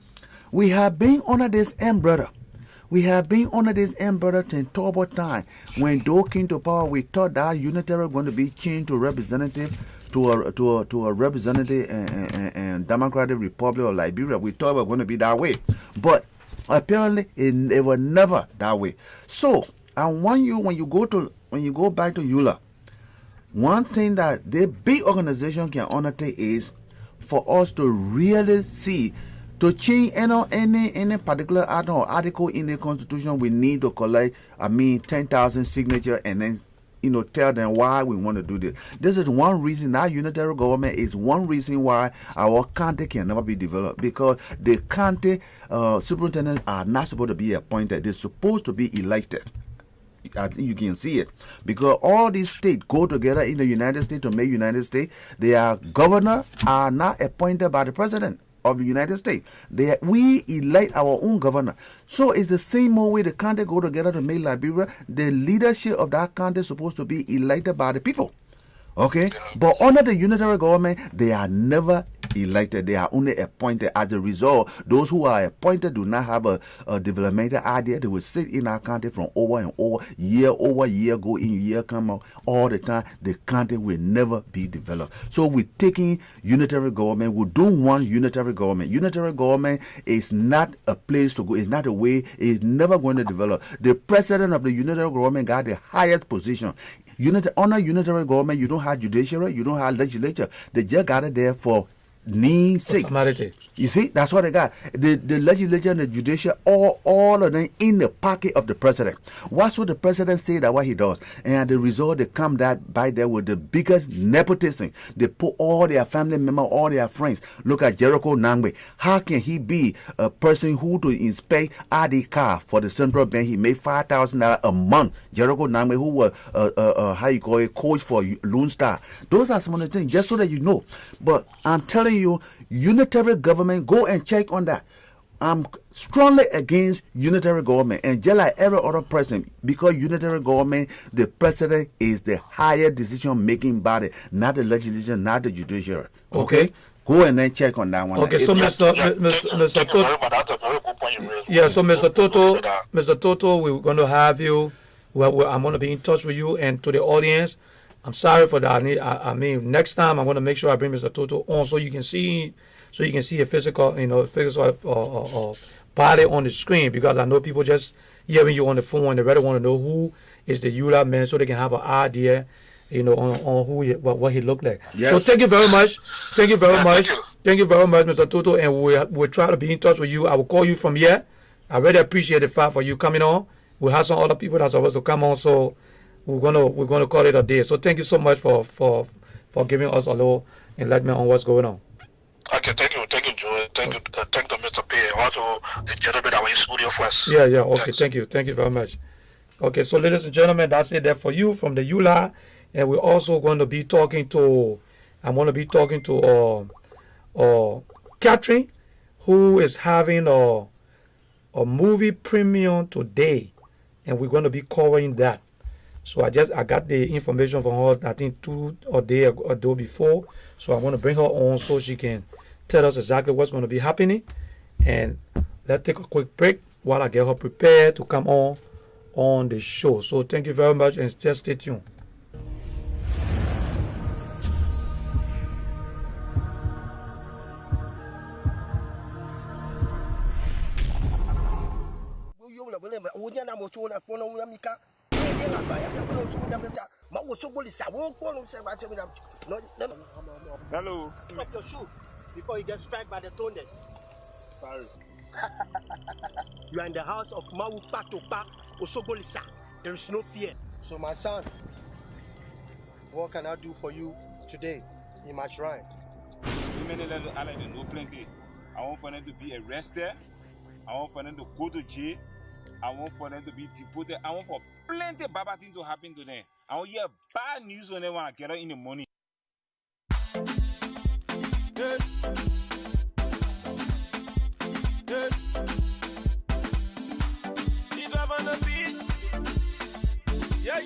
Speaker 13: we have been under this umbrella. We have been under this umbrella since Turbo time. When Doe came to power, we thought that unitary was going to be changed to representative, to a representative and Democratic Republic of Liberia. We thought it was going to be that way, but apparently it was never that way. So I want you, when you go back to ULA, one thing that the big organization can undertake is for us to really see To change any particular article in the Constitution, we need to collect, 10,000 signatures and then, tell them why we want to do this. This is one reason our unitary government is one reason why our county can never be developed, because the county superintendents are not supposed to be appointed. They're supposed to be elected. I think you can see it, because all these states go together in the United States to make United States. Their governor are not appointed by the president of the United States. We elect our own governor. So it's the same way the county go together to make Liberia. The leadership of that county is supposed to be elected by the people. Okay? But under the unitary government, they are never elected. They are only appointed. As a result, those who are appointed do not have a developmental idea. They will sit in our county from over and over year, go in, year come out, all the time. The county will never be developed. So we're taking unitary government. We don't want unitary government. Unitary government is not a place to go. It's not a way. It's never going to develop. The president of the unitary government got the highest position. Under unitary government, you don't have judiciary, you don't have legislature. They just got it there for needs sake. You see, that's what they got. The legislature and the judicial, all of them in the pocket of the president. What's what the president say that what he does? And the result, they come by there with the biggest nepotism. They put all their family members, all their friends. Look at Jericho Nangbe. How can he be a person who to inspect ID card for the central bank? He made $5,000 a month. Jericho Nangbe, who was coach for Lone Star. Those are some of the things, just so that you know. But I'm telling you, unitary government, go and check on that. I'm strongly against unitary government, and just like every other president, because unitary government, the president is the higher decision-making body, not the legislature, not the judiciary. Okay? Go and then check on that one.
Speaker 9: Okay, so Mr. Toto, yeah, so Mr. Toto, we're going to have you. I'm going to be in touch with you and to the audience. I'm sorry for that. I mean, next time I'm going to make sure I bring Mr. Toto on so you can see a physical, body on the screen, because I know people just hearing you on the phone and they really want to know who is the ULA man so they can have an idea, on who what he looked like. Yes. So thank you very much. Thank you very much. Thank you very much, Mr. Toto, and we'll try to be in touch with you. I will call you from here. I really appreciate the fact for you coming on. We have some other people that's supposed to come on, so we're gonna call it a day. So thank you so much for giving us a little enlightenment on what's going on.
Speaker 11: Okay, thank you, Joe. Thank you, Mr. P. Also, the gentleman that was in studio first.
Speaker 9: Yeah. Okay, thank you very much. Okay, so ladies and gentlemen, that's it there for you from the ULA, and we're also going to be talking to. I'm going to be talking to Catherine, who is having a movie premiere today, and we're going to be covering that. So I got the information from her, I think 2 days ago before. So I'm going to bring her on so she can tell us exactly what's going to be happening. And let's take a quick break while I get her prepared to come on the show. So thank you very much, and just stay tuned.
Speaker 6: Hello.
Speaker 7: Pick up your shoe before you get struck by the thunders.
Speaker 6: Sorry.
Speaker 7: You are in the house of Mawu Patopa Osogolisa. There is no fear. So my son, what can I do for you today in my shrine?
Speaker 6: I know plenty. I want for them to be arrested. I want for them to go to jail. I want for them to be deported. I want for plenty of bad things to happen to them. I want to hear bad news when they want to get out in the morning. Yeah. Yeah. Keep up on the beat. Yeah.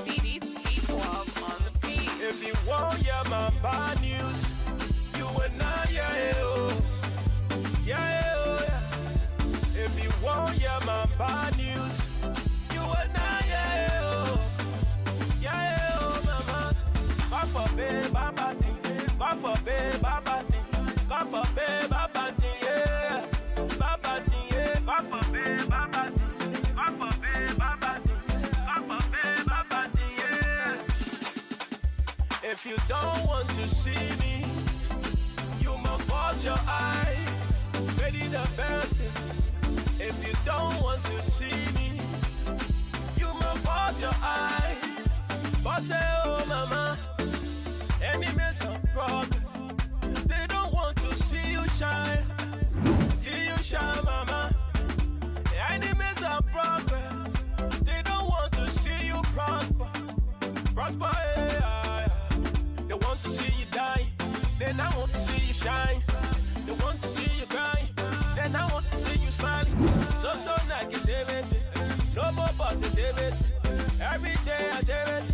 Speaker 1: T12 on the beat.
Speaker 5: If you want hear my bad news, you will not hear it. Yeah. If you want hear my bad news, you will not hear it. Yeah, mama. God forbid, Baba thing. God forbid, Baba thing. God forbid, Baba thing. Yeah. Baba thing. Yeah. God forbid, Baba thing. God forbid, Baba thing. God forbid, Baba thing. Yeah. If you don't want to see me, you must close your eyes. Ready the best. If you don't want to see me, you must close your eyes. But say, oh mama, enemies of progress, they don't want to see you shine. See you shine, mama. Enemies of progress, they don't want to see you prosper. Prosper, yeah. They want to see you die, they not want to see you shine. They want to see you cry, they not want to see you smiling. So negativity, no more positivity. Every day I do it,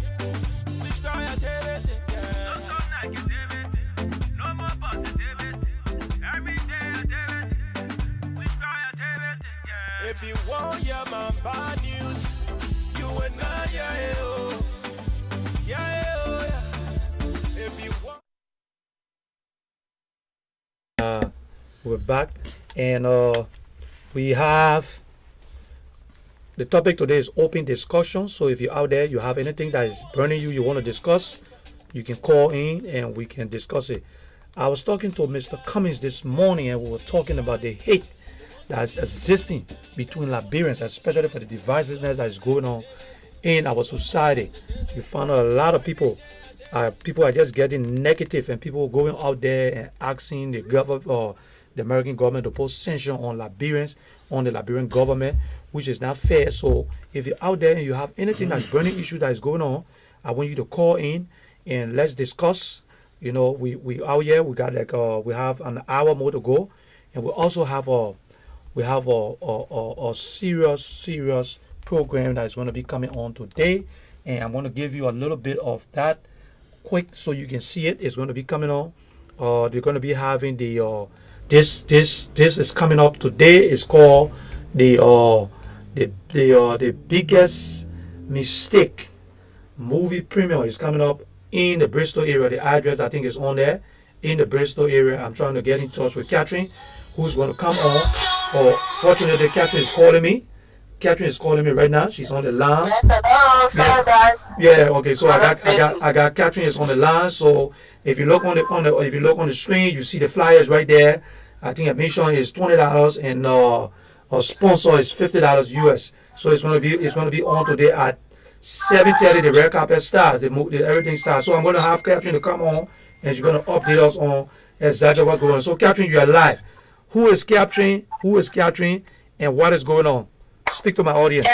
Speaker 5: we try I do it. Yeah. So negativity, no more positivity. Every day I do it, we try I do it. Yeah. If you want hear my bad news, you and I, yeah, oh. Yeah, oh, yeah. If you want.
Speaker 9: We're back, and we have the topic today is open discussion. So if you're out there, you have anything that is burning you want to discuss, you can call in and we can discuss it. I was talking to Mr. Cummings this morning, and we were talking about the hate that's existing between Liberians, especially for the divisiveness that is going on in our society. You find a lot of people are just getting negative, and people going out there and asking the government or the American government to put sanction on Liberians, on the Liberian government, which is not fair. So if you're out there and you have anything that's burning issue that is going on, I want you to call in and let's discuss. You know, we out here, we got like we have an hour more to go, and we also have a serious program that is going to be coming on today, and I'm going to give you a little bit of that quick so you can see it. It's going to be coming on. They're going to be having the this is coming up today. It's called the biggest mistake movie premiere is coming up in the Bristol area. The address I think is on there in the Bristol area. I'm trying to get in touch with Catherine, who's going to come on. Fortunately, Catherine is calling me. Catherine is calling me right now. She's on the line.
Speaker 14: Yes, hello. Sorry, guys.
Speaker 9: Yeah. Okay. So I got Catherine is on the line. So if you look on the screen, you see the flyers right there. I think admission is $20 and a sponsor is $50 US. So it's gonna be on today at 7:30. The red carpet starts. Everything starts. So I'm gonna have Catherine to come on, and she's gonna update us on exactly what's going on. So Catherine, you are live. Who is Catherine? And what is going on? Speak to my audience.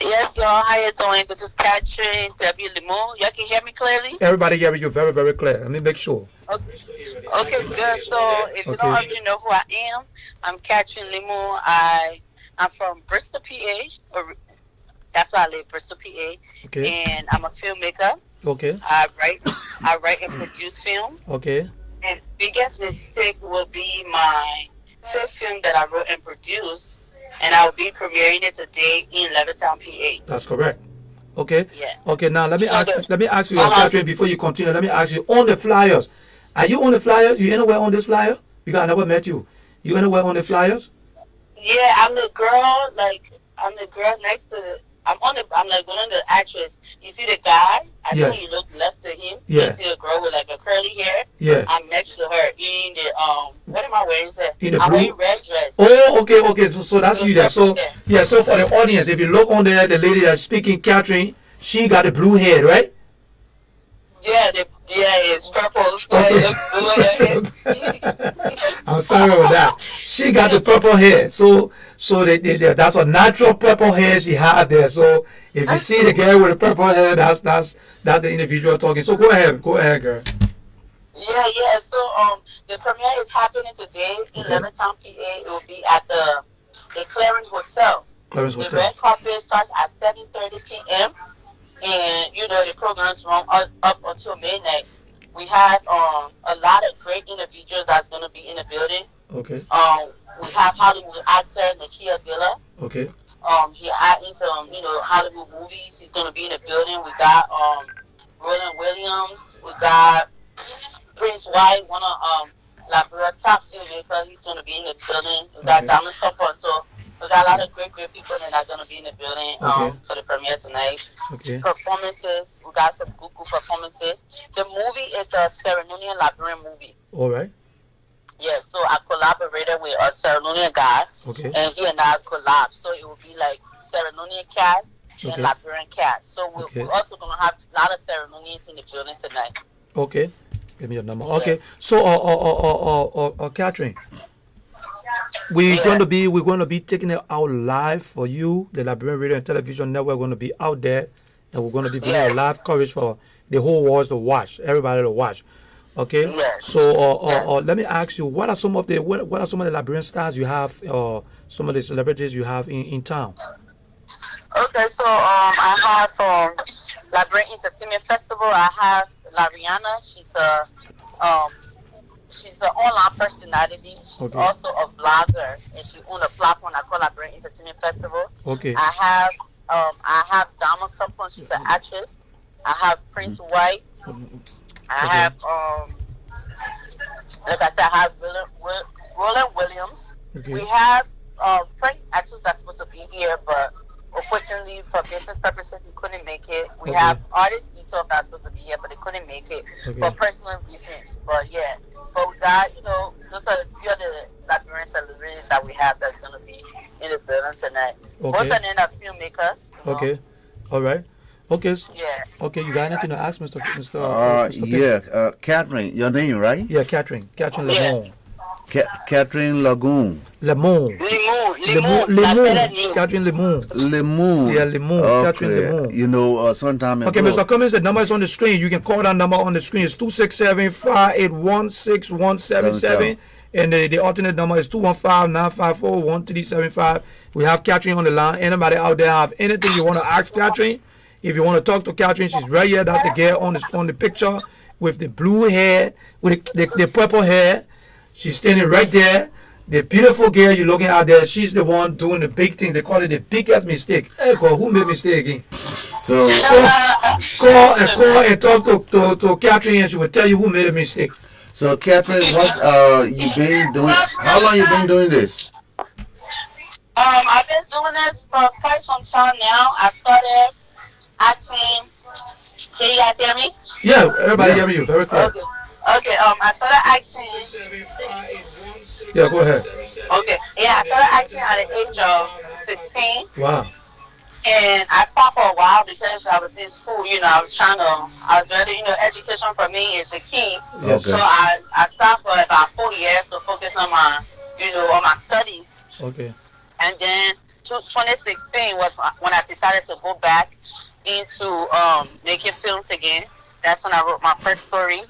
Speaker 14: Yes, y'all. How you doing? This is Catherine W. Limon. Y'all can hear me clearly?
Speaker 9: Everybody hear you very, very clear. Let me make sure.
Speaker 14: Okay, good. So if you don't already know who I am, I'm Catherine Limon. I'm from Bristol, PA. That's where I live, Bristol, PA.
Speaker 9: Okay.
Speaker 14: And I'm a filmmaker.
Speaker 9: Okay.
Speaker 14: I write and produce film.
Speaker 9: Okay.
Speaker 14: And biggest mistake will be my first film that I wrote and produced. And I will be premiering it today in Levittown, PA.
Speaker 9: That's correct. Okay.
Speaker 14: Yeah.
Speaker 9: Okay. Now let me ask you, Catherine, before you continue. Let me ask you on the flyers. Are you on the flyers? You anywhere on this flyer? Because I never met you. You anywhere on the flyers?
Speaker 14: Yeah, I'm the girl. I'm the girl next to. I'm like one of the actress. You see the guy? I think when you look left to him, you see a girl with like a curly hair.
Speaker 9: Yeah.
Speaker 14: I'm next to her in the what am I wearing?
Speaker 9: In the
Speaker 14: I'm
Speaker 9: blue?
Speaker 14: wearing red dress.
Speaker 9: Oh, okay. So that's you there. So yeah. So for the audience, if you look on there, the lady that's speaking, Catherine, she got the blue hair, right?
Speaker 14: Yeah, it's purple.
Speaker 9: I'm sorry about that. She got the purple hair. So that's a natural purple hair she had there. So if you see the girl with the purple hair, that's the individual talking. So go ahead, girl.
Speaker 14: Yeah. So the premiere is happening today in Levittown, PA. It will be at the Clarence Hotel. The red carpet starts at 7:30 p.m. And the programs run up until midnight. We have a lot of great individuals that's going to be in the building.
Speaker 9: Okay.
Speaker 14: We have Hollywood actor Nakia Dilla.
Speaker 9: Okay.
Speaker 14: He acting some Hollywood movies. He's going to be in the building. We got Roland Williams. We got Prince White, one of Liberia's top filmmakers. He's going to be in the building. We got Donald Supper. So We got a lot of great people that are going to be in the building for the premiere tonight.
Speaker 9: Okay.
Speaker 14: Performances, we got some good performances. The movie is a ceremonial Liberian movie.
Speaker 9: All right.
Speaker 14: Yeah, so I collaborated with a ceremonial guy.
Speaker 9: Okay.
Speaker 14: And he and I collab. So it will be like ceremonial cast and Liberian cast. So we're also going to have a lot of ceremonies in the building tonight.
Speaker 9: Okay. Give me your number. Yeah. Okay. So, Catherine, we're going to be taking it out live for you. The Liberian Radio and Television Network going to be out there, and we're going to be doing a live coverage for the whole world to watch, everybody to watch. Okay.
Speaker 14: Yes.
Speaker 9: So, let me ask you, what are some of the Liberian stars you have? Some of the celebrities you have in town.
Speaker 14: Okay, so I have Liberian Entertainment Festival. I have Lrtn. She's an online personality. She's also a vlogger, and she owns a platform I call Liberian Entertainment Festival.
Speaker 9: Okay.
Speaker 14: I have Dama Sapon. She's an actress. I have Prince White. I have like I said, I have Roland Williams.
Speaker 9: Okay.
Speaker 14: We have Frank actors that's supposed to be here, but unfortunately, for business purposes, we couldn't make it. We have artists that's supposed to be here, but they couldn't make it for personal reasons. But yeah, but we got, those are a few of the Liberian celebrities that we have that's going to be in the building tonight. Most of them are filmmakers.
Speaker 9: Okay, all right. Okay.
Speaker 14: Yeah.
Speaker 9: Okay, you got anything to ask, Mr.
Speaker 13: Yeah, Catherine, your name, right?
Speaker 9: Yeah, Catherine Lemon.
Speaker 13: Catherine Lagoon.
Speaker 9: Lemon. Catherine Lemon. Yeah, Lemon. Catherine Lemon.
Speaker 13: Sometimes.
Speaker 9: Okay, Mr. Cummins, the number is on the screen. You can call that number on the screen. It's 267-581-6177. And the alternate number is 215-954-1375. We have Catherine on the line. Anybody out there have anything you want to ask Catherine? If you want to talk to Catherine, she's right here. That's the girl on the picture with the blue hair, with the purple hair. She's standing right there. The beautiful girl you're looking at there, she's the one doing the big thing. They call it the biggest mistake. Hey, God, who made mistake again?
Speaker 13: So
Speaker 9: call and talk to Catherine, and she will tell you who made a mistake.
Speaker 13: So Catherine, what's you been doing? How long you been doing this?
Speaker 14: I've been doing this for quite some time now. I started acting. Can you guys hear me?
Speaker 9: Yeah, everybody hear you very clear.
Speaker 14: Okay, I started acting.
Speaker 9: Yeah, go ahead.
Speaker 14: Okay, yeah, I started acting at the age of 16.
Speaker 9: Wow.
Speaker 14: And I stopped for a while because I was in school, I was really, education for me is the key.
Speaker 9: Yes.
Speaker 14: So I stopped for about 4 years to focus on my, on my studies.
Speaker 9: Okay.
Speaker 14: And then 2016 was when I decided to go back into making films again. That's when I wrote my first story,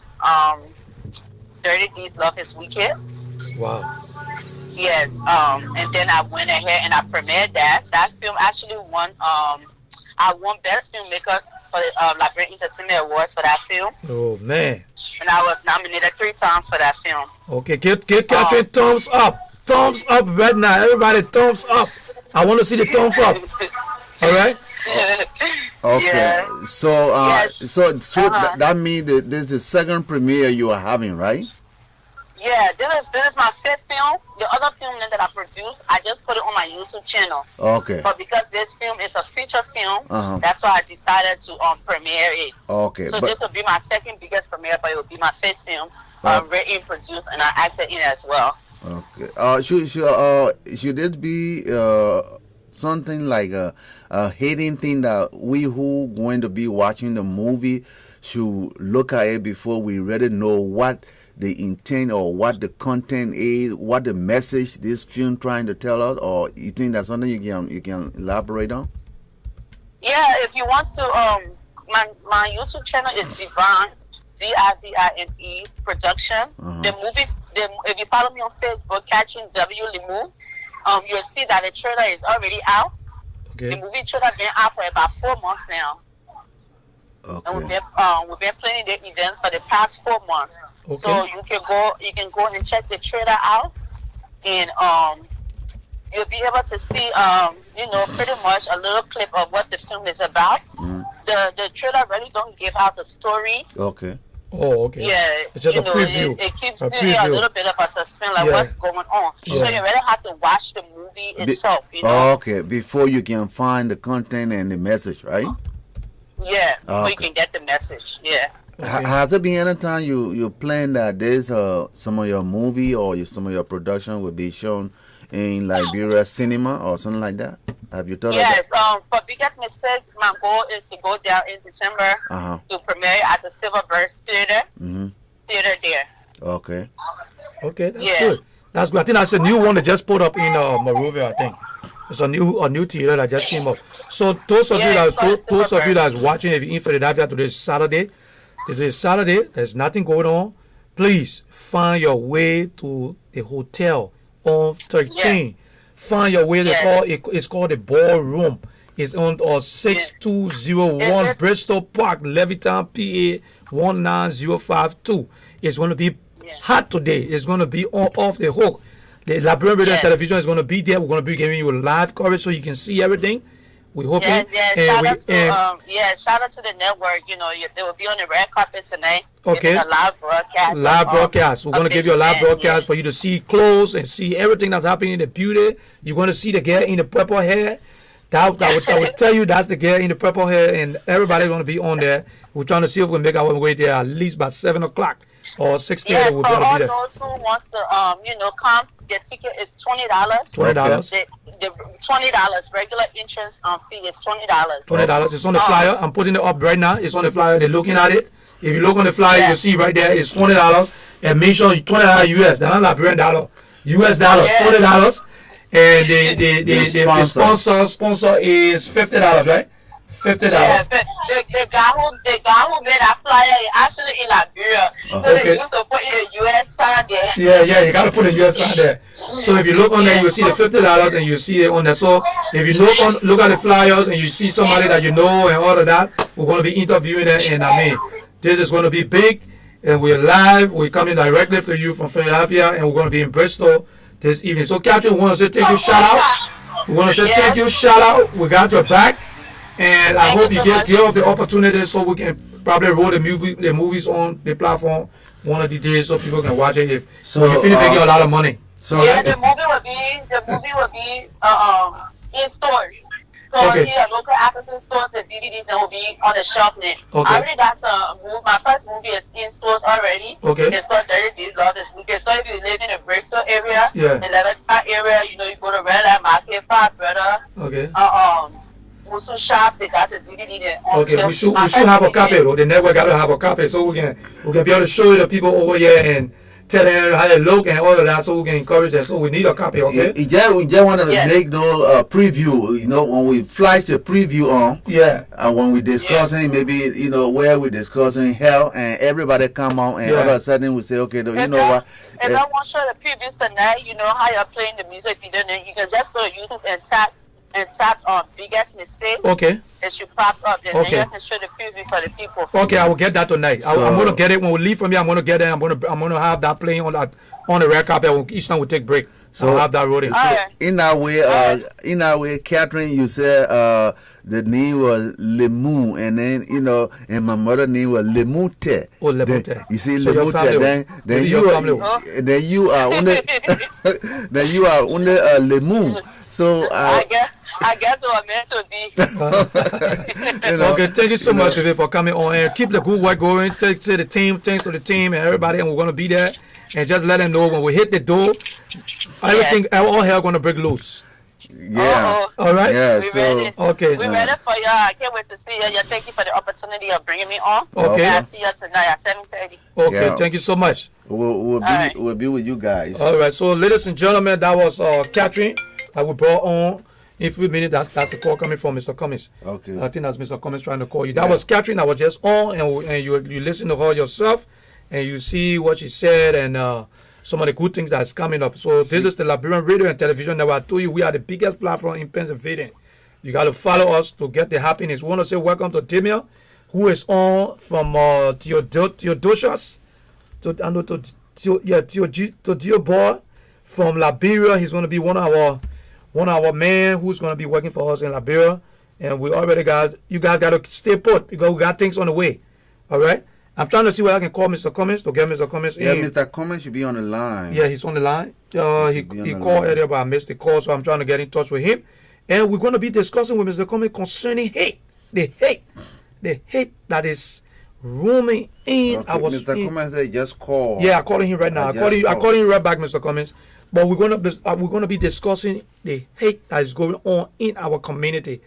Speaker 14: 30 Days Love is Wicked.
Speaker 9: Wow.
Speaker 14: Yes, and then I went ahead and I premiered that. That film actually won, I won Best Filmmaker for the Liberian Entertainment Awards for that film.
Speaker 9: Oh, man.
Speaker 14: And I was nominated 3 times for that film.
Speaker 9: Okay, get Catherine thumbs up. Thumbs up right now. Everybody, thumbs up. I want to see the thumbs up. All right?
Speaker 13: Okay.
Speaker 14: Yeah.
Speaker 13: So,
Speaker 14: Yes.
Speaker 13: that means that this is the second premiere you are having, right?
Speaker 14: Yeah, this is my 5th film. The other film that I produced, I just put it on my YouTube channel.
Speaker 13: Okay.
Speaker 14: But because this film is a feature film, that's why I decided to premiere it.
Speaker 13: Okay.
Speaker 14: So this will be my second biggest premiere, but it will be my 5th film. Written, produced, and I acted in it as well.
Speaker 13: Okay. Should this be something like a hidden thing that we who going to be watching the movie should look at it before we really know what the intent or what the content is, what the message this film trying to tell us, or you think that's something you can elaborate on?
Speaker 14: Yeah, if you want to, my YouTube channel is Divine, Divine Production. The movie, if you follow me on Facebook, Catching W Limu, you'll see that the trailer is already out.
Speaker 9: Okay.
Speaker 14: The movie trailer been out for about 4 months now.
Speaker 13: Okay.
Speaker 14: And we've been planning the events for the past 4 months.
Speaker 9: Okay.
Speaker 14: So you can go and check the trailer out, and you'll be able to see pretty much a little clip of what the film is about. The trailer really don't give out the story.
Speaker 13: Okay.
Speaker 9: Oh, okay.
Speaker 14: Yeah,
Speaker 9: it's just a preview.
Speaker 14: It keeps you a little bit of a suspense, like what's going on. So you really have to watch the movie itself, you know.
Speaker 13: Okay, before you can find the content and the message, right?
Speaker 14: Yeah, before you can get the message. Yeah.
Speaker 13: Has it been any time you plan that there's some of your movie or some of your production will be shown in Liberia cinema or something like that? Have you thought of that?
Speaker 14: Yes, for Biggest Mistake, my goal is to go down in December to premiere at the Silver Burst Theater. Theater there.
Speaker 13: Okay.
Speaker 9: Okay, that's good. That's good. I think that's a new one that just put up in Monrovia, I think. It's a new theater that just came up. So those of you that's watching, if you're in Philadelphia today is Saturday. Today is Saturday, there's nothing going on. Please find your way to the hotel on 13. Find your way. It's called the Ballroom. It's on 6201 Bristol Park, Lrtn, PA 19052. It's going to be hot today. It's going to be off the hook. The Liberian Radio and Television is going to be there. We're going to be giving you live coverage so you can see everything. We hope
Speaker 14: shout out to the network. You know, they will be on the red carpet tonight.
Speaker 9: Okay.
Speaker 14: A live broadcast.
Speaker 9: Live broadcast. We're going to give you a live broadcast for you to see clothes and see everything that's happening in the beauty. You're going to see the girl in the purple hair. That would tell you that's the girl in the purple hair, and everybody's going to be on there. We're trying to see if we can make our way there at least by 7 o'clock or 6:30. We're going to be there.
Speaker 14: Those who wants to, come, their ticket is $20.
Speaker 9: $20.
Speaker 14: The $20 regular entrance fee is $20.
Speaker 9: $20. It's on the flyer. I'm putting it up right now. It's on the flyer. They're looking at it. If you look on the flyer, you see right there. It's $20, and make sure $20 US. They're not Liberian dollar. US dollar. $20. And the sponsor is $50, right? $50.
Speaker 14: Yeah, the guy who made that flyer is actually in Liberia. So they used to put in a US sign there.
Speaker 9: Yeah, you gotta put a US sign there. So if you look on there, you'll see the $50 and you see it on there. So if you look at the flyers and you see somebody that you know and all of that, we're gonna be interviewing them, and this is gonna be big, and we're live. We're coming directly to you from Philadelphia, and we're gonna be in Bristol this evening. So Captain, we want to say thank you, shout out. We want to say thank you, shout out. We got your back. And I hope you give us the opportunity so we can probably roll the movies on the platform one of the days so people can watch it. You feel making a lot of money.
Speaker 14: So the movie will be in stores. So here local African stores, the DVDs that will be on the shelf now. I already got my first movie is in stores already. It's called 30 Days of this weekend. So if you live in the Bristol area, the Lrtn area, you go to Red Light Market, Fat Brother. Also shop, they got the DVD there.
Speaker 9: Okay, we should have a copy. The network got to have a copy so we can be able to show the people over here and tell them how they look and all of that, so we can encourage them. So we need a copy, okay?
Speaker 13: We just want to make no preview. When we flash the preview on. And when we discussing maybe where we discussing hell and everybody come on and all of a sudden we say okay, what?
Speaker 14: If I want to show the previews tonight, how you're playing the music video, then you can just go to YouTube and tap on Biggest Mistake.
Speaker 9: Okay.
Speaker 14: It should pop up. Then you can show the preview for the people.
Speaker 9: Okay, I will get that tonight. I'm gonna get it when we leave from here. I'm gonna get it. I'm gonna have that playing on the red carpet. Each time we take break, so I'll have that rolling.
Speaker 13: In that way, Catherine, you said the name was Lemu, and then and my mother name was Lemute.
Speaker 9: Oh, Lemute.
Speaker 13: You see, so Lemute. Then you are under Lemu. So
Speaker 14: I guess we are meant to be.
Speaker 9: Okay, thank you so much, baby, for coming on and keep the good work going. Thanks to the team and everybody, and we're gonna be there. And just let them know when we hit the door, everything, all hell gonna break loose.
Speaker 13: Yeah.
Speaker 9: All right.
Speaker 13: Yeah.
Speaker 9: Okay.
Speaker 14: We're ready for you. I can't wait to see you. Thank you for the opportunity of bringing me on.
Speaker 9: Okay.
Speaker 14: I'll see you tonight at 7:30.
Speaker 9: Okay. Thank you so much.
Speaker 13: We'll be with you guys.
Speaker 9: All right. So, ladies and gentlemen, that was Catherine that we brought on. In a few minutes, that's the call coming from Mr. Cummings.
Speaker 13: Okay.
Speaker 9: I think that's Mr. Cummings trying to call you. That was Catherine. I was just on, and you listen to her yourself, and you see what she said, and some of the good things that's coming up. So this is the Liberian Radio and Television Network. I told you we are the biggest platform in Pennsylvania. You got to follow us to get the happiness. We want to say welcome to Damien, who is on from Theodosius, to Boy from Liberia. He's going to be one of our men who's going to be working for us in Liberia. And we already got, you guys got to stay put because we got things on the way. All right? I'm trying to see where I can call Mr. Cummins to get Mr. Cummins in.
Speaker 13: Yeah, Mr. Cummins should be on the line.
Speaker 9: Yeah, he's on the line. He called earlier, but I missed the call, so I'm trying to get in touch with him. And we're going to be discussing with Mr. Cummins concerning hate. The hate that is roaming in our
Speaker 13: Mr. Cummins said just call.
Speaker 9: Yeah, I'm calling him right now. I call him right back, Mr. Cummins. But we're gonna be discussing the hate that is going on in our community.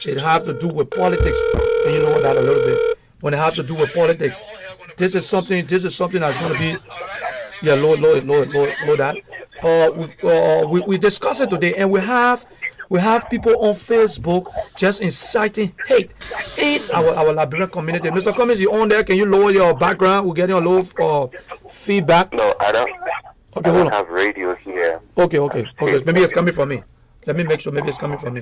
Speaker 9: It has to do with politics, and you know that a little bit. When it has to do with politics, this is something that's gonna be. Yeah, Lord, that. We discuss it today, and we have people on Facebook just inciting hate in our Liberian community. Mr. Cummins, you on there? Can you lower your background? We're getting a low feedback.
Speaker 12: No, I don't.
Speaker 9: Okay,
Speaker 12: I
Speaker 9: hold
Speaker 12: don't
Speaker 9: on.
Speaker 12: have radio here.
Speaker 9: Okay. Maybe it's coming from me. Let me make sure. Maybe it's coming from me.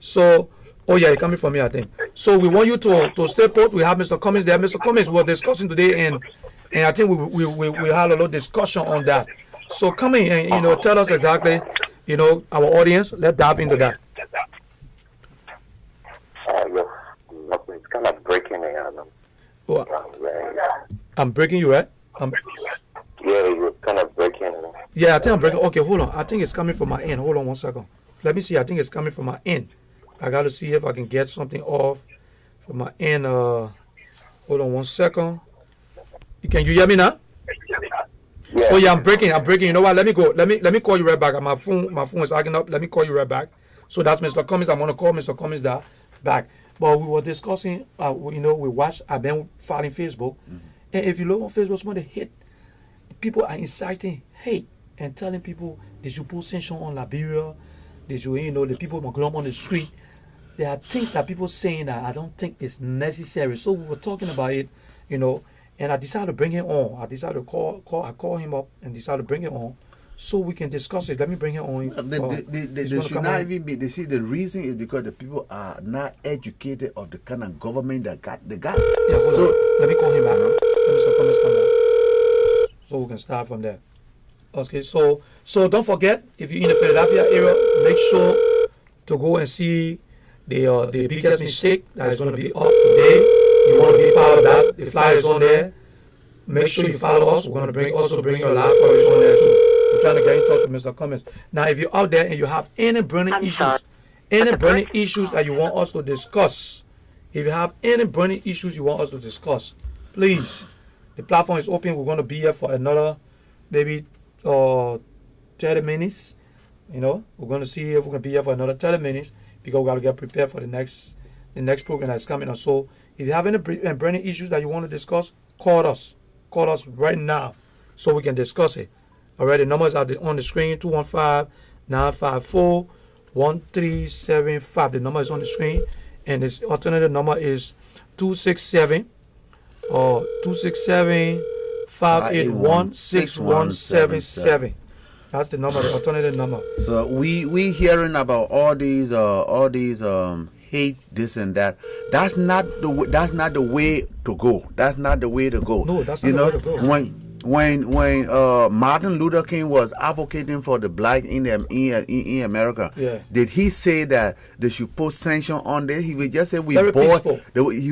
Speaker 9: So, yeah, it's coming from me, I think. So we want you to stay put. We have Mr. Cummins there. Mr. Cummins, we're discussing today, and I think we had a lot of discussion on that. So come in and tell us exactly, our audience. Let's dive into that.
Speaker 12: It's kind of breaking me, Adam.
Speaker 9: I'm breaking you, right?
Speaker 12: Yeah, you're kind of breaking.
Speaker 9: Yeah, I think I'm breaking. Okay, hold on. I think it's coming from my end. Hold on 1 second. Let me see. I think it's coming from my end. I got to see if I can get something off from my end. Hold on 1 second. Can you hear me now?
Speaker 12: Yeah.
Speaker 9: Oh yeah, I'm breaking. You know what? Let me go. Let me call you right back. My phone is acting up. Let me call you right back. So that's Mr. Cummins. I'm gonna call Mr. Cummins back. But we were discussing. We watched. I've been following Facebook, and if you look on Facebook, some of the hate. People are inciting hate and telling people they should put sanction on Liberia. They should, the people on the street. There are things that people saying that I don't think is necessary. So we were talking about it, and I decided to bring him on. I decided to call him up and decided to bring him on so we can discuss it. Let me bring him on.
Speaker 13: They should not even be. They see the reason is because the people are not educated of the kind of government that they got.
Speaker 9: Yeah, so let me call him back. Let Mr. Cummins come back. So we can start from there. Okay, so don't forget, if you're in the Philadelphia area, make sure to go and see the biggest mistake that is going to be up today. You want to be part of that. The flyer is on there. Make sure you follow us. We're going to also bring your live coverage on there too. We're trying to get in touch with Mr. Cummins. Now, if you're out there and you have any burning issues that you want us to discuss, please. The platform is open. We're going to be here for another maybe 30 minutes. We're going to see if we can be here for another 30 minutes because we got to get prepared for the next program that's coming up. So if you have any burning issues that you want to discuss, call us. Call us right now so we can discuss it. All right, the numbers are on the screen, 215-954-1375. The number is on the screen, and its alternative number is 267-581-6177. That's the number, the alternative number.
Speaker 13: So we hearing about all these hate, this and that. That's not the way to go. That's not the way to go.
Speaker 9: No, that's not the way to go.
Speaker 13: When Martin Luther King was advocating for the black in America, did he say that they should put sanction on this? He would just say he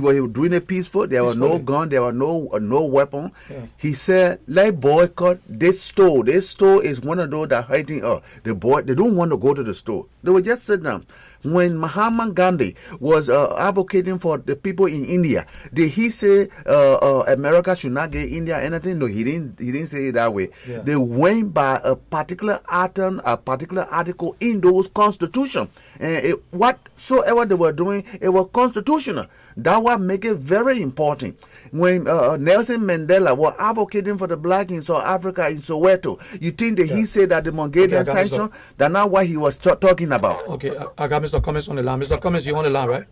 Speaker 13: was doing it peaceful. There was no gun, there was no weapon. Yeah. He said, "Let's boycott this store. This store is one of those that hurting us." They don't want to go to the store. They will just sit down. When Mahatma Gandhi was advocating for the people in India, did he say America should not give India anything? No, he didn't say it that way. Yeah. They went by a particular item, a particular article in those constitution, and whatsoever they were doing, it was constitutional. That was make it very important. When Nelson Mandela was advocating for the black in South Africa, in Soweto, you think that he said that the Mongolian sanction? That's not what he was talking about.
Speaker 9: Okay, I got Mr. Cummins on the line. Mr. Cummins, you on the line, right?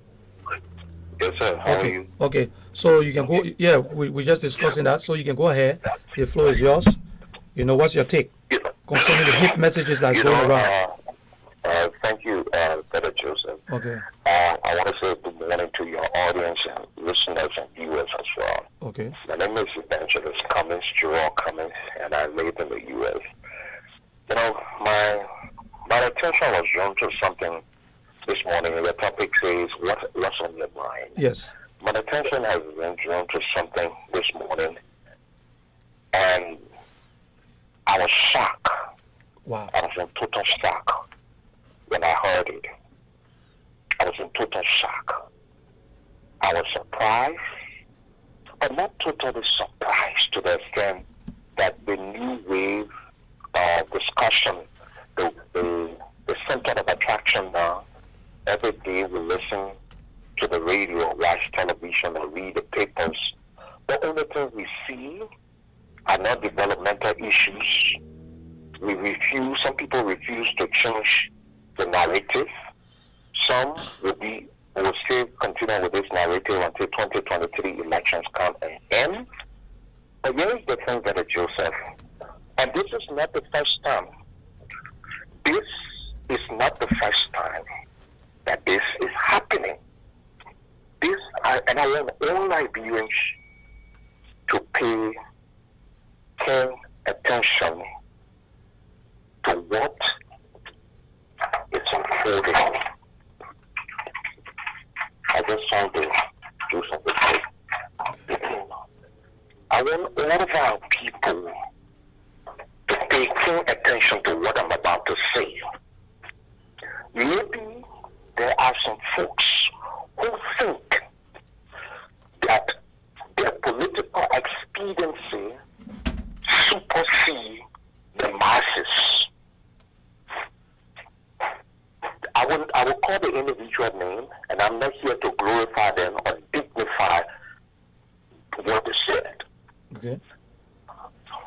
Speaker 12: Yes, sir. How are you?
Speaker 9: Okay, so you can go. Yeah, we're just discussing that. So you can go ahead. The floor is yours. What's your take concerning the hate messages that's going around?
Speaker 12: Thank you, Brother Joseph.
Speaker 9: Okay.
Speaker 12: I want to say good morning to your audience and listeners and viewers as well.
Speaker 9: Okay.
Speaker 12: My name is Evangelist Cummins, Gerald Cummins, and I live in the U.S. My attention was drawn to something this morning, and the topic says, what's on your mind?
Speaker 9: Yes.
Speaker 12: My attention has been drawn to something this morning, and I was shocked.
Speaker 9: Wow.
Speaker 12: I was in total shock when I heard it. I was in total shock. I was surprised, but not totally surprised to the extent that the new wave discussion, the center of attraction now, every day we listen to the radio, watch television, or read the papers. The only thing we see are not developmental issues. Some people refuse to change the narrative. Some will still continue with this narrative until 2023 elections come and end. But here is the thing, Brother Joseph, and this is not the first time. This is not the first time that this is happening. And I want all Liberians to pay keen attention to what is unfolding. I just want to do something. I want all of our people to pay keen attention to what I'm about to say. Maybe there are some folks who think that their political expediency supersedes the masses. I will call the individual name, and I'm not here to glorify them or dignify what is said.
Speaker 9: Okay.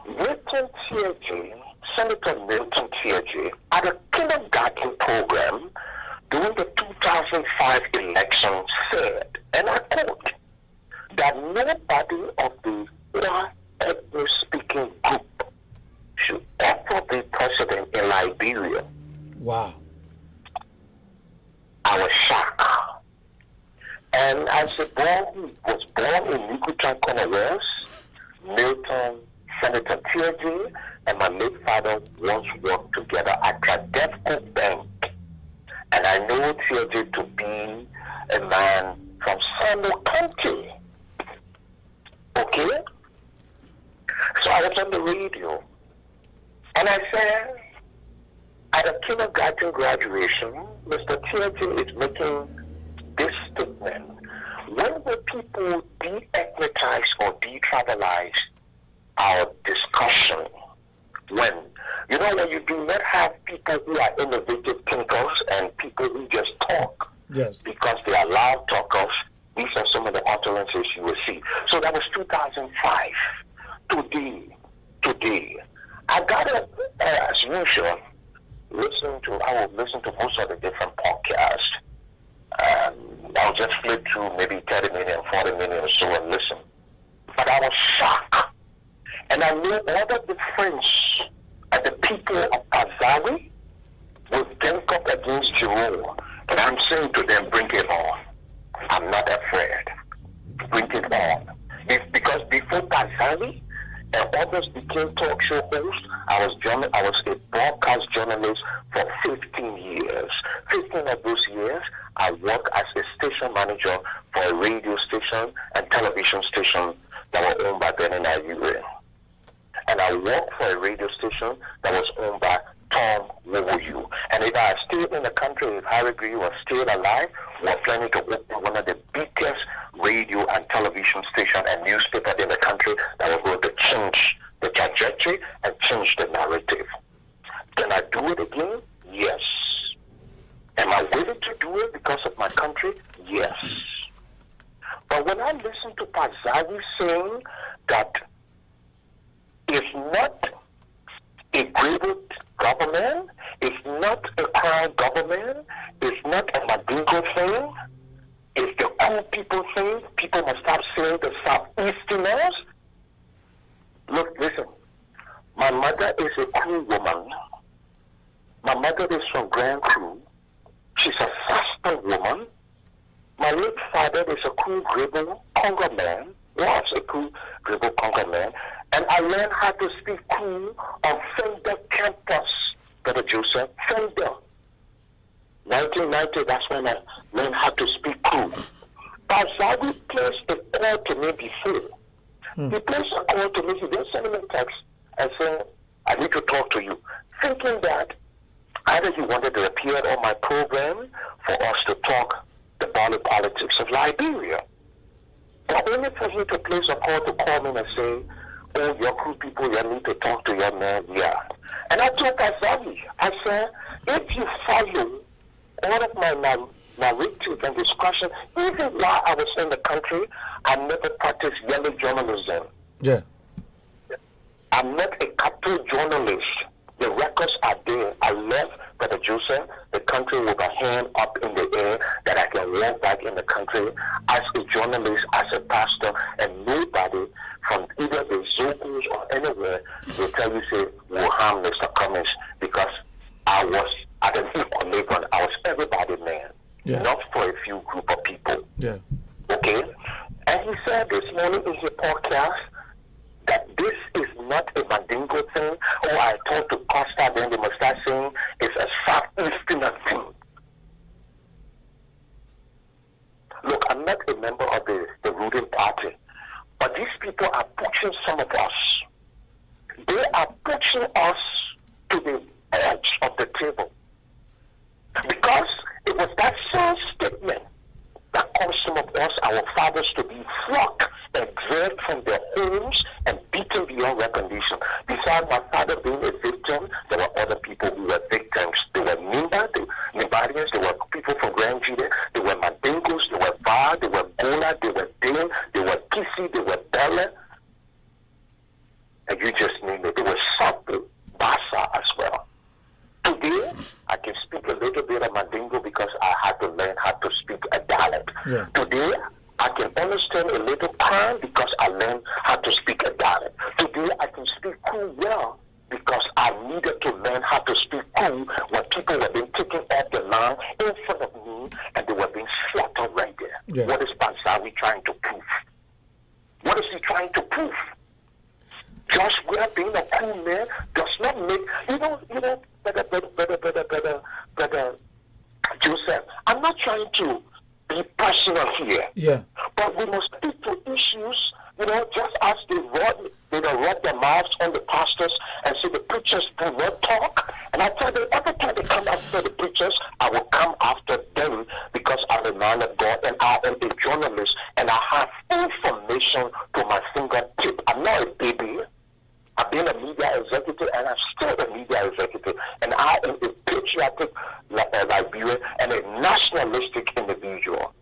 Speaker 12: Milton TJ, Senator Milton TJ, at a kindergarten program during the 2005 election said, and I quote, that nobody of the Lrtn ethnic speaking group should ever be president in Liberia.
Speaker 9: Wow.
Speaker 12: I was shocked. And as a boy who was born in Nikutan Corner Milton, Senator TJ, and my late father once worked together at Tradefco Bank. And I know TJ to be a man from Sando County. Okay? So I was on the radio, and I said, at a kindergarten graduation, Mr. TJ is making this statement. When will people de-ethnicize or de-tribalize our discussion? When you do not have people who are innovative thinkers and people who just talk,
Speaker 9: yes,
Speaker 12: because they are loud talkers, these are some of the utterances you will see. So that was 2005. Today, I got up, as usual, I will listen to most of the different podcasts. I'll just flip through maybe 30 minutes, 40 minutes or so and listen. But I was shocked. And I knew all of the friends and the people of Azawi would think up against Jerome. And I'm saying to them, bring it on. I'm not afraid. Bring it on. Because before Azawi and others became talk show hosts, I was a broadcast journalist for 15 years. 15 of those years, I worked as a station manager for a radio station and television station that were owned by Benin Ayure. And I worked for a radio station that was owned by Tom Wowoyu. And if I had stayed in the country, if Harry Gree was still alive, we're planning to open one of the biggest radio and television station and newspaper in the country that was going to change the trajectory and change the narrative. Can I do it again? Yes. Am I willing to do it because of my country? Yes. But when I listen to Pazawi saying that it's not a graded government, it's not a crown government, it's not a Madingo thing, it's the cool people thing, people must stop saying the Southeasterners. Look, listen, my mother is a cool woman. My mother is from Grand Crew. She's a faster woman. My late father is a cool Grebo Congo man, was a cool Grebo Congo man, and I learned how to speak cool on Fender campus, Brother Joseph, Fender. 1990, that's when I learned how to speak cool. Bazawi placed a call to me before. He placed a call to me. He then sent me a text and saying, I need to talk to you. Thinking that either he wanted to appear on my program for us to talk about the politics of Liberia. But only for him to place a call to call me and say, oh, your crew people, you need to talk to your man. Yeah. And I told Bazawi, I said, if you follow all of my narrative and discussion, even while I was in the country, I never practiced yellow journalism.
Speaker 9: Yeah.
Speaker 12: I'm not a capital journalist. The records are there. I left Brother Joseph, the country with a hand up in the air that I can walk back in the country as a journalist, as a pastor, and nobody from either the Zocos or anywhere will tell you, say, will harm Mr. Cummings, because I was at the peak of Lrtn. I was everybody, man.
Speaker 9: Yeah.
Speaker 12: Not for a few group of people.
Speaker 9: Yeah.
Speaker 12: Okay? And he said this morning in his podcast that this is not a Mandingo thing. Oh, I talked to Costa, then they must start saying it's a Southeastern thing. Look, I'm not a member of the ruling party, but these people are pushing some of us. They are pushing us to the edge of the table. Because it was that same statement that caused some of us, our fathers, to be flocked and dragged from their homes and beaten beyond recognition. Besides my father being a victim, there were other people who were victims. There were Nimba, the Nimbarians, there were people from Grand Jide, there were Mandingos, there were Va, there were Gola, there were Dane, there were Kisi, there were Bella, and you just name it. There was Sapo, Basa as well. Today, I can speak a little bit of Mandingo because I had to learn how to speak a dialect.
Speaker 9: Yeah.
Speaker 12: Today, I can understand a little Kran because I learned how to speak a dialect. Today, I can speak Kru well because I needed to learn how to speak Kru when people were being taken off the line in front of me and they were being slaughtered right there.
Speaker 9: Yeah.
Speaker 12: What is Bansawi trying to prove? What is he trying to prove? Just where being a cool man does not make, brother Joseph, I'm not trying to be personal here.
Speaker 9: Yeah.
Speaker 12: But we must speak to issues, just as they rub their mouths on the pastors and say the preachers do not talk. And I tell them, every time they come after the preachers, I will come after them because I'm a man of God and I am a journalist and I have information to my fingertip. I'm not a baby. I've been a media executive and I'm still a media executive. And I am a patriotic Liberian and a nationalistic individual.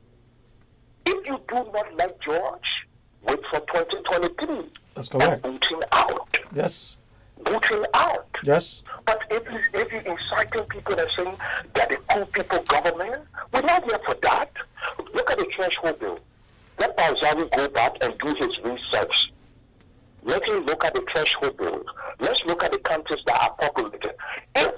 Speaker 12: If you do not like George, wait for 2023.
Speaker 9: That's correct.
Speaker 12: And boot him out.
Speaker 9: Yes.
Speaker 12: Boot him out.
Speaker 9: Yes.
Speaker 12: But if you're inciting people and saying that the cool people government, we're not here for that. Look at the threshold bill. Let Bazawi go back and do his research. Let him look at the threshold bills. Let's look at the counties that are populated. If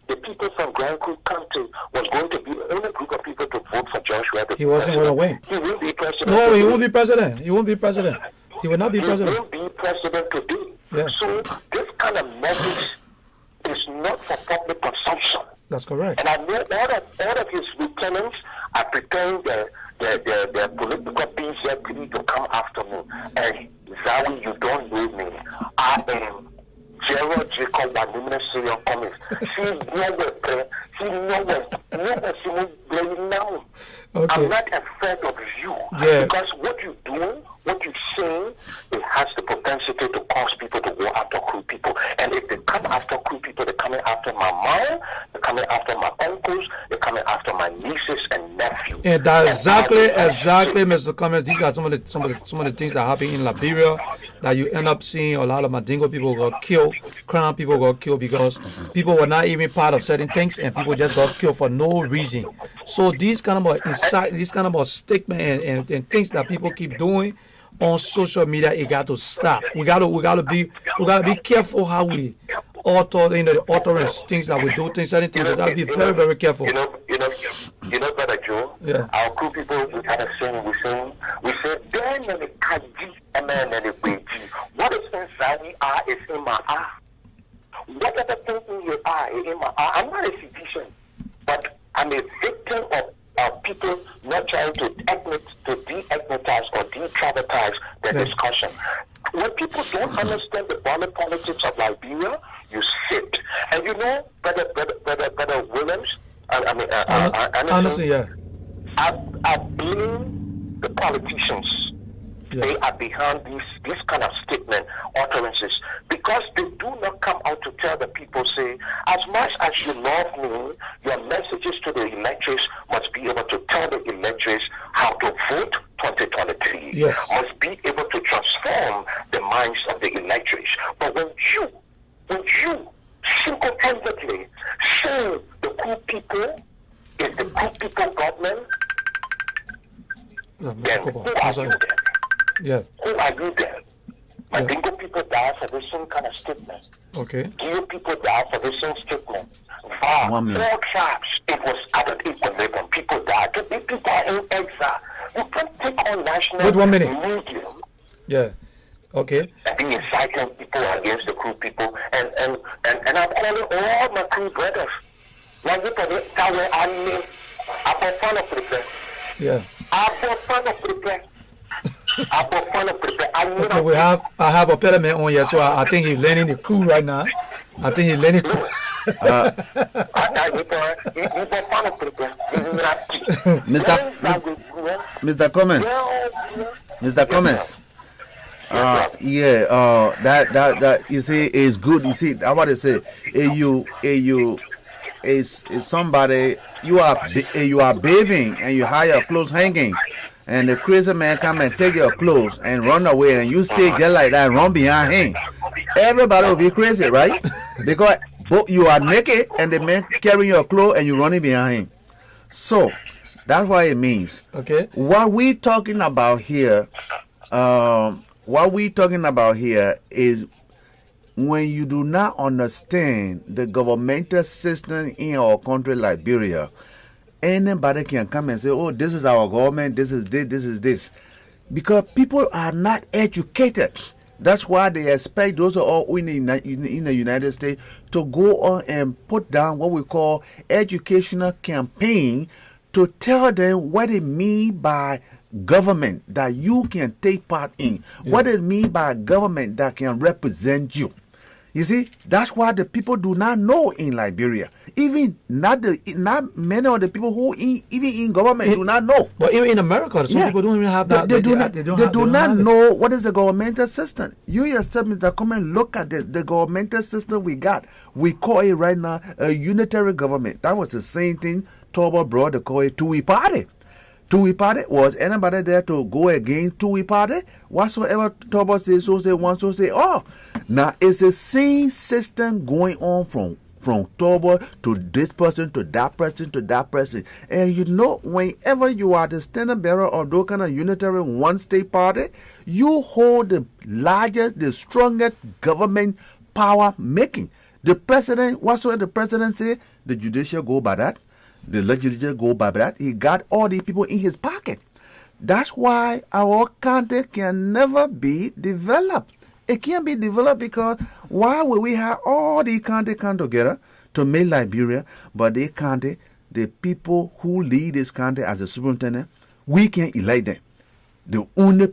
Speaker 12: the people from Grand Creek County was going to be the only group of people to vote for Joshua,
Speaker 9: he wasn't going to win.
Speaker 12: He will be president.
Speaker 9: No, he won't be president. He won't be president. He will not be president.
Speaker 12: He will be president today.
Speaker 9: Yeah.
Speaker 12: So this kind of message is not for public consumption.
Speaker 9: That's correct.
Speaker 12: And I know all of his lieutenants are preparing their political BZP to come after me. And Zawi, you don't know me. I am Gerald Jacob Wanimina Serial Cummings. I'm not afraid of you.
Speaker 9: Yeah.
Speaker 12: Because what you're doing, what you're saying, it has the propensity to cause people to go after cool people. And if they come after cool people, they're coming after my mom, they're coming after my uncles, they're coming after my nieces and nephews.
Speaker 9: And that's exactly, Mr. Cummings. These are some of the things that happen in Liberia that you end up seeing a lot of Mandingo people got killed, Crown people got killed because people were not even part of certain things and people just got killed for no reason. So these kind of statement and things that people keep doing on social media, it got to stop. We gotta be careful how we author, the utterance, things that we do, certain things. We gotta be very, very careful.
Speaker 12: You know, Brother Joe.
Speaker 9: Yeah.
Speaker 12: Our cool people, we had a saying. We say, what is inside the eye is in my eye. Whatever thing in your eye is in my eye. I'm not a physician, but I'm a victim of people not trying to de-ethnize or de-traumatize the discussion. When people don't understand the border politics of Liberia, you sit. And you know, Brother Williams,
Speaker 9: honestly, yeah.
Speaker 12: I blame the politicians. Yeah. They are behind these kind of statement utterances because they do not come out to tell the people, say, as much as you love me, your messages to the electors must be able to tell the electors how to vote 2023.
Speaker 9: Yes.
Speaker 12: Must be able to transform the minds of the electors. But when you single-handedly say the cool people is the cool people government, then who are you then?
Speaker 9: Yeah.
Speaker 12: Who are you then? Dingo people die for the same kind of statement.
Speaker 9: Okay.
Speaker 12: Geo people die for the same statement. All tribes, it was at an equilibrium. People died. People are in exile. You can't take on national
Speaker 9: Wait 1 minute.
Speaker 12: medium.
Speaker 9: Yeah. Okay.
Speaker 12: And be inciting people against the crew people. And I'm calling all my crew brothers. Now you can tell where I live. I'm a fan of prepare.
Speaker 9: Yeah.
Speaker 12: I'm a fan of prepare.
Speaker 9: Okay, I have a pediment on here, so I think he's learning the crew right now. I think he's learning crew.
Speaker 13: Mr. Cummins. Mr. Cummins. That you see is good. You see, I want to say, you is somebody you are bathing and you have your clothes hanging. And the crazy man come and take your clothes and run away, and you stay just like that, run behind him. Everybody will be crazy, right? Because you are naked and the man carrying your clothes and you running behind him. So that's what it means.
Speaker 9: Okay.
Speaker 13: What we talking about here, is when you do not understand the governmental system in our country, Liberia. Anybody can come and say, oh, this is our government, this is this. Because people are not educated. That's why they expect those are all in the United States to go on and put down what we call educational campaign to tell them what it means by government that you can take part in. Yeah. What it means by government that can represent you. You see, that's why the people do not know in Liberia. Even not many of the people who even in government do not know.
Speaker 9: But even in America, some people don't even have that.
Speaker 13: They do not know what is the governmental system. You yourself, Mr. Come and look at the governmental system we got. We call it right now a unitary government. That was the same thing Toba brought to call it Tui Party. Tui Party, was anybody there to go against Tui Party? Whatsoever Toba says, so say one, so say all. Now, it's the same system going on from Toba to this person, to that person, to that person. And you know, whenever you are the standard bearer of those kind of unitary one-state party, you hold the largest, the strongest government power making. The president, whatsoever the president say, the judicial go by that. The legislature go by that. He got all these people in his pocket. That's why our country can never be developed. It can't be developed because why would we have all these countries come together to make Liberia, but they can't, the people who lead this country as a superintendent, we can't elect them. The only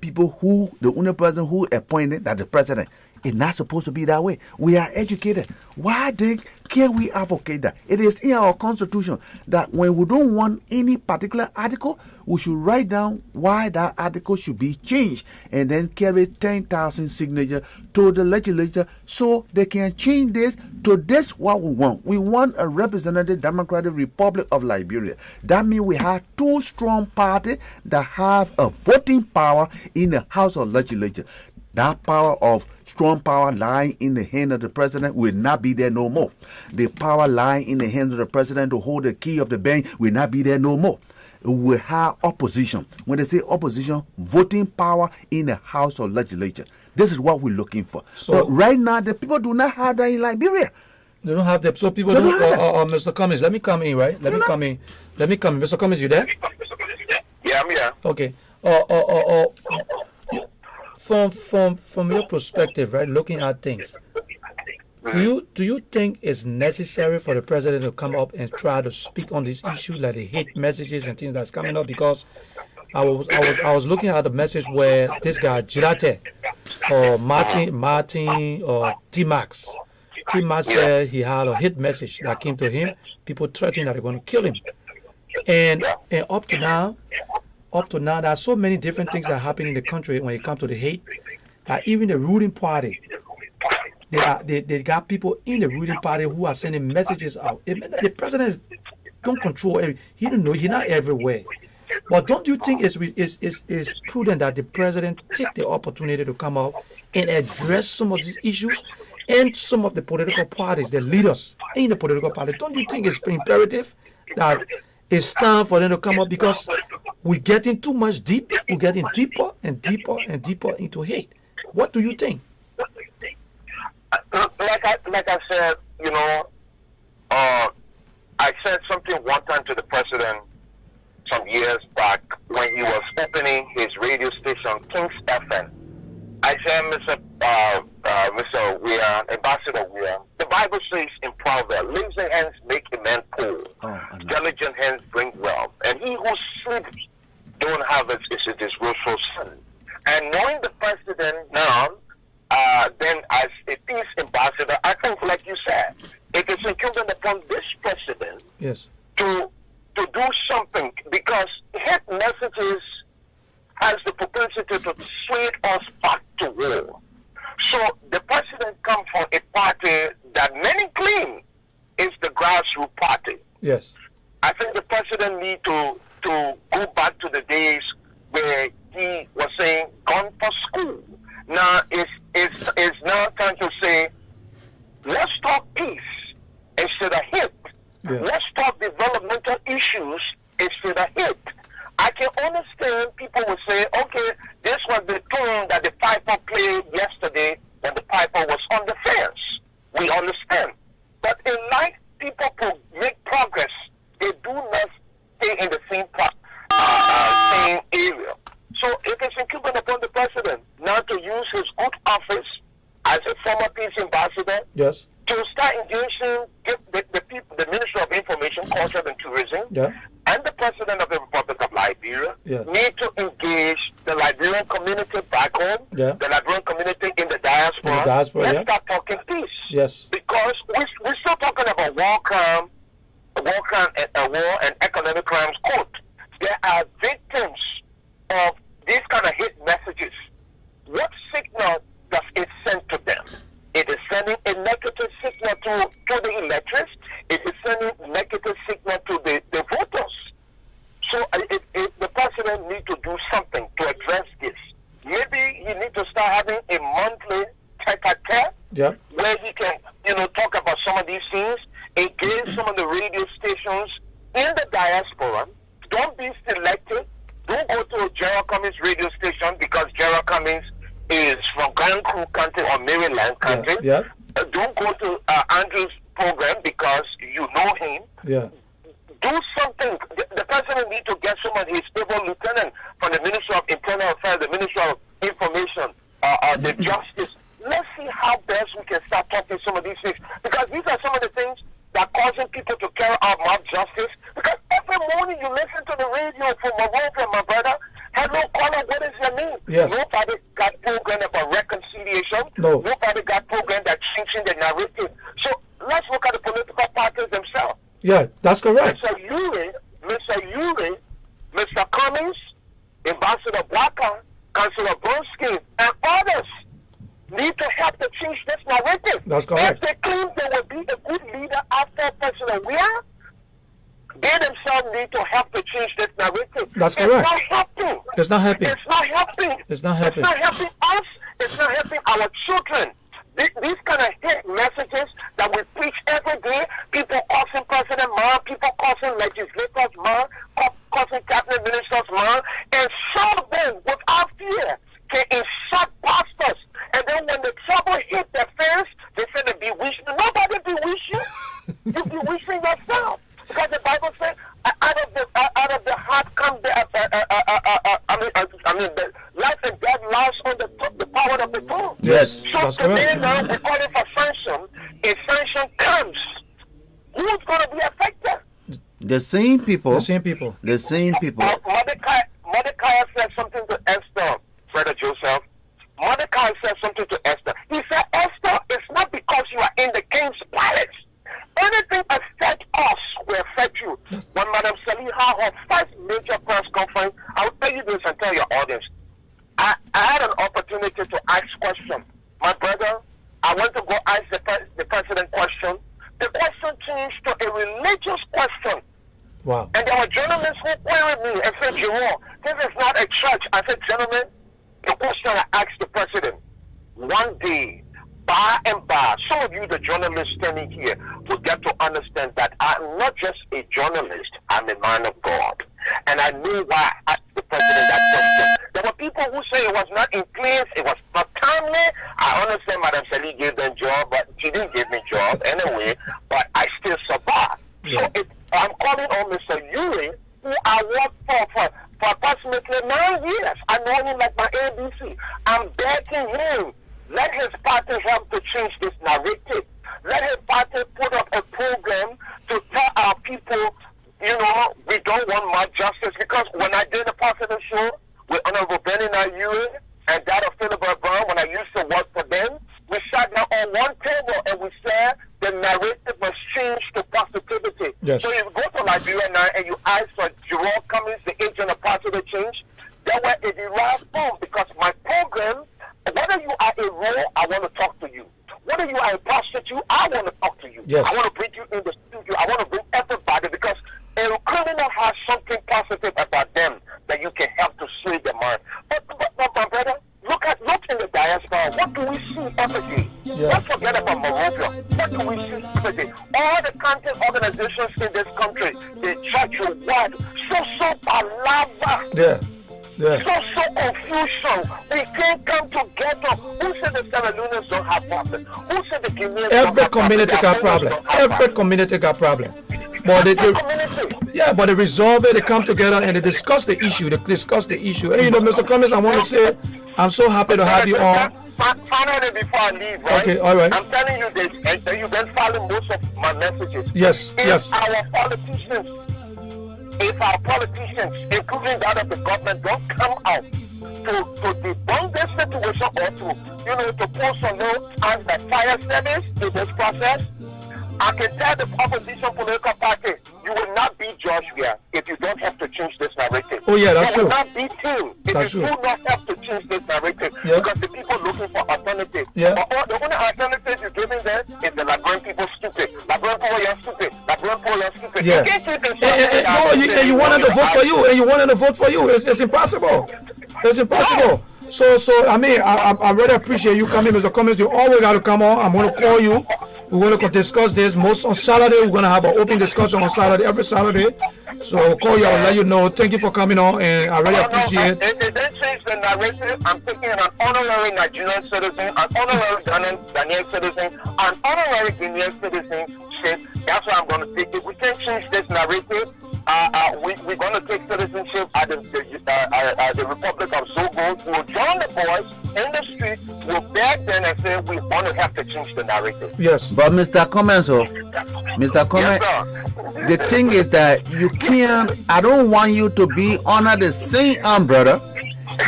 Speaker 13: person who appointed that the president. It's not supposed to be that way. We are educated. Why then can't we advocate that? It is in our constitution that when we don't want any particular article, we should write down why that article should be changed and then carry 10,000 signatures to the legislature so they can change this to this what we want. We want a representative Democratic Republic of Liberia. That means we have two strong parties that have a voting power in the House of Legislature. That power of strong power lying in the hand of the president will not be there no more. The power lying in the hands of the president to hold the key of the bank will not be there no more. We have opposition. When they say opposition, voting power in the House of Legislature. This is what we're looking for. So, but right now, the people do not have that in Liberia.
Speaker 9: They don't have that. So people don't. Mr. Cummins, let me come in, right? Let me come in. Mr. Cummins, you there?
Speaker 12: Yeah, I'm here.
Speaker 9: Okay. From your perspective, right, looking at things, Do you think it's necessary for the president to come up and try to speak on this issue, like the hate messages and things that's coming up? Because I was looking at the message where this guy Girate or Martin or T-Max said he had a hate message that came to him. People threatening that they're going to kill him, and up to now, there are so many different things that happen in the country when it comes to the hate. That even the ruling party, they got people in the ruling party who are sending messages out. The president don't control he don't know, he's not everywhere. But don't you think it's prudent that the president take the opportunity to come out and address some of these issues and some of the political parties, the leaders in the political party? Don't you think it's imperative that it's time for them to come up, because we're getting too much deep, we're getting deeper and deeper and deeper into hate? What do you think?
Speaker 15: Like I said, I said something one time to the president some years back when he was opening his radio station, King's FM. I said, Mr. Weir, Ambassador Weir, the Bible says in Proverbs, lazy hands make a man poor, diligent hands bring wealth, and he who sleeps don't have it is a disgraceful sin. And knowing the president now, then as a peace ambassador, I think, like you said, it is incumbent upon this president to do something, because hate messages has the propensity to sway us back to war. So the president comes from a party that many claim is the grassroots party.
Speaker 9: Yes.
Speaker 15: I think the president need to go back to the days where he was saying gun for school. Now it's now time to say, let's talk peace instead of hate. Let's talk developmental issues instead of hate. I can understand people will say, okay, this was the tune that the piper played yesterday when the piper was on the fence. We understand. But in life, people make progress. They do not stay in the same area. So it is incumbent upon the president now to use his good office as a former peace ambassador to start engaging the Ministry of Information, Culture and Tourism and the President of the Republic of Liberia need to engage the Liberian community back home, the Liberian community in the diaspora. Let's start talking peace.
Speaker 9: Yes.
Speaker 15: Because we're still talking about war and economic crimes court. There are victims of these kind of hate messages. What signal does it send to them? It is sending a negative signal to the electors. It is sending a negative signal to the voters. So the president needs to do something to address this. Maybe he needs to start having a monthly tete-a-tete where he can, talk about some of these things, engage some of the radio stations in the diaspora. Don't be selective. Don't go to a Gerald Cummings radio station because Gerald Cummings is from Grand Crew Country or Maryland Country. Don't go to Andrew's program because you know him. Do something. The president needs to get some of his stable lieutenant from the Ministry of Internal Affairs, the Ministry of Information, the Justice. Let's see how best we can start talking some of these things, because these are some of the things that are causing people to carry out maljustice. Because every morning you listen to the radio from my wife and my brother. Hello, caller, what is your name? Nobody got program about reconciliation. Nobody got program that changing the narrative. So let's look at the political parties themselves.
Speaker 9: Yeah, that's correct.
Speaker 15: Mr. Yuri, Mr. Cummings, Ambassador Walker, Councillor Bronski, and others need to help to change this narrative.
Speaker 9: That's correct.
Speaker 15: If they claim they will be a good leader after President Weir, they themselves need to help to change this narrative.
Speaker 9: That's correct.
Speaker 15: It's not helping.
Speaker 9: It's not helping.
Speaker 15: It's not helping.
Speaker 9: It's not helping.
Speaker 15: It's not helping us. It's not helping our children. These kind of hate messages that we preach every day, people causing President Ma, people causing legislators Ma, causing cabinet ministers Ma, and some of them, without fear, can insult pastors. And then when the trouble hit their face, they say they bewitch you. Nobody bewitch you. You bewitching yourself. Because the Bible says, out of the heart comes the the life and death lies on the power of the tongue.
Speaker 9: Yes,
Speaker 15: so today now we're calling for sanction
Speaker 13: The same people.
Speaker 9: The same people.
Speaker 13: The same people.
Speaker 15: Mordecai said something to Esther, Brother Joseph. Mordecai said something to Esther. He said, Esther, it's not because you are in the king's palace. Anything affect us will affect you. When Madam Saliha had her first major press conference, I will tell you this and tell your audience. I had an opportunity to ask questions. My brother, I went to go ask the president question. The question changed to a religious question.
Speaker 9: Wow.
Speaker 15: And there were journalists who queried me and said, Jerome, this is not a church. I said, gentlemen, the question I asked the president, one day, by and by, some of you, the journalists standing here, will get to understand that I'm not just a journalist, I'm a man of God. And I knew why I asked the president that question. There were people who say it was not in place, it was not timely. I understand Madam Sally gave them job, but she didn't give me job anyway, but I still survived. Yeah. So I'm calling on Mr. Yuri, who I worked for approximately 9 years. I know him like my ABC. I'm begging him. Let his party help to change this narrative. Let his party put up a program to tell our people, you know, we don't want more justice. Because when I did the President show with Honorable Benny Nayuri and that of Philip Brown, when I used to work for them, we sat down on one table and we said the narrative must change to positivity.
Speaker 9: Yes.
Speaker 15: So you go to Liberia now and you ask for Jerome Cummings, the agent of positive change, there were a derived form because my program, whether you are a role, I want to talk to you. Whether you are a prostitute, I want to talk to you.
Speaker 9: Yes.
Speaker 15: I want to bring you in the studio. I want to bring everybody because a criminal has something positive about them that you can help to sway their mind. But my brother, look in the diaspora. What do we see every day?
Speaker 9: Yeah.
Speaker 15: Let's forget about Morovia. What do we see every day? All the content organizations in this country, the church, your word, so palava.
Speaker 9: Yeah. Yeah.
Speaker 15: So confusion. We can't come together. Who said the Sierra Leoneans don't have problems? Who said the Guineans
Speaker 9: Every community got problem. Every community got problem. But but they resolve it, they come together and they discuss the issue. Hey, you know, Mr. Cummings, I want to say, I'm so happy to have you on.
Speaker 15: Finally, before I leave, right?
Speaker 9: Okay, all right.
Speaker 15: I'm telling you this, and you've been following most of my messages.
Speaker 9: Yes, yes.
Speaker 15: If our politicians, including that of the government, don't come out to debunk this situation or to post some notes and the fire service in this process, I can tell the opposition political party, you will not be Joshua if you don't have to change this narrative.
Speaker 9: Oh yeah, that's true.
Speaker 15: You will not be Tim if you do not have to change this narrative.
Speaker 9: Yeah.
Speaker 15: Because the people looking for alternative.
Speaker 9: Yeah.
Speaker 15: The only alternative you're giving them is the Liberian people stupid. Liberian people, you're stupid. Liberian people, you're stupid.
Speaker 9: Yeah.
Speaker 15: You can't keep it
Speaker 9: and you want them to vote for you, and you want them to vote for you. It's impossible. It's impossible. So I mean, I really appreciate you coming, Mr. Cummings. You always got to come on. I'm going to call you. We're going to discuss this. Most on Saturday, we're going to have an open discussion on Saturday, every Saturday. So I'll call you. I'll let you know. Thank you for coming on, and I really appreciate it.
Speaker 15: If they didn't change the narrative, I'm taking an honorary Nigerian citizen, an honorary Ghanaian citizen, an honorary Guinean citizenship. That's what I'm going to take. If we can't change this narrative, we're going to take citizenship at the Republic of Zogo. We'll join the boys in the street. We'll beg them and say we want to have to change the narrative.
Speaker 9: Yes.
Speaker 13: But Mr. Cummings, the thing is that you can't. I don't want you to be under the same umbrella.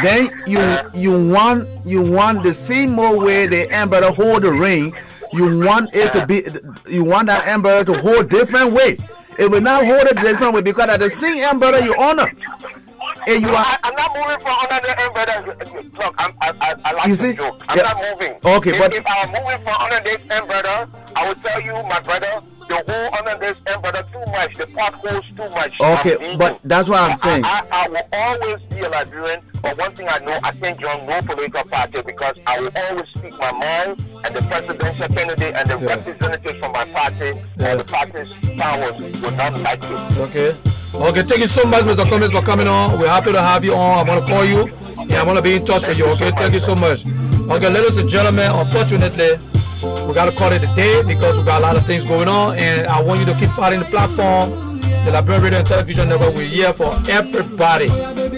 Speaker 13: Then you want the same old way the umbrella hold the ring. You want it to be. You want that umbrella to hold different way. It will not hold it different way because at the same umbrella you honor. And you are.
Speaker 15: I'm not moving from under the umbrella. Look, I like the joke. I'm not moving.
Speaker 13: Okay, but
Speaker 15: if I'm moving from under this umbrella, I will tell you, my brother, the whole under this umbrella too much. The potholes too much.
Speaker 13: Okay, but that's what I'm saying.
Speaker 15: I will always be a Liberian. But one thing I know, I can't join no political party because I will always speak my mind. And the presidential candidate and the representatives from my party and the party's powers will not like it.
Speaker 9: Okay, thank you so much, Mr. Cummings, for coming on. We're happy to have you on. I'm going to call you. Yeah, I'm going to be in touch with you. Okay, thank you so much. Okay, ladies and gentlemen, unfortunately, we got to call it a day because we got a lot of things going on. And I want you to keep following the platform. The Liberian Radio and Television Network, we're here for everybody.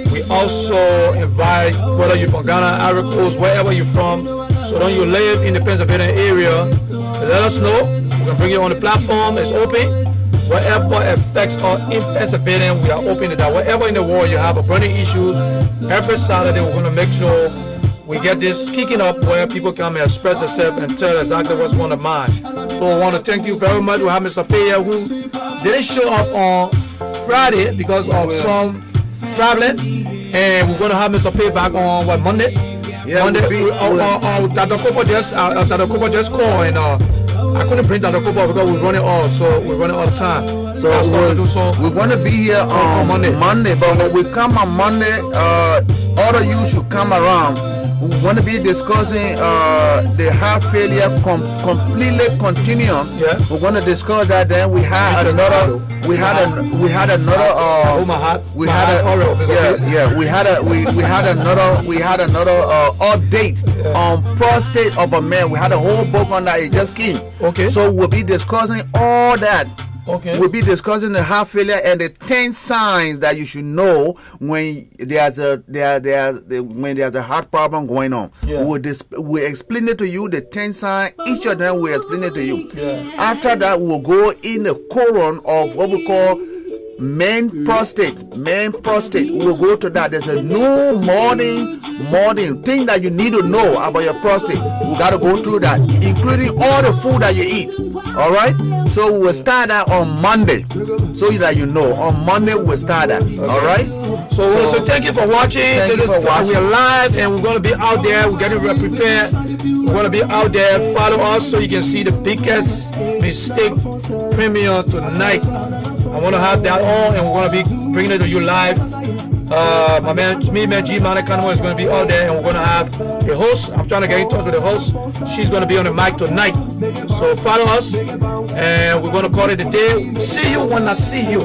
Speaker 9: We also invite, whether you're from Ghana, Ivory Coast, wherever you're from, so don't you live in the Pennsylvania area, let us know. We can bring you on the platform. It's open. whatever affects or impacts civilian, we are open to that. Wherever in the world you have a burning issues, every Saturday we're going to make sure we get this kicking up where people come and express themselves and tell exactly what's on their mind. So I want to thank you very much. We have Mr. Paya who didn't show up on Friday because of some problem, and we're going to have Mr. Paya back on Monday.
Speaker 13: Yeah,
Speaker 9: Monday. Dr. Cooper just called and I couldn't bring Dr. Cooper because we run it all, so we run it all the time.
Speaker 13: So we're going to be here on Monday, but when we come on Monday, all of you should come around. We're going to be discussing the heart failure completely continuum. Yeah. We're going to discuss that. Then we had another update on prostate of a man. We had a whole book on that. It just came. Okay. So we'll be discussing all that. Okay. We'll be discussing the heart failure and the 10 signs that you should know when there's a heart problem going on. Yeah. We'll explain it to you, the 10 signs, each of them will explain it to you. Yeah. After that, we'll go in the colon of what we call main prostate. We'll go to that. There's a new morning thing that you need to know about your prostate. We got to go through that, including all the food that you eat. All right, so we'll start that on Monday, so that you know. On Monday we'll start that. Okay. All right.
Speaker 9: So thank you for watching. We're live and we're gonna be out there. We're getting prepared. We're gonna be out there. Follow us so you can see the biggest mistake premiere tonight. I want to have that on, and we're gonna be bringing it to you live. My man G Monica is going to be out there, and we're going to have the host. I'm trying to get in touch with the host. She's going to be on the mic tonight. So follow us, and we're going to call it a day. See you when I see you.